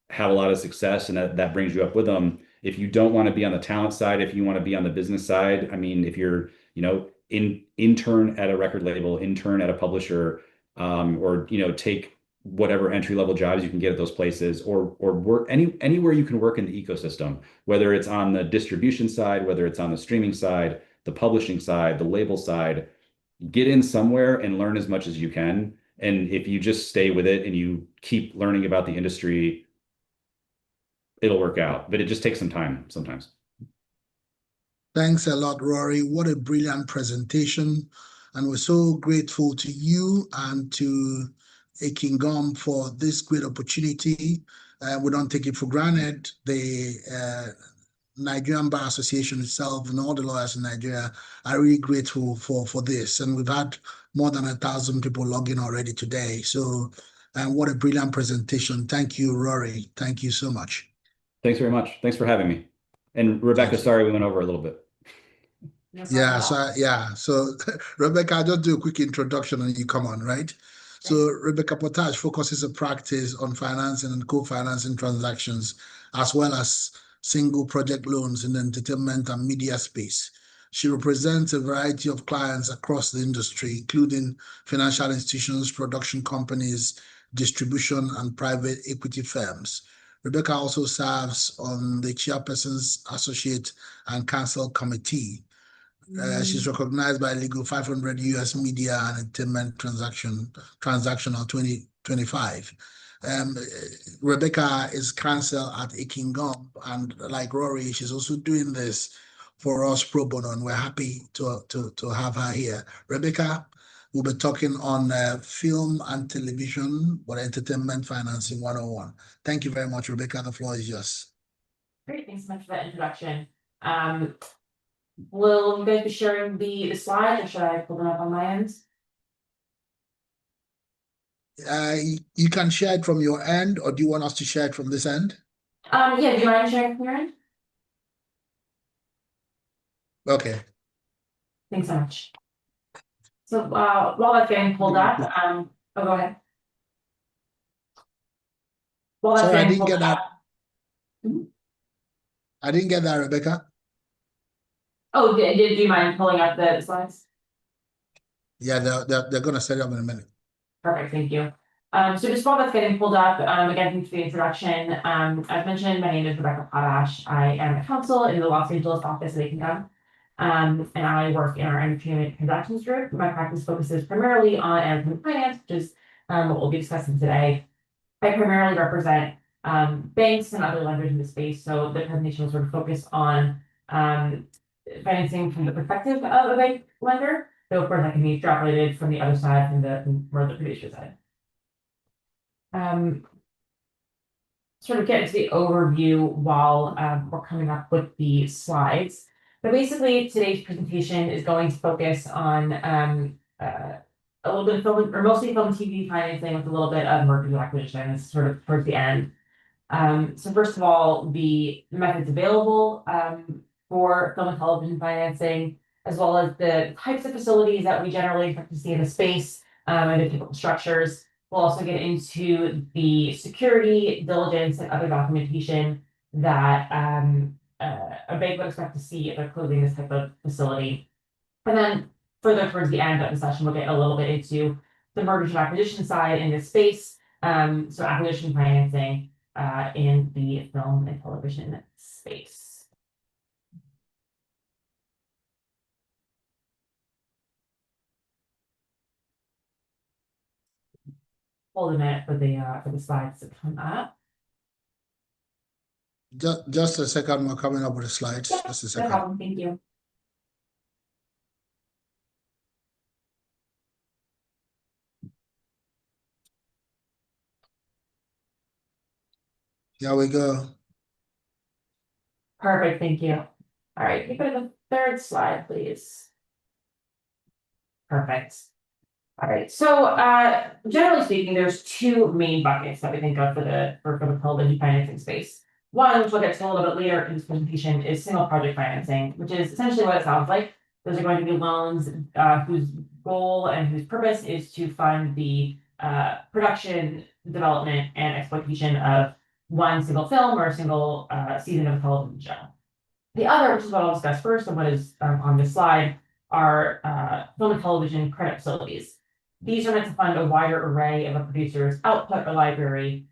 have a lot of success, and that brings you up with them. If you don't want to be on the talent side, if you want to be on the business side, I mean, if you're intern at a record label, intern at a publisher, or take whatever entry level jobs you can get at those places, or work anywhere you can work in the ecosystem, whether it's on the distribution side, whether it's on the streaming side, the publishing side, the label side. Get in somewhere and learn as much as you can. And if you just stay with it and you keep learning about the industry, it'll work out. But it just takes some time sometimes.
Thanks a lot, Rory. What a brilliant presentation. And we're so grateful to you and to Ekingom for this great opportunity. We don't take it for granted. The Nigerian Bar Association itself and all the lawyers in Nigeria are really grateful for this. And we've had more than 1,000 people log in already today. So what a brilliant presentation. Thank you, Rory. Thank you so much.
Thanks very much. Thanks for having me. And Rebecca, sorry we went over a little bit.
Yeah, so Rebecca, I'll just do a quick introduction and you come on, right? So Rebecca Potage focuses a practice on financing and co-financing transactions, as well as single project loans in the entertainment and media space. She represents a variety of clients across the industry, including financial institutions, production companies, distribution, and private equity firms. Rebecca also serves on the Chairperson's Associate and Counsel Committee. She's recognized by Legal 500 US Media and Entertainment Transactional 2025. Rebecca is counsel at Ekingom, and like Rory, she's also doing this for us pro bono, and we're happy to have her here. Rebecca will be talking on film and television, but entertainment financing 101. Thank you very much, Rebecca. The floor is yours.
Great, thanks so much for that introduction. Will you guys be sharing the slides, or should I pull them up on my end?
You can share it from your end, or do you want us to share it from this end?
Yeah, do you mind sharing from your end?
Okay.
Thanks so much. So, while that's getting pulled up, go ahead. While that's
Sorry, I
getting
didn't
pulled
get that.
up. Mhm.
I didn't get that, Rebecca.
Oh, did you mind pulling up the slides?
Yeah, they're gonna set it up in a minute.
Perfect, thank you. So just while that's getting pulled up, again, thanks for the introduction. As mentioned, my name is Rebecca Potash. I am a counsel in the Los Angeles office of Aiken. And I work in our entertainment transactions group. My practice focuses primarily on entertainment finance, which is what we'll be discussing today. I primarily represent banks and other lenders in the space, so the presentation will sort of focus on financing from the perspective of a bank lender. So of course that can be extrapolated from the other side, from more the producer side. Sort of get into the overview while we're coming up with the slides. But basically today's presentation is going to focus on a little bit of film, or mostly film and TV financing with a little bit of mergers and acquisitions sort of towards the end. So first of all, the methods available for film and television financing, as well as the types of facilities that we generally expect to see in the space and the typical structures. We'll also get into the security, diligence, and other documentation that a bank would expect to see if they're closing this type of facility. And then further towards the end of the session, we'll get a little bit into the mergers and acquisition side in this space. So acquisition financing in the film and television space. Hold a minute for the slides to come up.
Just a second, we're coming up with the slides.
Yeah,
Just a
no
second.
problem, thank you.
Here we go.
Perfect, thank you. All right, you go to the third slide, please. Perfect. All right, so generally speaking, there's two main buckets that we think of for the television financing space. One, which we'll get to a little bit later in this presentation, is single project financing, which is essentially what it sounds like. Those are going to be loans whose goal and whose purpose is to fund the production, development, and exploitation of one single film or a single season of a television show. The other, which is what I'll discuss first and what is on this slide, are film and television credit facilities. These are meant to fund a wider array of a producer's output or library.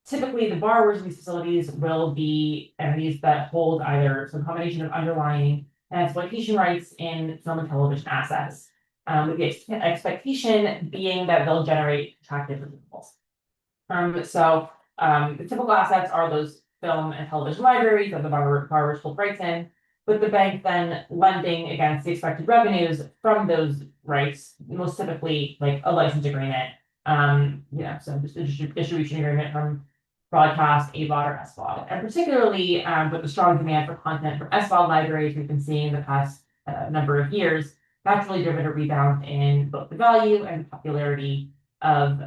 Typically, the borrowers of these facilities will be entities that hold either some combination of underlying and exploitation rights in film and television assets, with the expectation being that they'll generate attractive receivables. So the typical assets are those film and television libraries that the borrowers hold rights in, with the bank then lending against the expected revenues from those rights, most typically like a license agreement, so just a distribution agreement from broadcast, AVOD, or SVOD. And particularly with the strong demand for content from SVOD libraries we've been seeing the past number of years, that's really driven a rebound in both the value and popularity of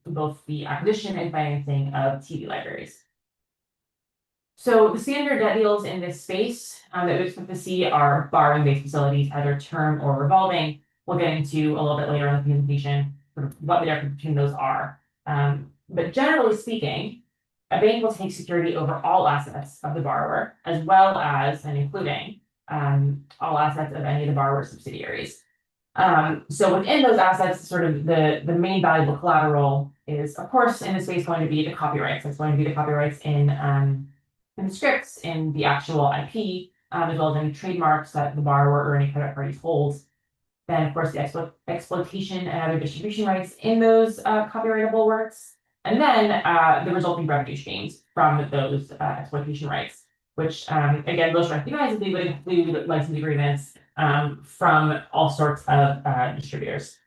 both the acquisition and financing of TV libraries. So the standard debt deals in this space that we expect to see are borrowing-based facilities, either term or revolving. We'll get into a little bit later in the presentation sort of what the difference between those are. But generally speaking, a bank will take security over all assets of the borrower, as well as and including all assets of any of the borrower's subsidiaries. So within those assets, sort of the main valuable collateral is, of course, in this space going to be the copyrights. It's going to be the copyrights in the scripts, in the actual IP, as well as any trademarks that the borrower or any credit parties holds. Then, of course, the exploitation and other distribution rights in those copyrightable works. And then the resulting revenue streams from those exploitation rights, which, again, most recognizably would include license agreements from all sorts of distributors.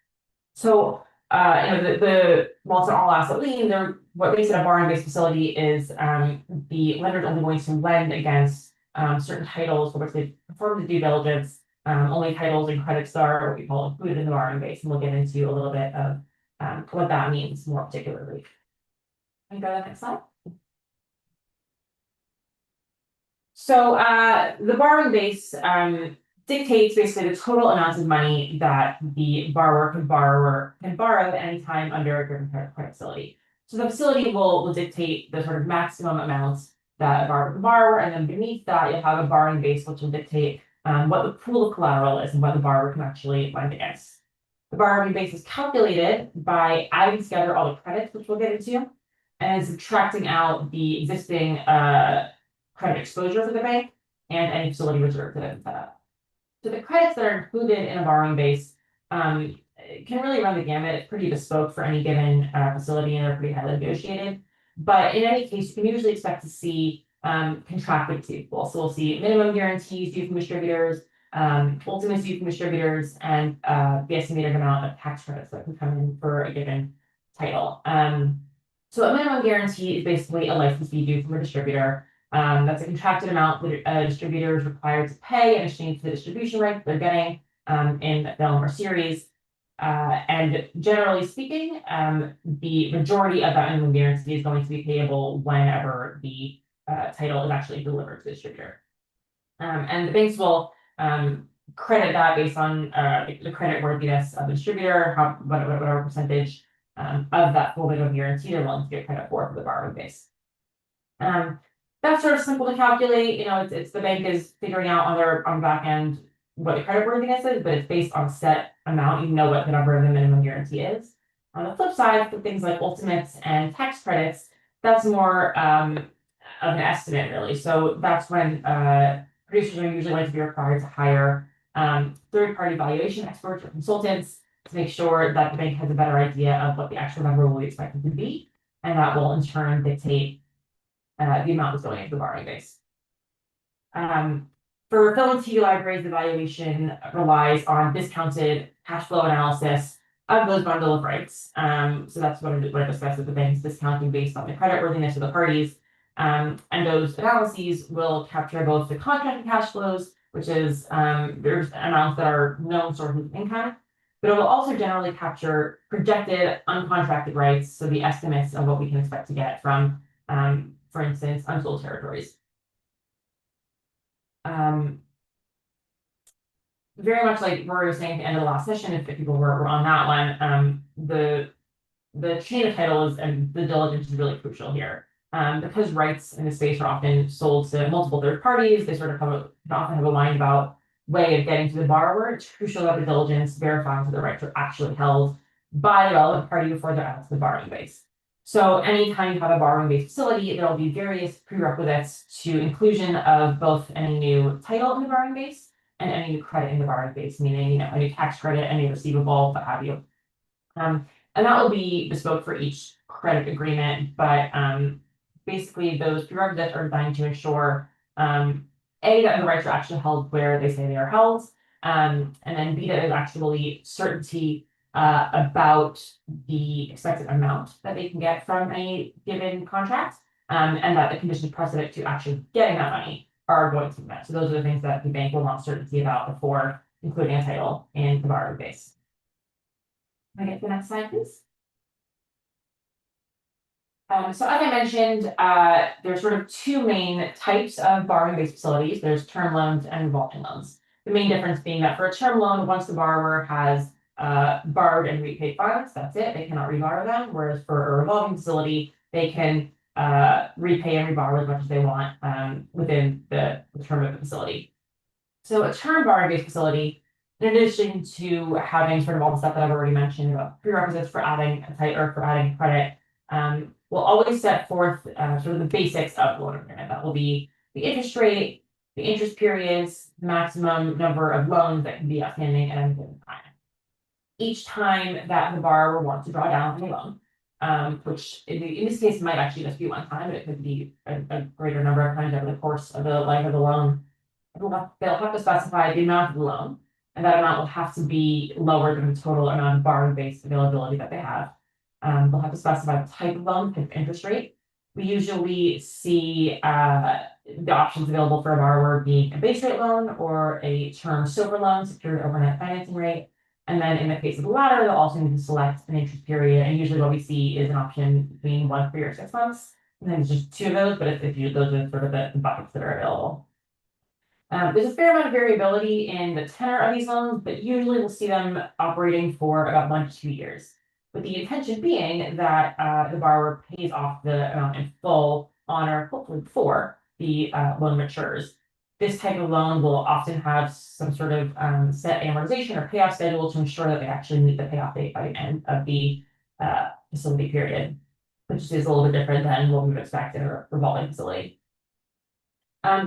So, while it's an all asset lien, what makes it a borrowing-based facility is the lender's only going to lend against certain titles for which they perform the due diligence. Only titles and credits are what we call included in the borrowing base, and we'll get into a little bit of what that means more particularly. Can we go to the next slide? So the borrowing base dictates basically the total amount of money that the borrower can borrow at any time under a given credit facility. So the facility will dictate the sort of maximum amounts that a borrower can borrow, and then beneath that you'll have a borrowing base which will dictate what the pool of collateral is and what the borrower can actually lend against. The borrowing base is calculated by adding together all the credits, which we'll get into, and subtracting out the existing credit exposure for the bank and any facility reserve that it's set up. So the credits that are included in a borrowing base can really run the gamut. It's pretty bespoke for any given facility, and they're pretty highly negotiated. But in any case, you can usually expect to see contracted receivables. So we'll see minimum guarantees due from distributors, ultimates due from distributors, and the estimated amount of tax credits that can come in for a given title. So a minimum guarantee is basically a license fee due from a distributor. That's a contracted amount that a distributor is required to pay in exchange for the distribution rights they're getting in the film or series. And generally speaking, the majority of that minimum guarantee is going to be payable whenever the title is actually delivered to the distributor. And the banks will credit that based on the credit worthiness of the distributor, whatever percentage of that full minimum guarantee they're willing to get credit for the borrowing base. That's sort of simple to calculate. You know, it's the bank is figuring out on back end what the credit worthiness is, but it's based on a set amount. You know what the number of the minimum guarantee is. On the flip side, for things like ultimates and tax credits, that's more of an estimate, really. So that's when producers are usually going to be required to hire third-party valuation experts or consultants to make sure that the bank has a better idea of what the actual number will be expected to be, and that will in turn dictate the amount that's going into the borrowing base. For film and TV libraries, the valuation relies on discounted cash flow analysis of those bundle of rights. So that's what I discussed with the bank's discounting based on the creditworthiness of the parties. And those analyses will capture both the contracted cash flows, which is there's amounts that are known sources of income, but it will also generally capture projected uncontracted rights, so the estimates of what we can expect to get from for instance, unsold territories. Very much like Rory was saying at the end of the last session, if people were on that one, the chain of titles and the diligence is really crucial here. Because rights in the space are often sold to multiple third parties, they sort of often have a mind about way of getting to the borrower. It's crucial that the diligence verifies that the rights are actually held by the relevant party before they're added to the borrowing base. So anytime you have a borrowing base facility, there will be various prerequisites to inclusion of both any new title in the borrowing base and any new credit in the borrowing base, meaning, you know, any tax credit, any receivable, what have you. And that will be bespoke for each credit agreement, but basically those prerequisites are designed to ensure A, that the rights are actually held where they say they are held, and then B, that there's actually certainty about the expected amount that they can get from a given contract, and that the conditions precedent to actually getting that money are going to be met. So those are the things that the bank will want certainty about before including a title in the borrowing base. Can I get the next slide, please? So as I mentioned, there's sort of two main types of borrowing-based facilities. There's term loans and revolving loans. The main difference being that for a term loan, once the borrower has borrowed and repaid funds, that's it. They cannot reborrow them. Whereas for a revolving facility, they can repay and reborrow as much as they want within the term of the facility. So a term borrowing-based facility, in addition to having sort of all the stuff that I've already mentioned about prerequisites for adding a title or for adding credit, will always set forth sort of the basics of the loan agreement. That will be the interest rate, the interest periods, the maximum number of loans that can be outstanding at any given time. Each time that the borrower wants to draw down on a loan, which in this case might actually just be one time, but it could be a greater number of times over the course of the life of the loan, they'll have to specify the amount of the loan, and that amount will have to be lower than the total amount of borrowing-based availability that they have. They'll have to specify the type of loan, type of interest rate. We usually see the options available for a borrower being a base rate loan or a term SOFR loan, secured overnight financing rate. And then in the case of the latter, they'll also need to select an interest period. And usually what we see is an option between 1, 3, or 6 months. And then it's just 2 of those, but if you those are sort of the buckets that are available. There's a fair amount of variability in the tenor of these loans, but usually we'll see them operating for about 1 to 2 years. With the intention being that the borrower pays off the amount in full on or hopefully before the loan matures. This type of loan will often have some sort of set amortization or payoff schedule to ensure that they actually meet the payoff date by the end of the facility period, which is a little bit different than what we would expect in a revolving facility.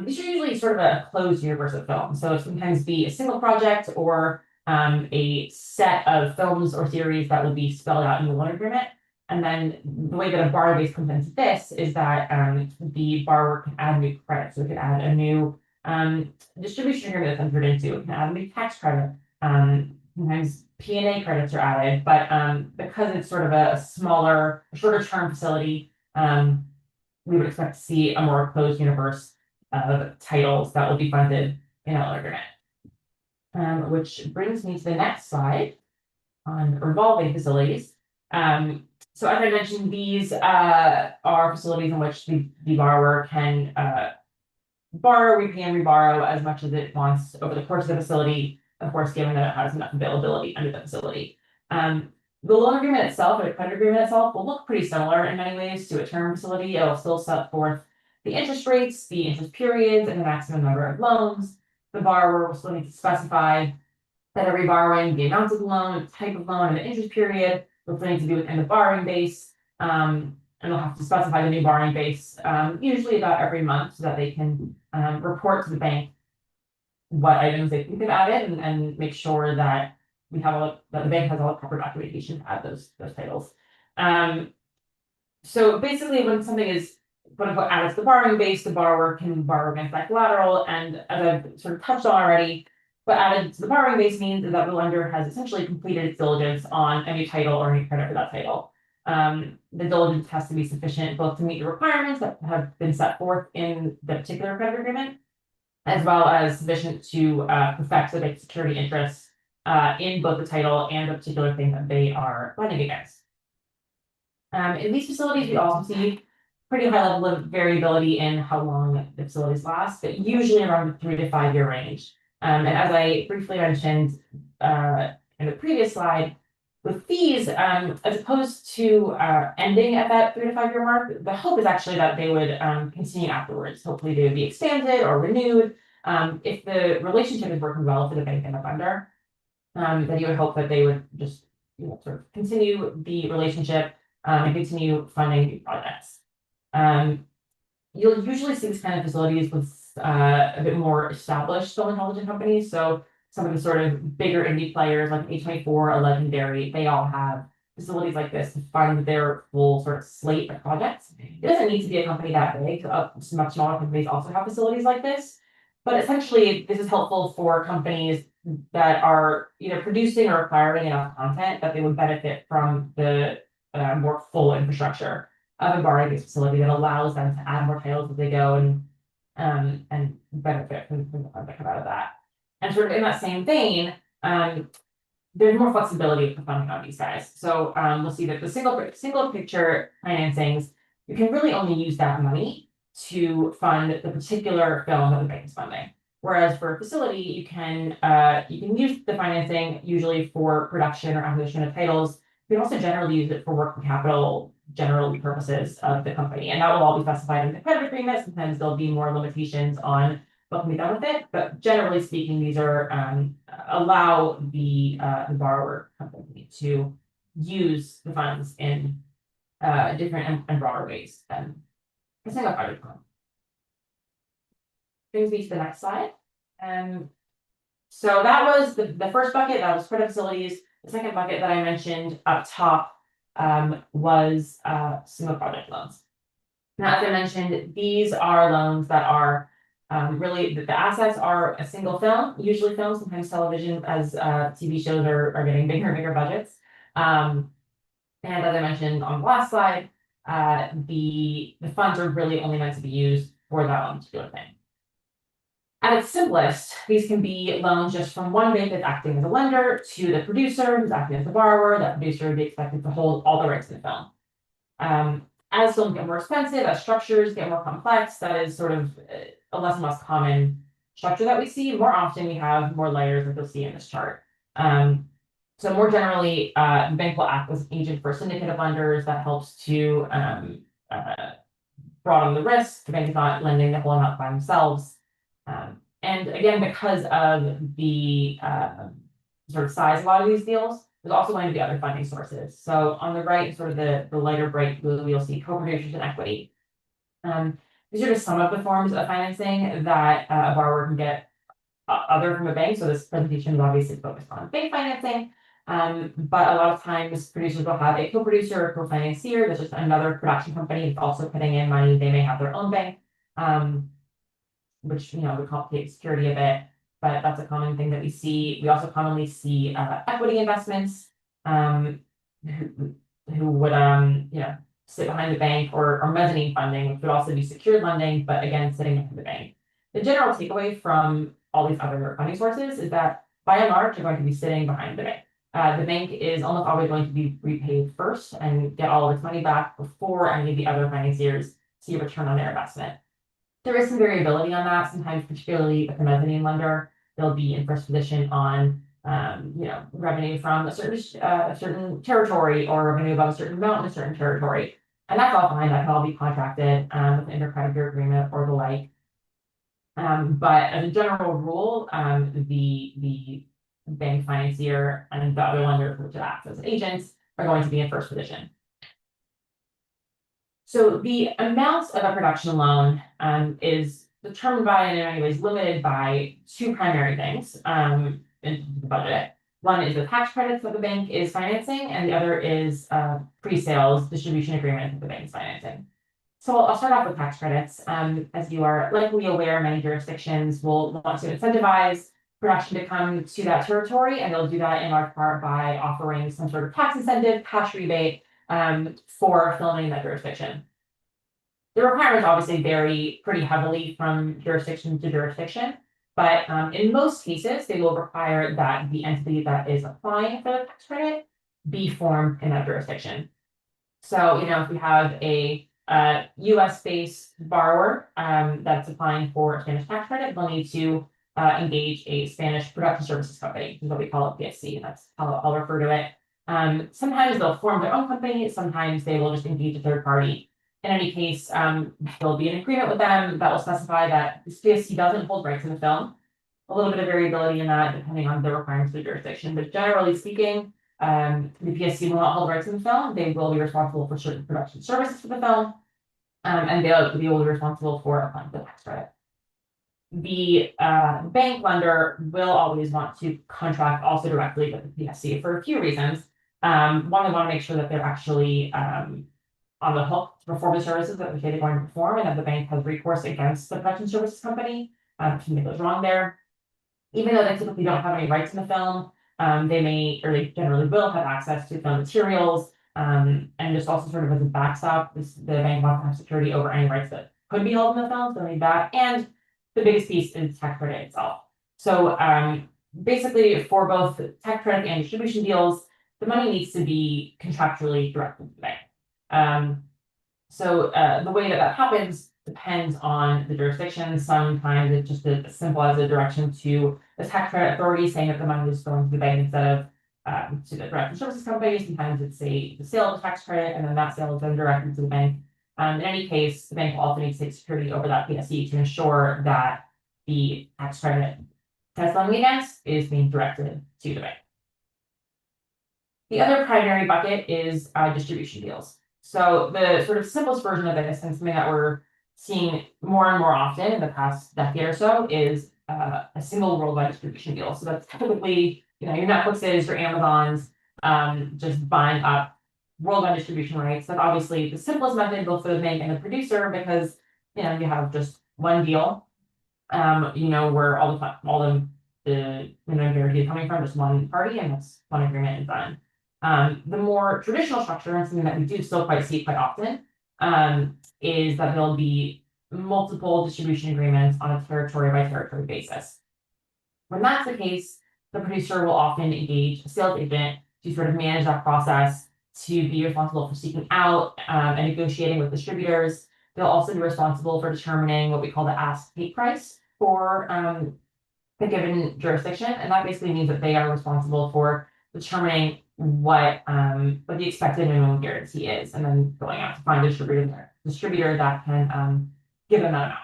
These are usually sort of a closed universe of films. So sometimes be a single project or a set of films or series that will be spelled out in the loan agreement. And then the way that a borrower base comes into this is that the borrower can add new credits. So it could add a new distribution agreement that's entered into. It can add a new tax credit. Sometimes P&A credits are added, but because it's sort of a smaller, shorter term facility, we would expect to see a more closed universe of titles that will be funded in a loan agreement. Which brings me to the next slide on revolving facilities. So as I mentioned, these are facilities in which the borrower can borrow, repay, and reborrow as much as it wants over the course of the facility, of course, given that it has enough availability under the facility. The loan agreement itself, or the credit agreement itself, will look pretty similar in many ways to a term facility. It will still set forth the interest rates, the interest periods, and the maximum number of loans. The borrower will still need to specify that every borrowing, the amount of the loan, the type of loan, and the interest period will still need to be within the borrowing base. And they'll have to specify the new borrowing base, usually about every month, so that they can report to the bank what items they think they've added and make sure that that the bank has all the proper documentation to add those titles. So basically, when something is quote unquote added to the borrowing base, the borrower can borrow against that collateral. And as I've sort of touched on already, what added to the borrowing base means is that the lender has essentially completed its diligence on any title or any credit for that title. The diligence has to be sufficient both to meet the requirements that have been set forth in the particular credit agreement, as well as sufficient to perfect the bank's security interests in both the title and the particular thing that they are lending against. In these facilities, we also see pretty high level of variability in how long the facilities last, but usually around the 3 to 5 year range. And as I briefly mentioned in the previous slide, with fees, as opposed to ending at that 3 to 5 year mark, the hope is actually that they would continue afterwards. Hopefully they would be expanded or renewed. If the relationship is working well for the bank and the funder, then you would hope that they would just sort of continue the relationship and continue funding new projects. You'll usually see this kind of facilities with a bit more established film intelligence companies. So some of the sort of bigger indie players like A24 or Legendary, they all have facilities like this to fund their full sort of slate of projects. It doesn't need to be a company that big. Some much smaller companies also have facilities like this. But essentially, this is helpful for companies that are either producing or acquiring enough content that they would benefit from the more full infrastructure of a borrowing-based facility that allows them to add more titles as they go and benefit from the funds that come out of that. And sort of in that same vein, there's more flexibility for funding on these guys. So we'll see that the single picture financings, you can really only use that money to fund the particular film that the bank is funding. Whereas for a facility, you can use the financing usually for production or acquisition of titles. You can also generally use it for working capital general purposes of the company. And that will all be specified in the credit agreement. Sometimes there'll be more limitations on what can be done with it. But generally speaking, these are allow the borrower company to use the funds in different and broader ways than a single project loan. Brings me to the next slide. So that was the first bucket, that was credit facilities. The second bucket that I mentioned up top was single project loans. Now, as I mentioned, these are loans that are really the assets are a single film, usually film, sometimes television, as TV shows are getting bigger and bigger budgets. And as I mentioned on the last slide, the funds are really only meant to be used for that one particular thing. At its simplest, these can be loans just from one bank that's acting as a lender to the producer who's acting as the borrower. That producer would be expected to hold all the rights in the film. As films get more expensive, as structures get more complex, that is sort of a less and less common structure that we see. More often, we have more layers that you'll see in this chart. So more generally, the bank will act as an agent for a syndicate of lenders that helps to broaden the risk. The bank is not lending the whole amount by themselves. And again, because of the sort of size of a lot of these deals, there's also going to be other funding sources. So on the right, sort of the lighter bright blue, you'll see co-producers and equity. These are just some of the forms of financing that a borrower can get other from a bank. So this presentation is obviously focused on bank financing. But a lot of times producers will have a co-producer or co-financier. There's just another production company that's also putting in money. They may have their own bank, which, would complicate security a bit, but that's a common thing that we see. We also commonly see equity investments who would sit behind the bank, or mezzanine funding, which would also be secured lending, but again, sitting behind the bank. The general takeaway from all these other funding sources is that by and large, you're going to be sitting behind the bank. The bank is almost always going to be repaid first and get all of its money back before any of the other financiers see a return on their investment. There is some variability on that. Sometimes, particularly with the mezzanine lender, they'll be in first position on revenue from a certain territory, or revenue above a certain amount in a certain territory. And that's all fine. That can all be contracted with an intercreditor agreement or the like. But as a general rule, the bank financier and the other lenders, which act as agents, are going to be in first position. So the amount of a production loan is determined by, and in many ways limited by, two primary things in the budget. One is the tax credits that the bank is financing, and the other is pre-sales distribution agreement that the bank is financing. So I'll start off with tax credits. As you are likely aware, many jurisdictions will want to incentivize production to come to that territory, and they'll do that in large part by offering some sort of tax incentive, cash rebate for filming in that jurisdiction. The requirements obviously vary pretty heavily from jurisdiction to jurisdiction, but in most cases, they will require that the entity that is applying for the tax credit be formed in that jurisdiction. So, if we have a US-based borrower that's applying for a Spanish tax credit, they'll need to engage a Spanish production services company, which is what we call it, PSC, and that's how I'll refer to it. Sometimes they'll form their own company, sometimes they will just engage a third party. In any case, there'll be an agreement with them that will specify that this PSC doesn't hold rights in the film. A little bit of variability in that depending on the requirements of the jurisdiction, but generally speaking, the PSC will not hold rights in the film. They will be responsible for certain production services for the film, and they'll be responsible for applying the tax credit. The bank lender will always want to contract also directly with the PSC for a few reasons. One, they want to make sure that they're actually on the hook to perform the services that they say they're going to perform, and that the bank has recourse against the production services company if something goes wrong there. Even though they typically don't have any rights in the film, they may, or they generally will, have access to film materials, and just also sort of as a backstop, the bank wants to have security over any rights that could be held in the film, so they need that. And the biggest piece is tax credit itself. So basically, for both tax credit and distribution deals, the money needs to be contractually directed to the bank. So the way that happens depends on the jurisdiction. Sometimes it's just as simple as a direction to the tax credit authority saying that the money is going to the bank instead of to the production services company. Sometimes it's the sale of the tax credit, and then that sale is then directed to the bank. In any case, the bank will also need to take security over that PSC to ensure that the tax credit that's lending against is being directed to the bank. The other primary bucket is distribution deals. So the sort of simplest version of this, and something that we're seeing more and more often in the past decade or so, is a single worldwide distribution deal. So that's typically, your Netflixes, your Amazons, just buying up worldwide distribution rights. That's obviously the simplest method both for the bank and the producer, because you have just one deal, where all the guarantee is coming from just one party, and that's one agreement and done. The more traditional structure, and something that we do still see quite often, is that there'll be multiple distribution agreements on a territory by territory basis. When that's the case, the producer will often engage a sales agent to sort of manage that process, to be responsible for seeking out and negotiating with distributors. They'll also be responsible for determining what we call the ask take price for the given jurisdiction, and that basically means that they are responsible for determining what the expected minimum guarantee is, and then going out to find a distributor that can give them that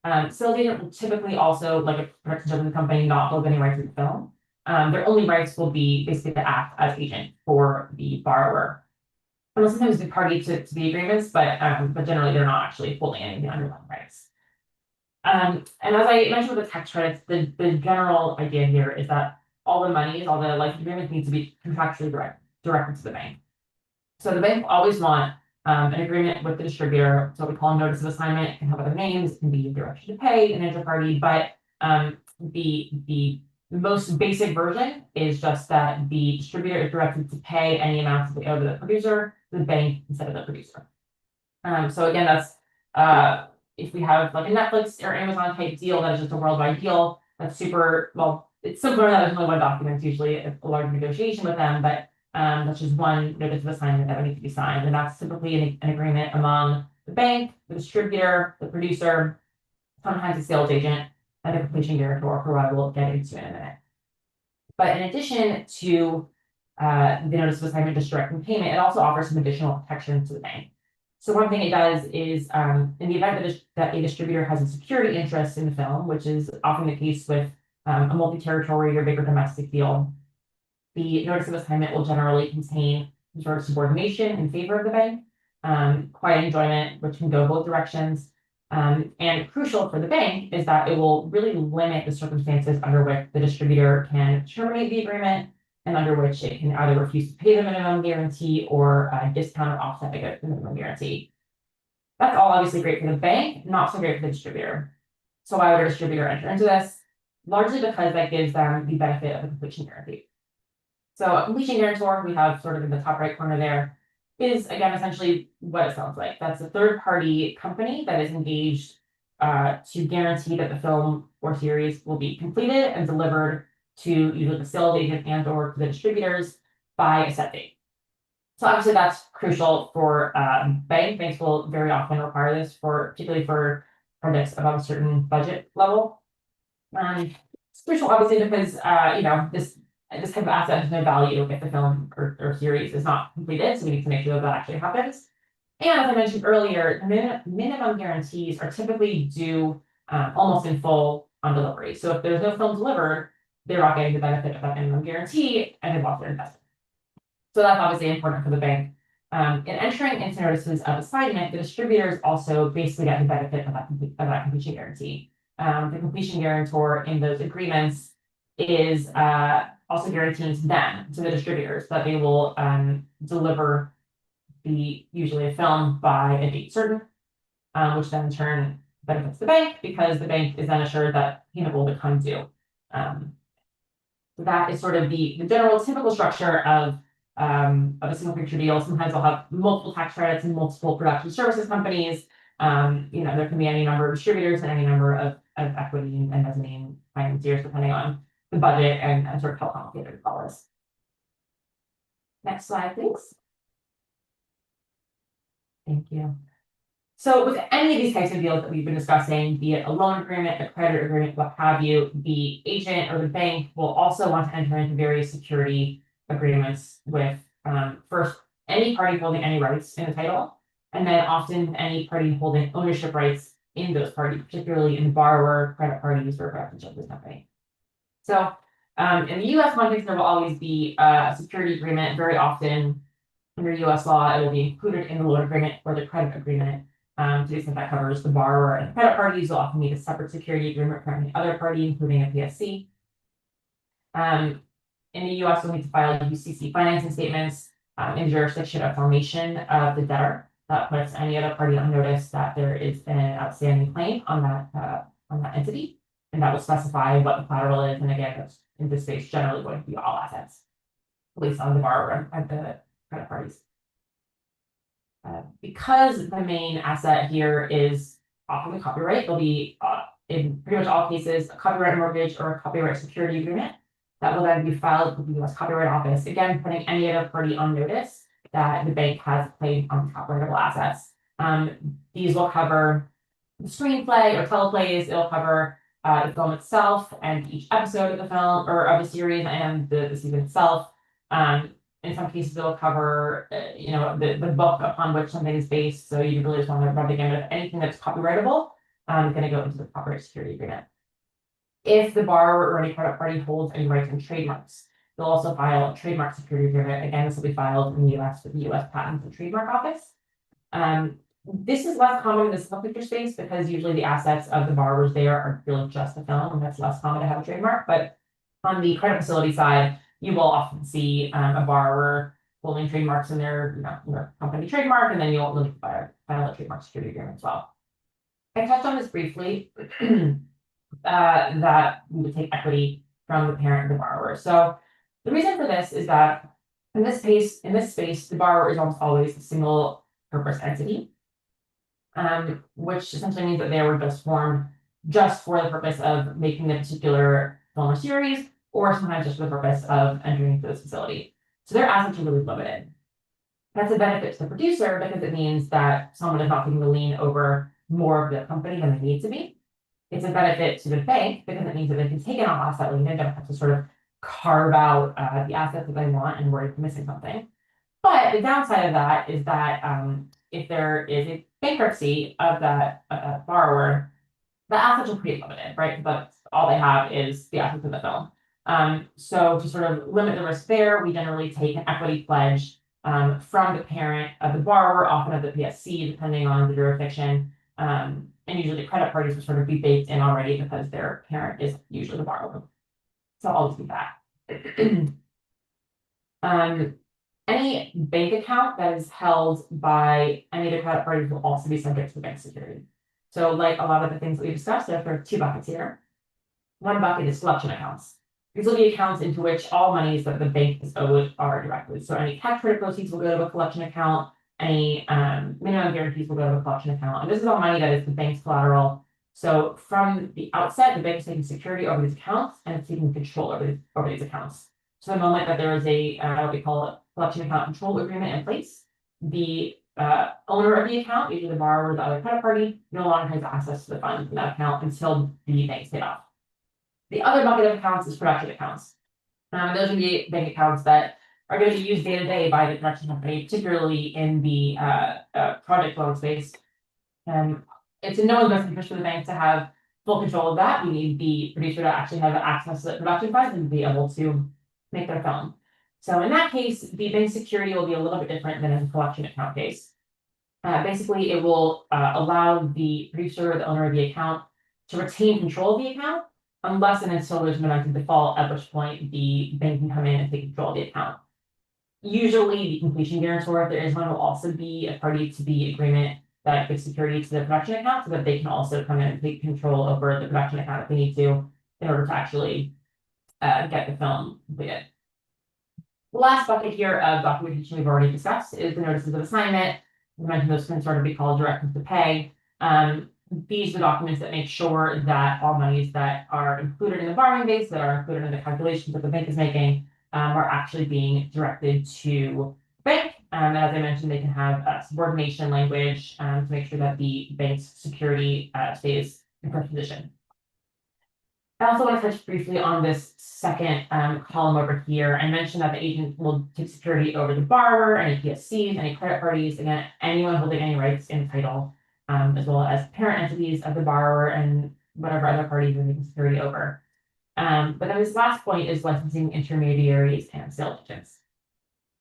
amount. Sales agent will typically also, like a production of the company, not hold any rights to the film. Their only rights will be basically to act as agent for the borrower. And they'll sometimes be party to the agreements, but generally they're not actually holding any of the underlying rights. And as I mentioned with the tax credits, the general idea here is that all the monies, all the license agreements need to be contractually directed to the bank. So the bank will always want an agreement with the distributor, so we call a notice of assignment. It can have other names, it can be a direction to pay, an inter-party, but the most basic version is just that the distributor is directed to pay any amounts that they owe to the producer, to the bank instead of the producer. So again, that's if we have like a Netflix or Amazon type deal that is just a worldwide deal, that's super, well, it's simpler that there's only one document, it's usually a large negotiation with them, but that's just one notice of assignment that would need to be signed, and that's typically an agreement among the bank, the distributor, the producer, sometimes a sales agent, and a completion guarantor, who I will get into in a minute. But in addition to the notice of assignment just directing payment, it also offers some additional protection to the bank. So one thing it does is, in the event that a distributor has a security interest in the film, which is often the case with a multi-territory or bigger domestic deal, the notice of assignment will generally contain some sort of subordination in favor of the bank, quiet enjoyment, which can go both directions. And crucial for the bank is that it will really limit the circumstances under which the distributor can terminate the agreement, and under which it can either refuse to pay the minimum guarantee or discount or offset the minimum guarantee. That's all obviously great for the bank, not so great for the distributor. So why would a distributor enter into this? Largely because that gives them the benefit of the completion guarantee. So a completion guarantor, we have sort of in the top right corner there, is again essentially what it sounds like. That's a third-party company that is engaged to guarantee that the film or series will be completed and delivered to either the sales agent and or to the distributors by a set date. So obviously that's crucial for banks. Banks will very often require this particularly for projects above a certain budget level. It's crucial obviously because this type of asset has no value if the film or series is not completed, so we need to make sure that actually happens. And as I mentioned earlier, minimum guarantees are typically due almost in full on delivery. So if there's no film delivered, they're not getting the benefit of that minimum guarantee and they've lost their investment. So that's obviously important for the bank. In entering into notices of assignment, the distributors also basically get the benefit of that completion guarantee. The completion guarantor in those agreements is also guarantees them to the distributors that they will deliver usually a film by a date certain, which then in turn benefits the bank because the bank is then assured that payment will become due. That is sort of the general typical structure of a single picture deal. Sometimes they'll have multiple tax credits and multiple production services companies. There can be any number of distributors and any number of equity and mezzanine financiers depending on the budget and sort of how complicated it all is. Next slide, please. Thank you. So with any of these types of deals that we've been discussing, be it a loan agreement, a credit agreement, what have you, the agent or the bank will also want to enter into various security agreements with first any party holding any rights in the title, and then often any party holding ownership rights in those parties, particularly in borrower, credit parties, or production services company. So in the US context, there will always be a security agreement. Very often under US law, it will be included in the loan agreement or the credit agreement. To the extent that covers the borrower and the credit parties, you'll often need a separate security agreement from the other party, including a PSC. In the US, you'll need to file UCC financing statements in jurisdiction of formation of the debtor. That puts any other party on notice that there is an outstanding claim on that entity, and that will specify what the collateral is. And again, that's in this case generally going to be all assets, at least on the borrower and the credit parties. Because the main asset here is often the copyright, there'll be in pretty much all cases, a copyright mortgage or a copyright security agreement that will then be filed with the U.S. Copyright Office, again, putting any other party on notice that the bank has a claim on the copyrightable assets. These will cover the screenplay or teleplays, it'll cover the film itself and each episode of the film or of the series and the season itself. In some cases, it'll cover, the book upon which something is based. So you really just want to run the gamut of anything that's copyrightable, going to go into the copyright security agreement. If the borrower or any credit party holds any rights and trademarks, they'll also file a trademark security agreement. Again, this will be filed in the U.S. with the U.S. Patent and Trademark Office. This is less common in the still picture space because usually the assets of the borrowers there are really just the film, and that's less common to have a trademark. But on the credit facility side, you will often see a borrower holding trademarks in their company trademark, and then you'll file a trademark security agreement as well. I touched on this briefly, that we would take equity from the parent and the borrower. So the reason for this is that in this space, the borrower is almost always a single purpose entity, which essentially means that they were just formed just for the purpose of making a particular film or series, or sometimes just for the purpose of entering into this facility. So their assets are really limited. That's a benefit to the producer because it means that someone is not taking the lien over more of the company than they need to be. It's a benefit to the bank because it means that they can take it on asset lien and don't have to sort of carve out the assets that they want and worry if missing something. But the downside of that is that if there is a bankruptcy of that borrower, the assets are pretty limited, right? But all they have is the assets of the film. So to sort of limit the risk there, we generally take an equity pledge from the parent of the borrower, often of the PSC, depending on the jurisdiction. And usually the credit parties will sort of be baked in already because their parent is usually the borrower. So I'll just do that. Any bank account that is held by any of the credit parties will also be subject to bank security. So like a lot of the things that we discussed, there are two buckets here. One bucket is collection accounts. These will be accounts into which all monies that the bank is owed are directed. So any tax credit proceeds will go to a collection account. Any minimum guarantees will go to a collection account. And this is all money that is the bank's collateral. So from the outset, the bank is taking security over these accounts and it's taking control over these accounts. So the moment that there is a what we call a collection account control agreement in place, the owner of the account, usually the borrower or the other credit party, no longer has access to the funds in that account until the bank's paid off. The other bucket of accounts is production accounts. Those are the bank accounts that are going to be used day to day by the production company, particularly in the project loan space. It's in no one's best interest for the bank to have full control of that. We need the producer to actually have access to the production funds and be able to make their film. So in that case, the bank security will be a little bit different than in a collection account case. Basically, it will allow the producer or the owner of the account to retain control of the account unless and until there's an event of default, at which point the bank can come in and take control of the account. Usually, the completion guarantor, if there is one, will also be a party to the agreement that gives security to the production account so that they can also come in and take control over the production account if they need to in order to actually get the film completed. The last bucket here of documentation we've already discussed is the notices of assignment. We mentioned those can sort of be called directives to pay. These are the documents that make sure that all monies that are included in the borrowing base, that are included in the calculations that the bank is making, are actually being directed to the bank. As I mentioned, they can have subordination language to make sure that the bank's security stays in first position. I also want to touch briefly on this second column over here. I mentioned that the agent will take security over the borrower, any PSCs, any credit parties, again, anyone holding any rights in the title, as well as parent entities of the borrower and whatever other parties they're taking security over. But then this last point is licensing intermediaries and sales agents.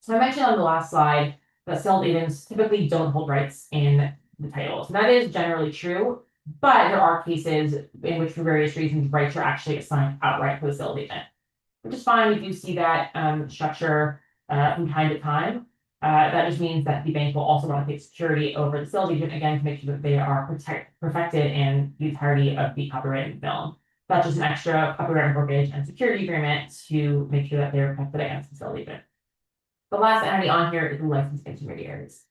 So I mentioned on the last slide that sales agents typically don't hold rights in the titles. And that is generally true, but there are cases in which for various reasons rights are actually assigned outright to the sales agent, which is fine. We do see that structure from time to time. That just means that the bank will also want to take security over the sales agent, again, to make sure that they are perfected in the entirety of the copyrighted film. That's just an extra copyright mortgage and security agreement to make sure that they're protected against the sales agent. The last entity on here is the licensed intermediaries.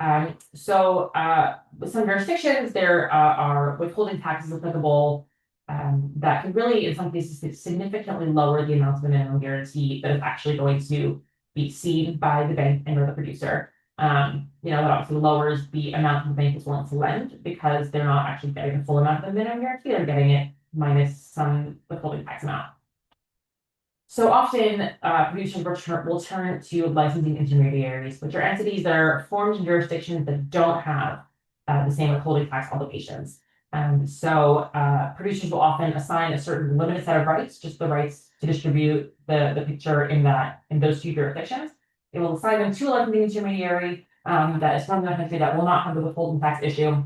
With some jurisdictions, there are withholding taxes applicable that can really, in some cases, significantly lower the amount of the minimum guarantee that is actually going to be seen by the bank and or the producer. That obviously lowers the amount the bank is willing to lend because they're not actually getting the full amount of the minimum guarantee, they're getting it minus some withholding tax amount. So often, producers will turn to licensing intermediaries, which are entities that are formed in jurisdictions that don't have the same withholding tax obligations. Producers will often assign a certain limited set of rights, just the rights to distribute the picture in those two jurisdictions. They will assign them to a licensing intermediary that is from the country that will not have the withholding tax issue.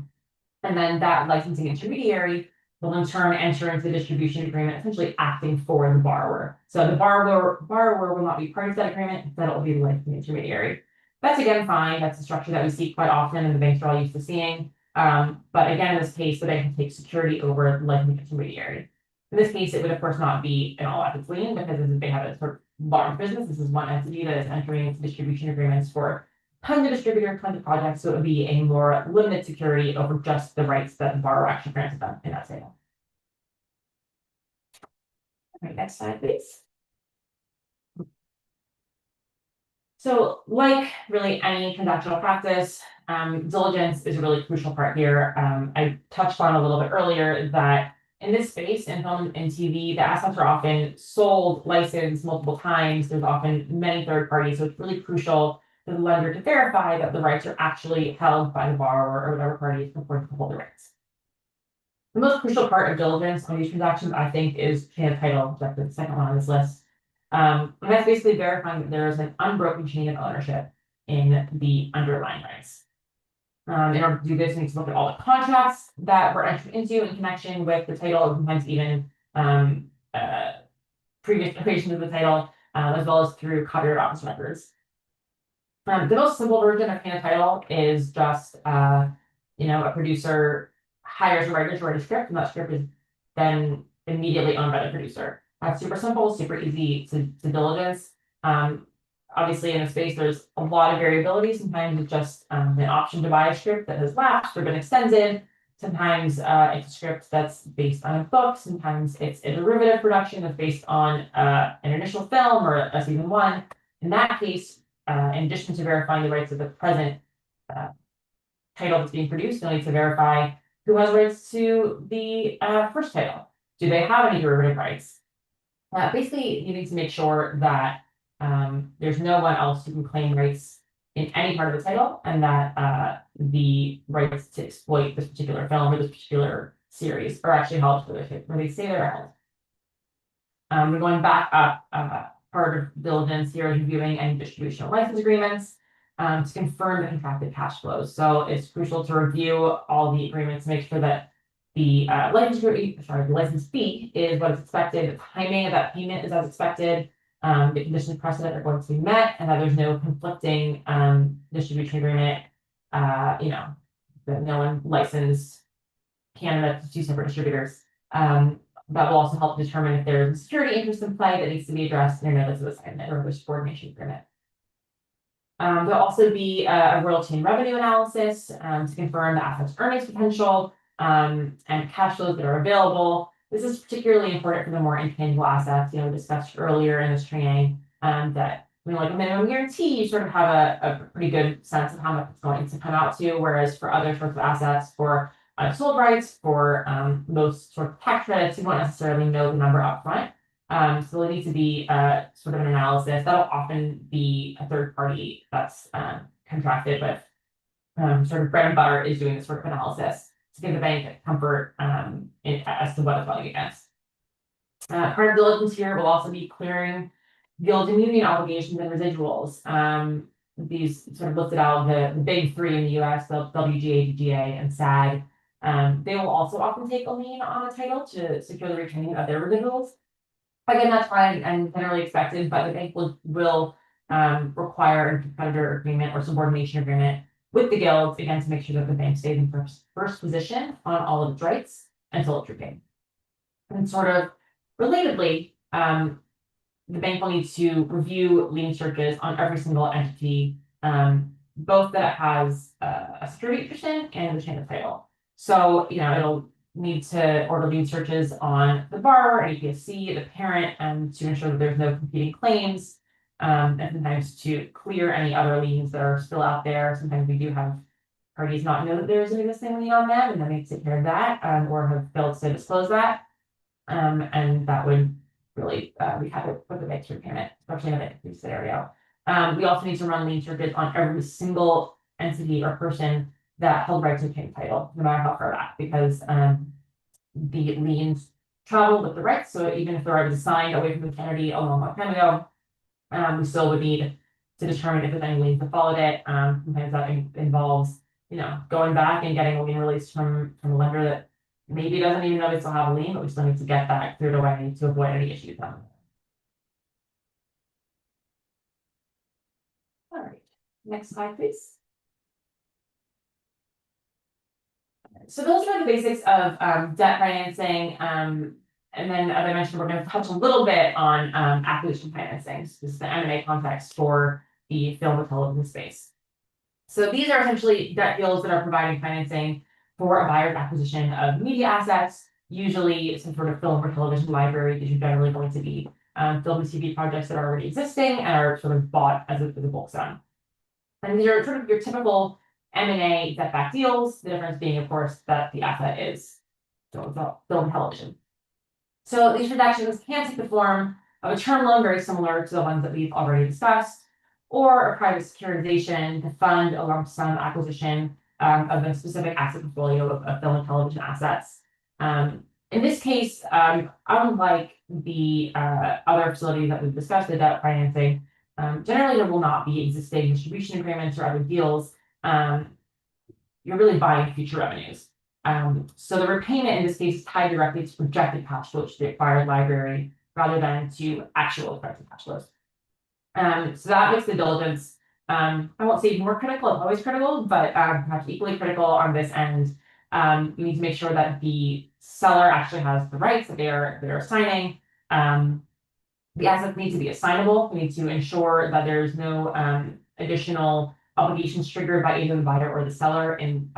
And then that licensing intermediary will in turn enter into the distribution agreement, essentially acting for the borrower. So the borrower will not be part of that agreement, instead it will be the licensing intermediary. That's again fine. That's a structure that we see quite often and the banks are all used to seeing. But again, in this case, the bank can take security over the licensing intermediary. In this case, it would of course not be an all assets lien because they have a sort of large business. This is one entity that is entering into distribution agreements for tons of distributors, tons of projects, so it would be a more limited security over just the rights that the borrower actually granted them in that sale. All right, next slide, please. So, like really any transactional practice, diligence is a really crucial part here. I touched on a little bit earlier that in this space, in film and TV, the assets are often sold, licensed multiple times. There's often many third parties, so it's really crucial for the lender to verify that the rights are actually held by the borrower or whatever party is purported to hold the rights. The most crucial part of diligence on these transactions, I think, is chain of title, that's the second one on this list. And that's basically verifying that there is an unbroken chain of ownership in the underlying rights. In order to do this, we need to look at all the contracts that were entered into in connection with the title, sometimes even previous creation of the title, as well as through copyright office records. The most simple version of chain of title is just, a producer hires a writer to write a script, and that script is then immediately owned by the producer. That's super simple, super easy to diligence. Obviously, in the space, there's a lot of variability. Sometimes it's just an option to buy a script that has lapsed or been extended. Sometimes it's a script that's based on a book. Sometimes it's a derivative production that's based on an initial film or a season one. In that case, in addition to verifying the rights of the present title that's being produced, you'll need to verify who has rights to the first title. Do they have any derivative rights? Basically, you need to make sure that there's no one else who can claim rights in any part of the title, and that the rights to exploit this particular film or this particular series are actually held where they say they're held. We're going back up. Part of diligence here is reviewing any distribution of license agreements to confirm the contracted cash flows. So it's crucial to review all the agreements to make sure that the license fee is what is expected, the timing of that payment is as expected, the conditions precedent are going to be met, and that there's no conflicting distribution agreement, that no one licensed Canada to two separate distributors. That will also help determine if there's a security interest in play that needs to be addressed in a notice of assignment or a subordination agreement. There'll also be a royalty and revenue analysis to confirm the asset's earnings potential and cash flows that are available. This is particularly important for the more intangible assets, discussed earlier in this training, that like a minimum guarantee, you sort of have a pretty good sense of how much it's going to come out to, whereas for other sorts of assets, for sold rights, for most sort of tax credits, you won't necessarily know the number up front. So there needs to be sort of an analysis. That'll often be a third party that's contracted with sort of bread and butter is doing this sort of analysis to give the bank comfort as to what it's going against. Part of diligence here will also be clearing guild immunity obligations and residuals. These sort of listed out the big three in the US, the WGA, DGA, and SAG. They will also often take a lien on a title to secure the retaining of their residuals. Again, that's fine and generally expected, but the bank will require a creditor agreement or subordination agreement with the guilds, again, to make sure that the bank stays in first position on all of its rights until it's repaid. And sort of relatedly, the bank will need to review lien searches on every single entity both that it has a security petition and the chain of title. So, it'll need to order lien searches on the borrower, APSC, the parent, and to ensure that there's no competing claims. And sometimes to clear any other liens that are still out there. Sometimes we do have parties not know that there's an existing lien on them, and then they take care of that, or have failed to disclose that. And that would really wreak havoc with the bank's repayment, especially in a bankruptcy scenario. We also need to run lien searches on every single entity or person that held right to obtain title, no matter how far back, because the liens travel with the rights. So even if the right is assigned away from the entity a long time ago, we still would need to determine if there's any liens that followed it. Sometimes that involves, going back and getting a lien release from a lender that maybe doesn't even know they still have a lien, but we still need to get that cleared away to avoid any issues. All right, next slide, please. So those are the basics of debt financing. And then, as I mentioned, we're going to touch a little bit on acquisition financing. So this is the M&A context for the film and television space. So these are essentially debt deals that are providing financing for a buyer's acquisition of media assets, usually some sort of film or television library. These are generally going to be film and TV projects that are already existing and are sort of bought as a bulk sum. And these are sort of your typical M&A debt-backed deals, the difference being, of course, that the asset is film and television. So these transactions can take the form of a term loan very similar to the ones that we've already discussed, or a private securitization to fund a lump sum acquisition of a specific asset portfolio of film and television assets. In this case, unlike the other facilities that we've discussed, the debt financing, generally there will not be existing distribution agreements or other deals. You're really buying future revenues. So the repayment in this case is tied directly to projected cash flows to the acquired library rather than to actual expected cash flows. So that makes the diligence, I won't say more critical, it's always critical, but perhaps equally critical on this end. You need to make sure that the seller actually has the rights that they're assigning. The assets need to be assignable. We need to ensure that there's no additional obligations triggered by either the buyer or the seller in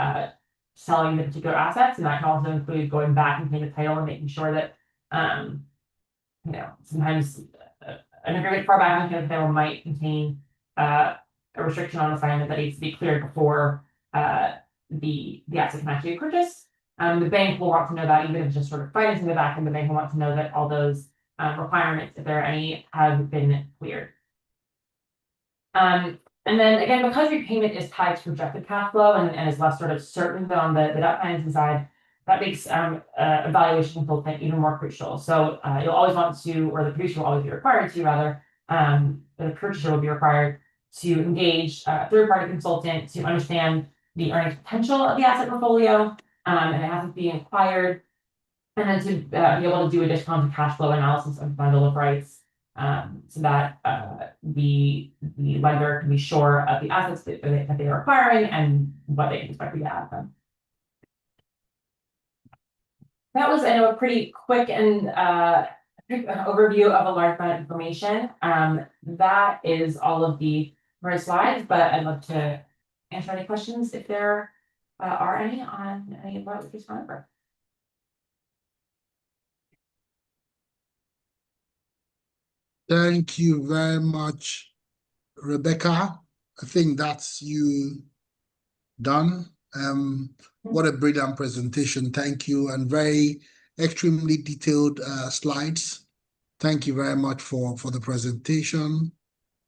selling the particular assets, and that can also include going back and paying the title and making sure that sometimes an agreement far back in the title might contain a restriction on assignment that needs to be cleared before the asset can actually be purchased. The bank will want to know that, even if it's just sort of financing the back end, the bank will want to know that all those requirements, if there are any, have been cleared. And then again, because repayment is tied to projected cash flow and is less sort of certain than on the debt financing side, that makes a valuation consultant even more crucial. So you'll always want to, or the producer will always be required to, rather, the purchaser will be required to engage a third-party consultant to understand the earnings potential of the asset portfolio, and it has to be acquired, and then to be able to do a discounted cash flow analysis of bundle of rights. So that the lender can be sure of the assets that they are acquiring and what they can expect to get out of them. That was, I know, a pretty quick and overview of a large amount of information. That is all of the right slides, but I'd love to answer any questions if there are any on any of what we just went over.
Thank you very much, Rebecca. I think that's you done. What a brilliant presentation. Thank you. And very extremely detailed slides. Thank you very much for the presentation.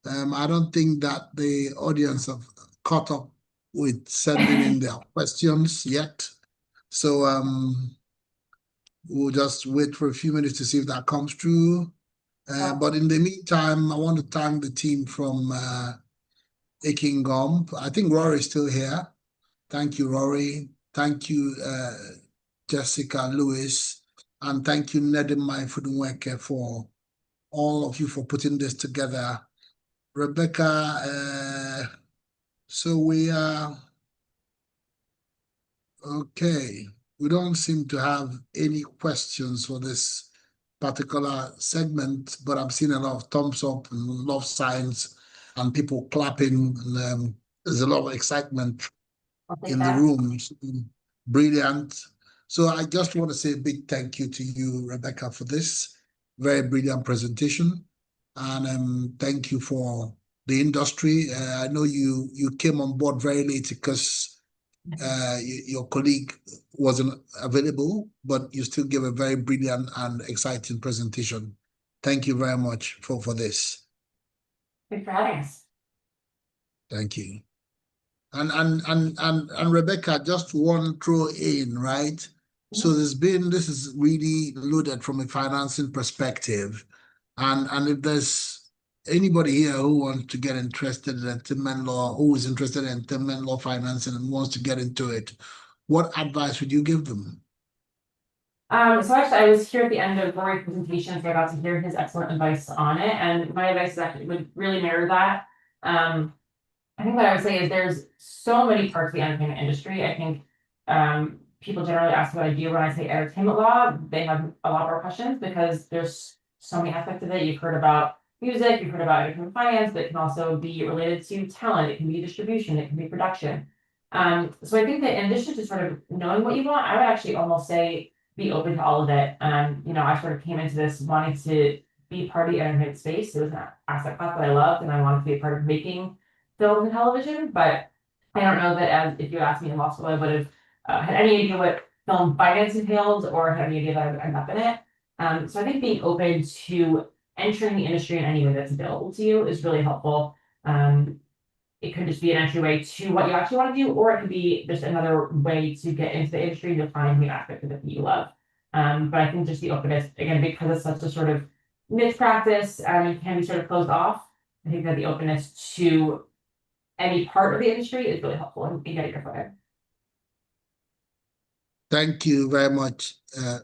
I don't think that the audience have caught up with sending in their questions yet. So we'll just wait for a few minutes to see if that comes through. But in the meantime, I want to thank the team from Ekingom. I think Rory is still here. Thank you, Rory. Thank you, Jessica Lewis. And thank you, Nedimai Fudunweke, for all of you for putting this together. Rebecca, so we are okay. We don't seem to have any questions for this particular segment, but I'm seeing a lot of thumbs up and love signs and people clapping. And There's a lot of excitement
I'll take
in the
that.
rooms. Brilliant. So I just want to say a big thank you to you, Rebecca, for this very brilliant presentation. And thank you for the industry. I know you came on board very late because your colleague wasn't available, but you still gave a very brilliant and exciting presentation. Thank you very much for this.
Thanks for having us.
Thank you. And Rebecca, just one throw in, right? So this is really loaded from a financing perspective. And if there's anybody here who wants to get interested in entertainment law, who is interested in entertainment law financing and wants to get into it, what advice would you give them?
So actually, I was here at the end of Rory's presentation, so I got to hear his excellent advice on it, and my advice is actually would really mirror that. I think what I would say is there's so many parts of the entertainment industry. I think people generally ask what I do when I say entertainment law. They have a lot more questions because there's so many aspects of it. You've heard about music, you've heard about entertainment finance, but it can also be related to talent. It can be distribution, it can be production. So I think that in addition to sort of knowing what you want, I would actually almost say be open to all of it. You know, I sort of came into this wanting to be part of the entertainment space. It was an asset class that I loved, and I wanted to be a part of making film and television, but I don't know that as if you asked me in law school, I would have had any idea what film finance entailed or had any idea that I would end up in it. So I think being open to entering the industry in any way that's available to you is really helpful. It could just be an entryway to what you actually want to do, or it could be just another way to get into the industry to find new aspect of it that you love. But I think just the openness, again, because it's such a sort of niche practice and it can be sort of closed off, I think that the openness to any part of the industry is really helpful in getting your foot in.
Thank you very much,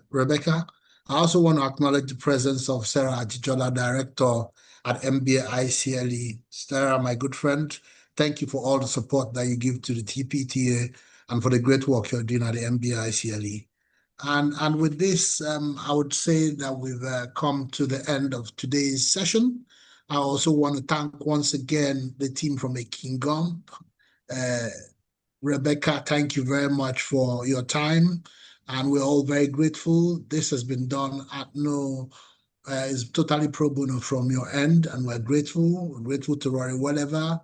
Rebecca. I also want to acknowledge the presence of Sarah Ajijola, Director at MBA ICLE. Sarah, my good friend, thank you for all the support that you give to the TPTA and for the great work you're doing at the MBA ICLE. And with this, I would say that we've come to the end of today's session. I also want to thank once again the team from Ekingom. Rebecca, thank you very much for your time, and we're all very grateful. This has been done at no, is totally pro bono from your end, and we're grateful. We're grateful to Rory Wellever,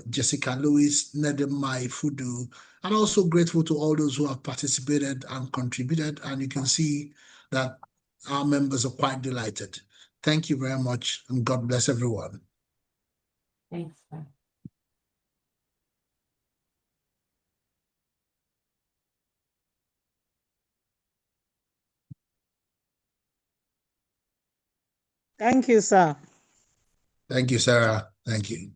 Jessica Lewis, Nedemai Fudu, and also grateful to all those who have participated and contributed. And you can see that our members are quite delighted. Thank you very much, and God bless everyone.
Thanks.
Thank you, sir.
Thank you, Sarah. Thank you.